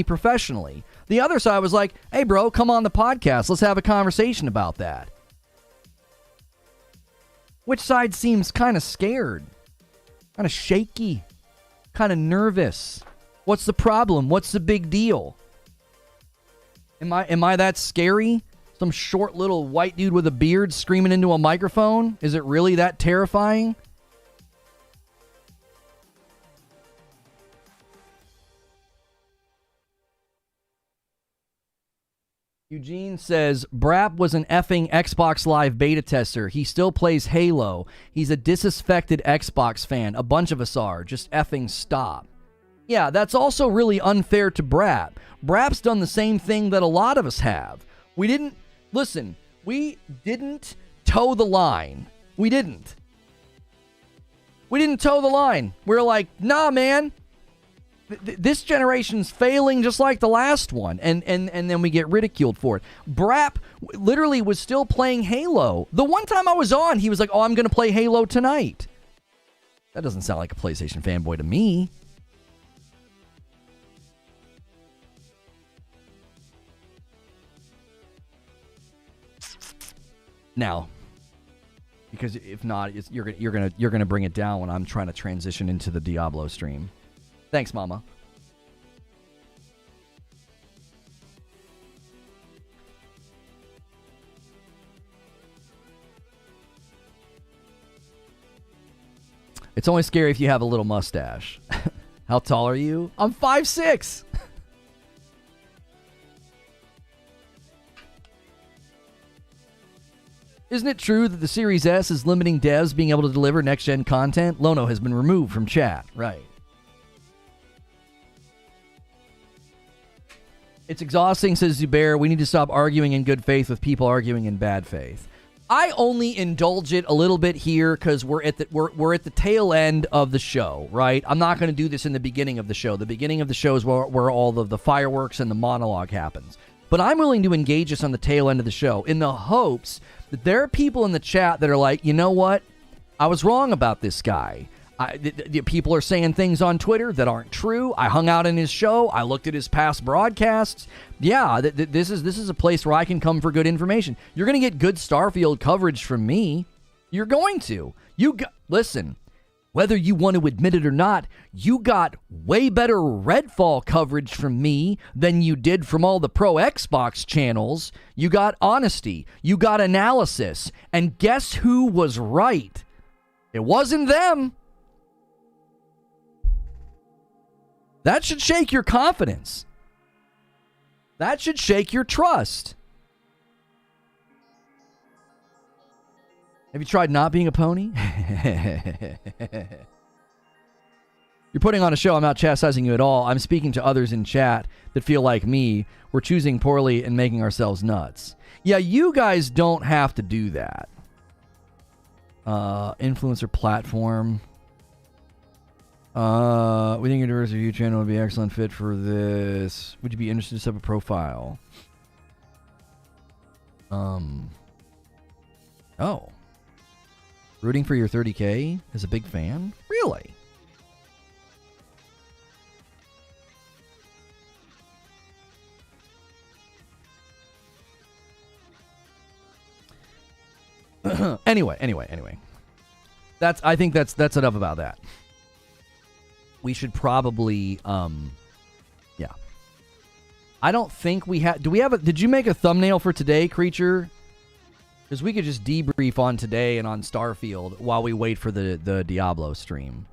professionally. The other side was like, hey, bro, come on the podcast. Let's have a conversation about that. Which side seems kind of scared? Kind of shaky? Kind of nervous? What's the problem? What's the big deal? Am I that scary? Some short little white dude with a beard screaming into a microphone? Is it really that terrifying? Eugene says, Brap was an effing Xbox Live beta tester. He still plays Halo. He's a disaffected Xbox fan. A bunch of us are. Just effing stop. Yeah, that's also really unfair to Brap. Brap's done the same thing that a lot of us have. We didn't toe the line. We didn't toe the line. We're like, nah, man. This generation's failing just like the last one, and then we get ridiculed for it. Brap literally was still playing Halo. The one time I was on, he was like, oh, I'm going to play Halo tonight. That doesn't sound like a PlayStation fanboy to me. Now, because if not, you're gonna bring it down when I'm trying to transition into the Diablo stream. Thanks, Mama. It's only scary if you have a little mustache. How tall are you? I'm 5'6". Isn't it true that the Series S is limiting devs being able to deliver next-gen content? Lono has been removed from chat. Right. It's exhausting, says Zubair. We need to stop arguing in good faith with people arguing in bad faith. I only indulge it a little bit here because we're at the tail end of the show, right? I'm not going to do this in the beginning of the show. The beginning of the show is where all of the fireworks and the monologue happens. But I'm willing to engage us on the tail end of the show in the hopes that there are people in the chat that are like, you know what? I was wrong about this guy. People are saying things on Twitter that aren't true. I hung out in his show. I looked at his past broadcasts. Yeah, this is a place where I can come for good information. You're going to get good Starfield coverage from me. You're going to. Listen, Whether you want to admit it or not, you got way better Redfall coverage from me than you did from all the pro Xbox channels. You got honesty. You got analysis. And guess who was right? It wasn't them. That should shake your confidence. That should shake your trust. Have you tried not being a pony? You're putting on a show. I'm not chastising you at all. I'm speaking to others in chat that feel like me. We're choosing poorly and making ourselves nuts. Yeah, you guys don't have to do that. Influencer platform. We think your diverse review channel would be an excellent fit for this. Would you be interested to set up a profile? Oh. Rooting for your 30K as a big fan? Really? Anyway. I think that's enough about that. We should probably yeah. I don't think we have. Did you make a thumbnail for today, Creature? Because we could just debrief on today and on Starfield while we wait for the Diablo stream.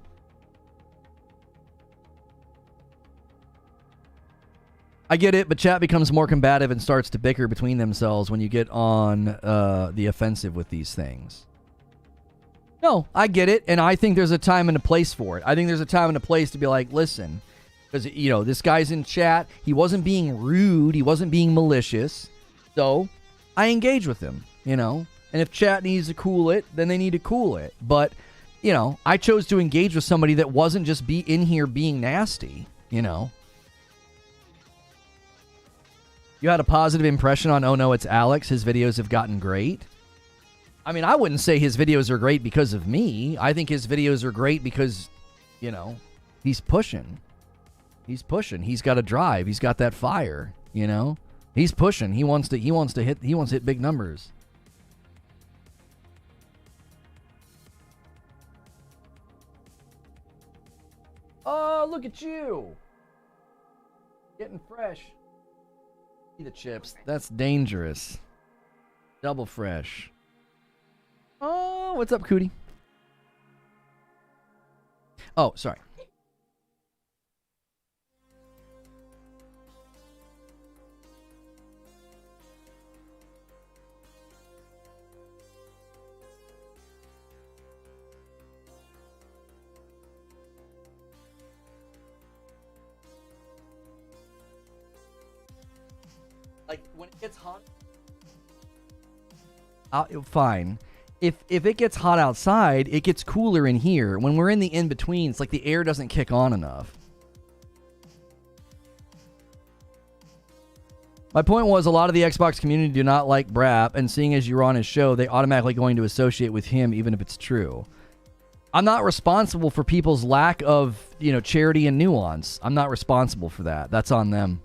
I get it, but chat becomes more combative and starts to bicker between themselves when you get on the offensive with these things. No, I get it, and I think there's a time and a place for it. I think there's a time and a place to be like, listen, because, you know, this guy's in chat. He wasn't being rude. He wasn't being malicious. So I engage with him, you know. And if chat needs to cool it, then they need to cool it. But, you know, I chose to engage with somebody that wasn't just be in here being nasty, you know. You had a positive impression on Oh No, It's Alex. His videos have gotten great. I mean, I wouldn't say his videos are great because of me. I think his videos are great because, you know, he's pushing. He's pushing. He's got a drive. He's got that fire, you know? He's pushing. He wants to hit big numbers. Oh, look at you. Getting fresh. See the chips. That's dangerous. Double fresh. Oh, what's up, Cootie? Oh, sorry. Like, when it gets hot... fine. If it gets hot outside, it gets cooler in here. When we're in the in-between, it's like the air doesn't kick on enough. My point was, a lot of the Xbox community do not like Brap, and seeing as you're on his show, they automatically going to associate with him, even if it's true. I'm not responsible for people's lack of, you know, charity and nuance. I'm not responsible for that. That's on them.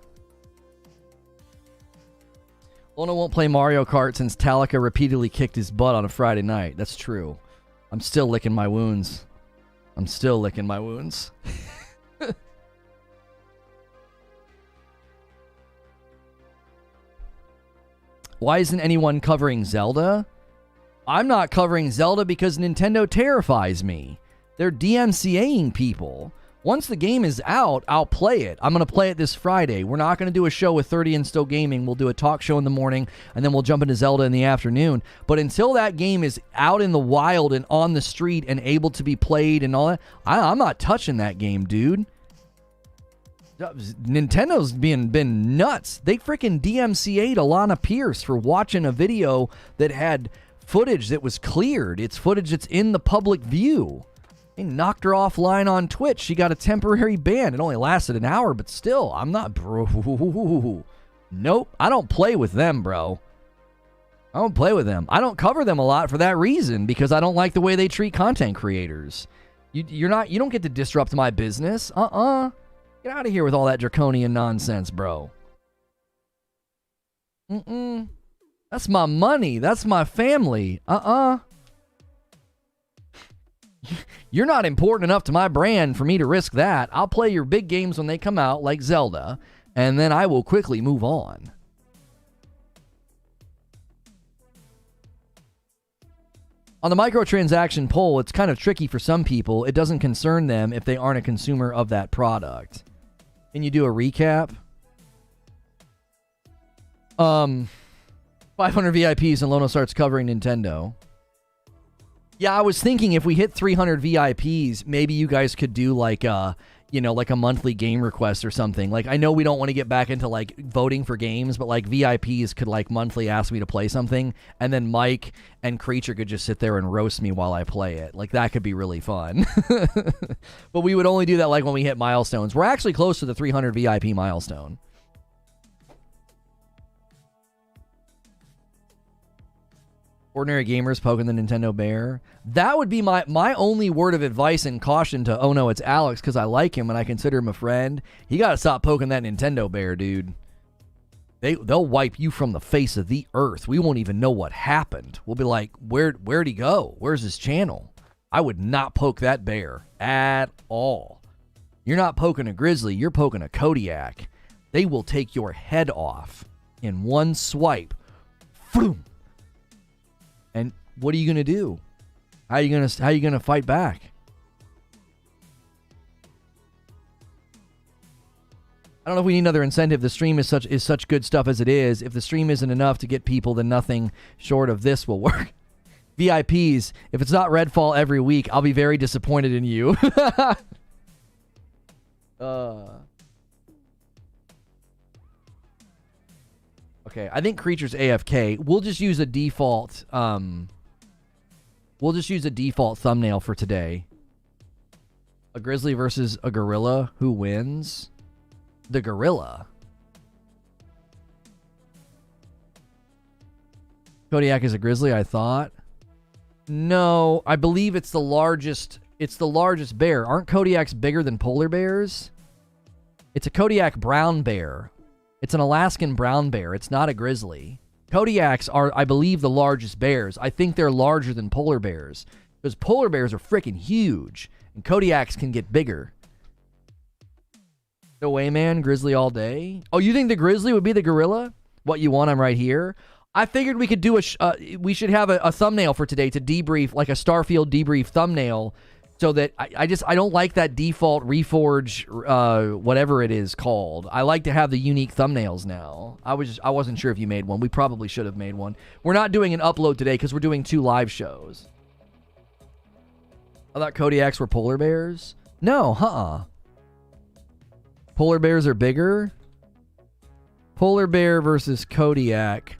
Lona won't play Mario Kart since Talika repeatedly kicked his butt on a Friday night. That's true. I'm still licking my wounds. Why isn't anyone covering Zelda? I'm not covering Zelda because Nintendo terrifies me. They're DMCAing people. Once the game is out, I'll play it. I'm going to play it this Friday. We're not going to do a show with 30 and Still Gaming. We'll do a talk show in the morning, and then we'll jump into Zelda in the afternoon. But until that game is out in the wild and on the street and able to be played and all that, I'm not touching that game, dude. Nintendo's been nuts. They freaking DMCA'd Alana Pierce for watching a video that had footage that was cleared. It's footage that's in the public view. They knocked her offline on Twitch. She got a temporary ban. It only lasted an hour, but still, I'm not, bro. Nope, I don't play with them, bro. I don't play with them. I don't cover them a lot for that reason, because I don't like the way they treat content creators. You don't get to disrupt my business. Get out of here with all that draconian nonsense, bro. That's my money. That's my family. You're not important enough to my brand for me to risk that. I'll play your big games when they come out, like Zelda, and then I will quickly move on. On the microtransaction poll, it's kind of tricky for some people. It doesn't concern them if they aren't a consumer of that product. Can you do a recap? 500 VIPs and Lono starts covering Nintendo. Yeah, I was thinking if we hit 300 VIPs, maybe you guys could do like a monthly game request or something. Like, I know we don't want to get back into like voting for games, but like VIPs could like monthly ask me to play something, and then Mike and Creature could just sit there and roast me while I play it. Like, that could be really fun. But we would only do that like when we hit milestones. We're actually close to the 300 VIP milestone. Ordinary gamers poking the Nintendo bear. That would be my only word of advice and caution to, oh no, it's Alex, because I like him and I consider him a friend. You got to stop poking that Nintendo bear, dude. They'll wipe you from the face of the earth. We won't even know what happened. We'll be like, where'd he go? Where's his channel? I would not poke that bear at all. You're not poking a grizzly. You're poking a Kodiak. They will take your head off in one swipe. Boom. And what are you going to do? How are you going to fight back? I don't know if we need another incentive. The stream is such good stuff as it is. If the stream isn't enough to get people, then nothing short of this will work. VIPs, if it's not Redfall every week, I'll be very disappointed in you. Okay, I think Creature's AFK. We'll just use a default thumbnail for today. A grizzly versus a gorilla. Who wins? The gorilla. Kodiak is a grizzly, I thought. No, I believe it's the largest bear. Aren't Kodiaks bigger than polar bears? It's a Kodiak brown bear. It's an Alaskan brown bear. It's not a grizzly. Kodiaks are, I believe, the largest bears. I think they're larger than polar bears, because polar bears are freaking huge, and Kodiaks can get bigger. No way, man. Grizzly all day. Oh, you think the grizzly would be the gorilla? What you want? I'm right here. I figured we could do we should have a thumbnail for today to debrief, like a Starfield debrief thumbnail, so that I don't like that default Reforge, whatever it is called. I like to have the unique thumbnails now. I wasn't sure if you made one. We probably should have made one. We're not doing an upload today because we're doing 2 live shows. I thought Kodiaks were polar bears. No, Polar bears are bigger. Polar bear versus Kodiak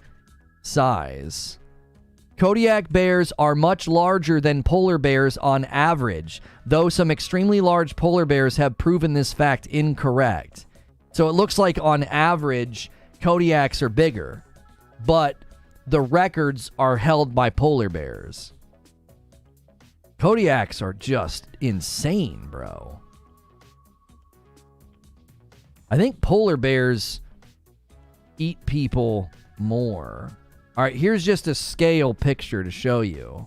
size. Kodiak bears are much larger than polar bears on average, though some extremely large polar bears have proven this fact incorrect. So it looks like on average, Kodiaks are bigger, but the records are held by polar bears. Kodiaks are just insane, bro. I think polar bears eat people more. All right, here's just a scale picture to show you.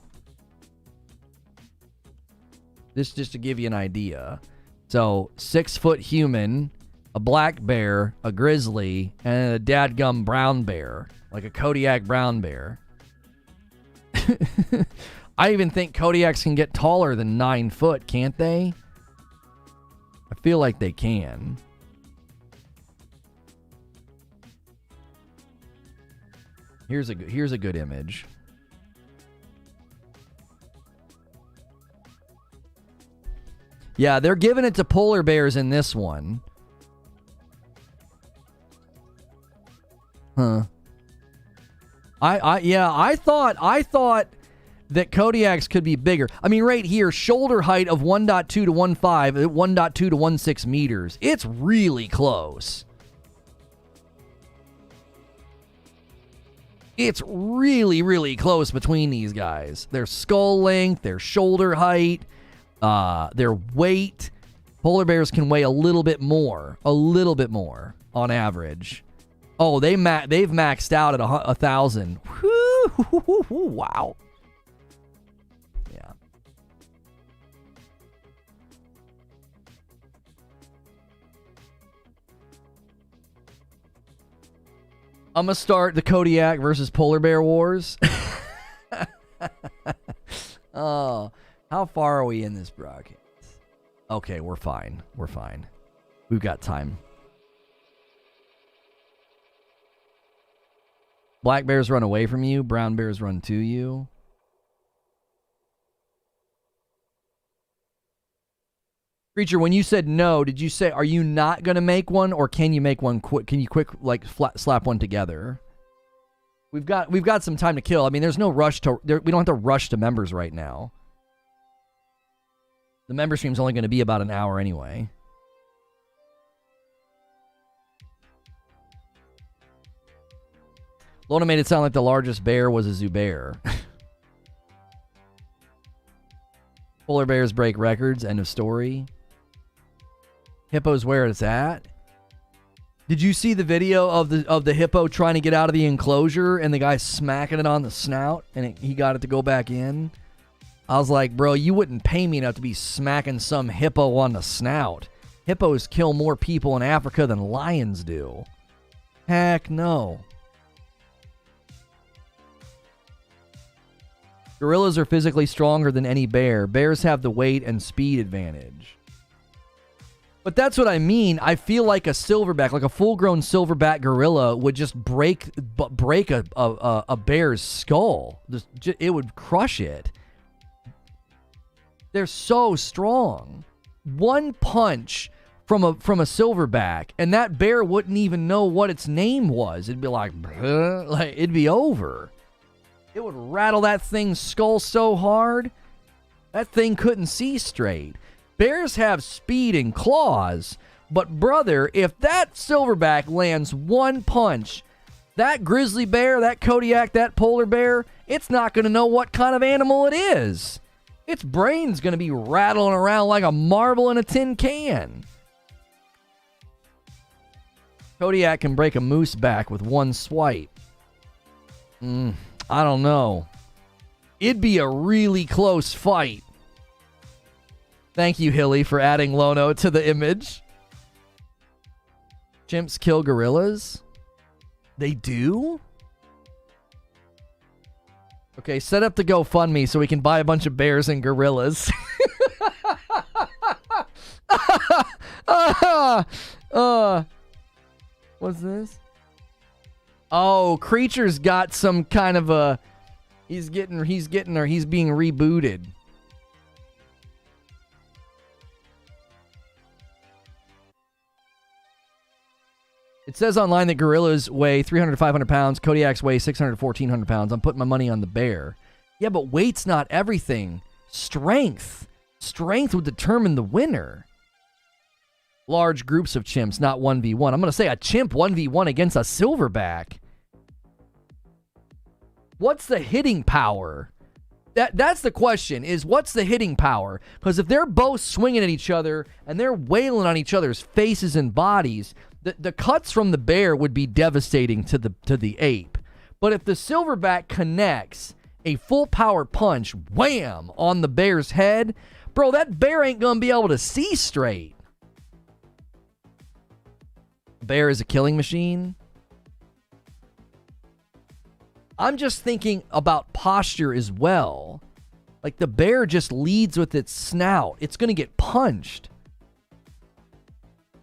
This just to give you an idea. So, 6-foot human, a black bear, a grizzly, and a dadgum brown bear. Like a Kodiak brown bear. I even think Kodiaks can get taller than 9 foot, can't they? I feel like they can. Here's a good image. Yeah, they're giving it to polar bears in this one. Huh. I thought that Kodiaks could be bigger. I mean, right here, shoulder height of 1.2 to 1.5, 1.2 to 1.6 meters. It's really close. It's really, really close between these guys. Their skull length, their shoulder height, their weight. Polar bears can weigh a little bit more on average. Oh, they've maxed out at 1,000. Wow. Yeah. I'm going to start the Kodiak versus Polar Bear Wars. Oh, how far are we in this broadcast? Okay, we're fine. We're fine. We've got time. Black bears run away from you. Brown bears run to you. Creature, when you said no, did you say, are you not going to make one, or can you make one quick? Can you like slap one together? We've got some time to kill. I mean, there's no rush to, we don't have to rush to members right now. The member stream's only going to be about an hour anyway. Lona made it sound like the largest bear was a Zubair. Polar bears break records. End of story. Hippo's where it's at. Did you see the video of the hippo trying to get out of the enclosure and the guy smacking it on the snout and he got it to go back in? I was like, bro, you wouldn't pay me enough to be smacking some hippo on the snout. Hippos kill more people in Africa than lions do. Heck no. Gorillas are physically stronger than any bear. Bears have the weight and speed advantage. But that's what I mean. I feel like a silverback, like a full-grown silverback gorilla, would just break a bear's skull. It would crush it. They're so strong. One punch from a silverback, and that bear wouldn't even know what its name was. It'd be like it'd be over. It would rattle that thing's skull so hard, that thing couldn't see straight. Bears have speed and claws, but brother, if that silverback lands one punch, that grizzly bear, that Kodiak, that polar bear, it's not going to know what kind of animal it is. Its brain's going to be rattling around like a marble in a tin can. Kodiak can break a moose back with one swipe. I don't know. It'd be a really close fight. Thank you, Hilly, for adding Lono to the image. Chimps kill gorillas? They do? Okay, set up the GoFundMe so we can buy a bunch of bears and gorillas. What's this? Oh, Creature's got some kind of a... He's being rebooted. It says online that gorillas weigh 300 to 500 pounds. Kodiaks weigh 600 to 1,400 pounds. I'm putting my money on the bear. Yeah, but weight's not everything. Strength. Strength would determine the winner. Large groups of chimps, not 1v1. I'm going to say a chimp 1v1 against a silverback. What's the hitting power? That's the question, is what's the hitting power? Because if they're both swinging at each other and they're wailing on each other's faces and bodies, the cuts from the bear would be devastating to the ape. But if the silverback connects a full power punch, wham, on the bear's head, bro, that bear ain't going to be able to see straight. Bear is a killing machine. I'm just thinking about posture as well. Like the bear just leads with its snout. It's going to get punched.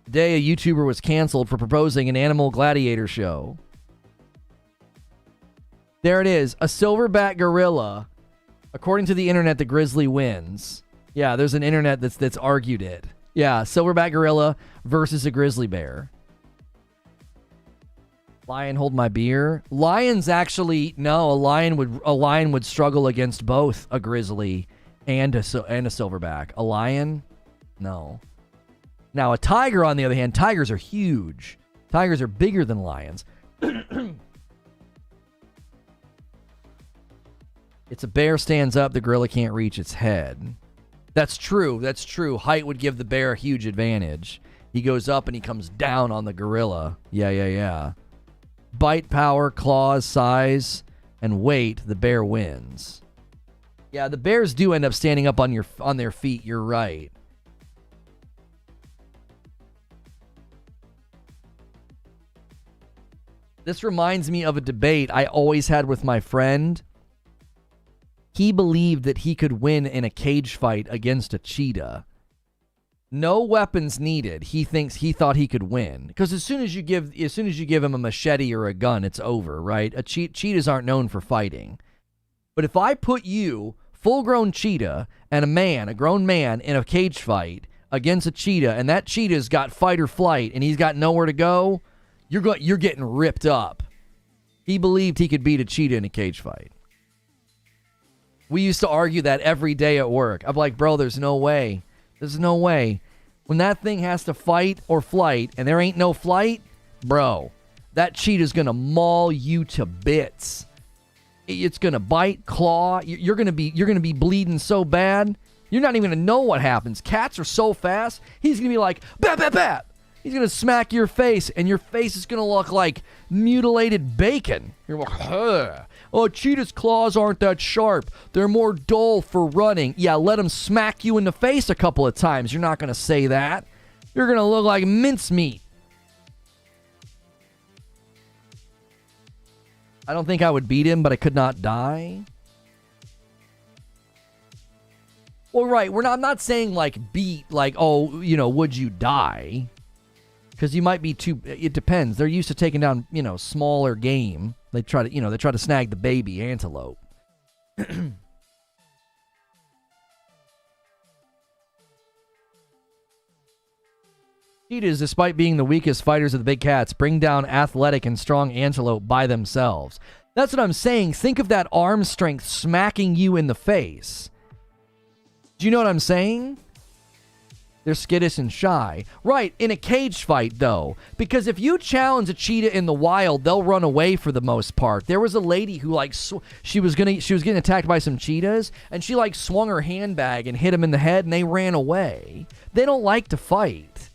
Today, a YouTuber was canceled for proposing an animal gladiator show. There it is. A silverback gorilla. According to the internet, the grizzly wins. Yeah, there's an internet that's argued it. Yeah, silverback gorilla versus a grizzly bear. Lion hold my beer. Lions actually, no, a lion would struggle against both a grizzly and a silverback. A lion? No. Now, a tiger, on the other hand, tigers are huge. Tigers are bigger than lions. It's a bear stands up, the gorilla can't reach its head. That's true. That's true. Height would give the bear a huge advantage. He goes up and he comes down on the gorilla. Yeah. Bite power, claws, size, and weight, the bear wins. Yeah, the bears do end up standing up on their feet. You're right. This reminds me of a debate I always had with my friend. He believed that he could win in a cage fight against a cheetah. No weapons needed. He thought he could win. Because as soon as you give him a machete or a gun, it's over, right? Cheetahs aren't known for fighting. But if I put you, full-grown cheetah, and a grown man, in a cage fight against a cheetah, and that cheetah's got fight or flight, and he's got nowhere to go, you're getting ripped up. He believed he could beat a cheetah in a cage fight. We used to argue that every day at work. I'm like, bro, there's no way. There's no way. When that thing has to fight or flight, and there ain't no flight, bro, that cheetah's going to maul you to bits. It's going to bite, claw. You're going to be bleeding so bad, you're not even going to know what happens. Cats are so fast, he's going to be like, bat, bat, bat. He's going to smack your face, and your face is going to look like mutilated bacon. You're like, ugh. Oh, cheetah's claws aren't that sharp. They're more dull for running. Yeah, let him smack you in the face a couple of times. You're not going to say that. You're going to look like mincemeat. I don't think I would beat him, but I could not die. Well, right. I'm not saying like beat, like, oh, would you die? Because you might be too. It depends. They're used to taking down, smaller game. They try to snag the baby antelope. Cheetahs, despite being the weakest fighters of the big cats, bring down athletic and strong antelope by themselves. That's what I'm saying. Think of that arm strength smacking you in the face. Do you know what I'm saying? They're skittish and shy. Right, in a cage fight, though. Because if you challenge a cheetah in the wild, they'll run away for the most part. There was a lady who, she was getting attacked by some cheetahs, and she, swung her handbag and hit them in the head, and they ran away. They don't like to fight.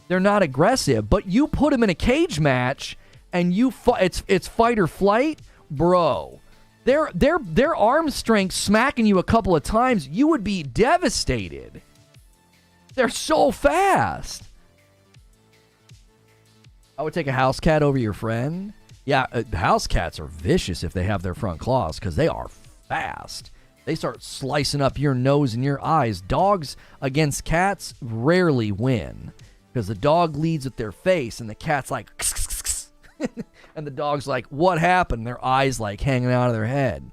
They're not aggressive. But you put them in a cage match, and it's fight or flight, bro. Their arm strength smacking you a couple of times, you would be devastated. They're so fast. I would take a house cat over your friend. Yeah, house cats are vicious if they have their front claws because they are fast. They start slicing up your nose and your eyes. Dogs against cats rarely win because the dog leads with their face and the cat's like, and the dog's like, what happened? Their eyes hanging out of their head.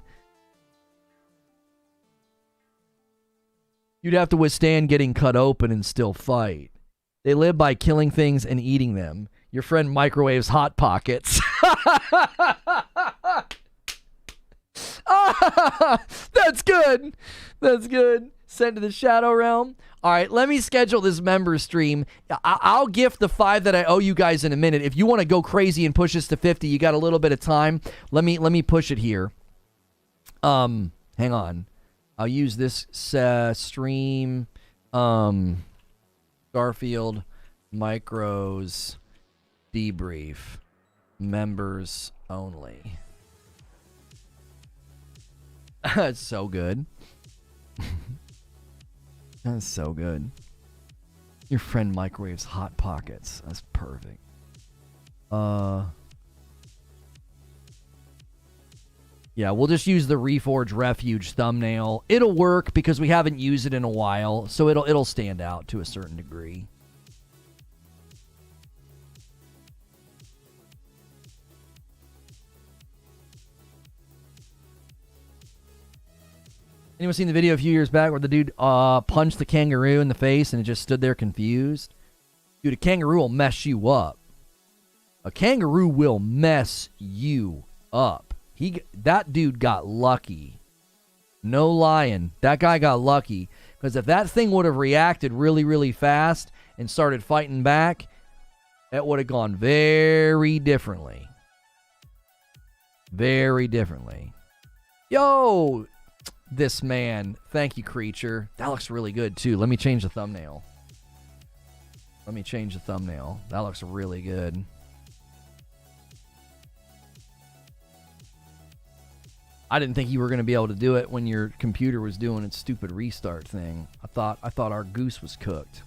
You'd have to withstand getting cut open and still fight. They live by killing things and eating them. Your friend microwaves Hot Pockets. That's good. That's good. Sent to the Shadow Realm. All right, let me schedule this member stream. I'll gift the 5 that I owe you guys in a minute. If you want to go crazy and push this to 50, you got a little bit of time. Let me push it here. Hang on. I'll use this stream, Starfield Micros Debrief, members only. That's so good. That's so good. Your friend microwaves Hot Pockets. That's perfect. Yeah, we'll just use the Reforge Refuge thumbnail. It'll work because we haven't used it in a while, so it'll stand out to a certain degree. Anyone seen the video a few years back where the dude punched the kangaroo in the face and it just stood there confused? Dude, a kangaroo will mess you up. A kangaroo will mess you up. That dude got lucky. No lying. That guy got lucky. Because if that thing would have reacted really, really fast and started fighting back, that would have gone very differently. Very differently. Yo, this man. Thank you, creature. That looks really good, too. Let me change the thumbnail. That looks really good. I didn't think you were going to be able to do it when your computer was doing its stupid restart thing. I thought our goose was cooked.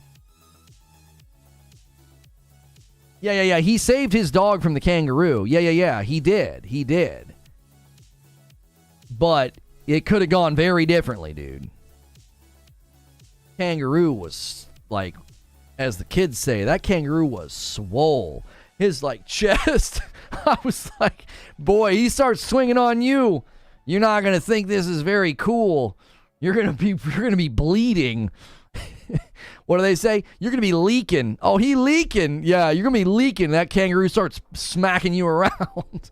Yeah. He saved his dog from the kangaroo. Yeah. He did. But it could have gone very differently, dude. Kangaroo was like, as the kids say, that kangaroo was swole. His like chest. I was like, boy, he starts swinging on you. You're not gonna think this is very cool. You're gonna be bleeding. What do they say? You're going to be leaking. Oh, he leaking. Yeah, you're going to be leaking. That kangaroo starts smacking you around.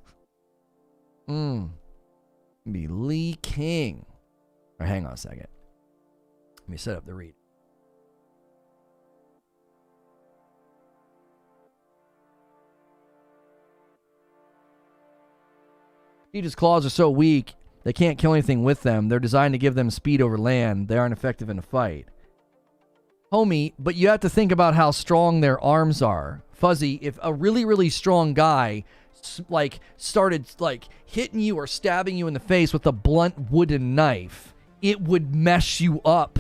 Be leaking. All right, hang on a second. Let me set up the read. Cheetah's claws are so weak, they can't kill anything with them. They're designed to give them speed over land. They aren't effective in a fight. Homie, but you have to think about how strong their arms are. Fuzzy, if a really, really strong guy like started like hitting you or stabbing you in the face with a blunt wooden knife, it would mess you up.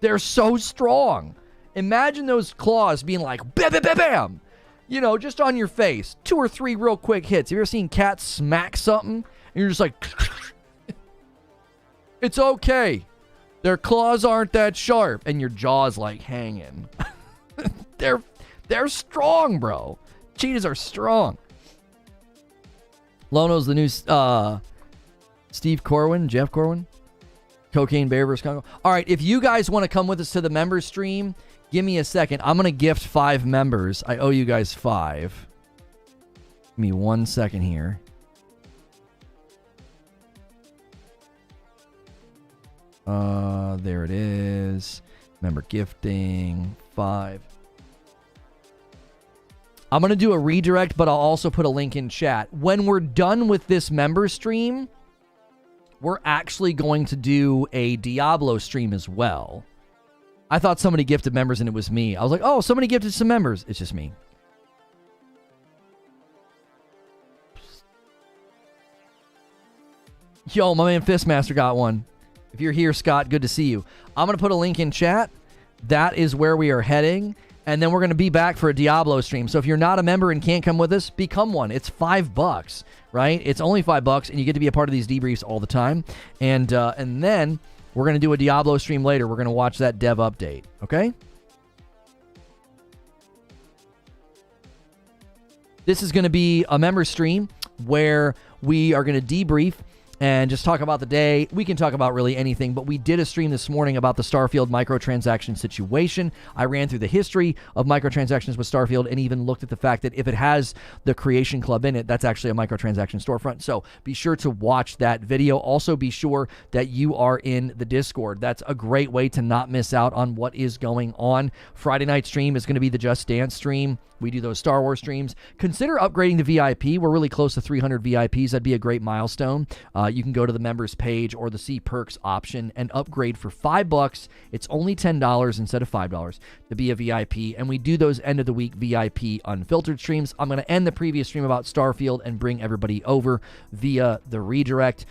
They're so strong. Imagine those claws being like bam, bam, bam, bam. You know, just on your face. 2 or 3 real quick hits. Have you ever seen cats smack something? And you're just like, it's okay. Their claws aren't that sharp, and your jaw's like hanging. They're strong, bro. Cheetahs are strong. Lono's the new Steve Corwin, Jeff Corwin, Cocaine Bear vs. Congo. All right, if you guys want to come with us to the members stream, give me a second. I'm gonna gift 5 members. I owe you guys 5. Give me 1 second here. There it is. Member gifting 5. I'm going to do a redirect, but I'll also put a link in chat. When we're done with this member stream, we're actually going to do a Diablo stream as well. I thought somebody gifted members and it was me. I was like, oh, somebody gifted some members. It's just me. Yo, my man Fistmaster got one. If you're here, Scott, good to see you. I'm going to put a link in chat. That is where we are heading. And then we're going to be back for a Diablo stream. So if you're not a member and can't come with us, become one. It's $5, right? It's only $5, and you get to be a part of these debriefs all the time. And then we're going to do a Diablo stream later. We're going to watch that dev update, okay? This is going to be a member stream where we are going to debrief and just talk about the day. We can talk about really anything, but we did a stream this morning about the Starfield microtransaction situation. I ran through the history of microtransactions with Starfield and even looked at the fact that if it has the Creation Club in it, that's actually a microtransaction storefront. So be sure to watch that video. Also be sure that you are in the Discord. That's a great way to not miss out on what is going on. Friday night stream is going to be the Just Dance stream. We do those Star Wars streams. Consider upgrading to VIP. We're really close to 300 VIPs. That'd be a great milestone. You can go to the members page or the See Perks option and upgrade for $5. It's only $10 instead of $5 to be a VIP. And we do those end of the week VIP unfiltered streams. I'm going to end the previous stream about Starfield and bring everybody over via the redirect.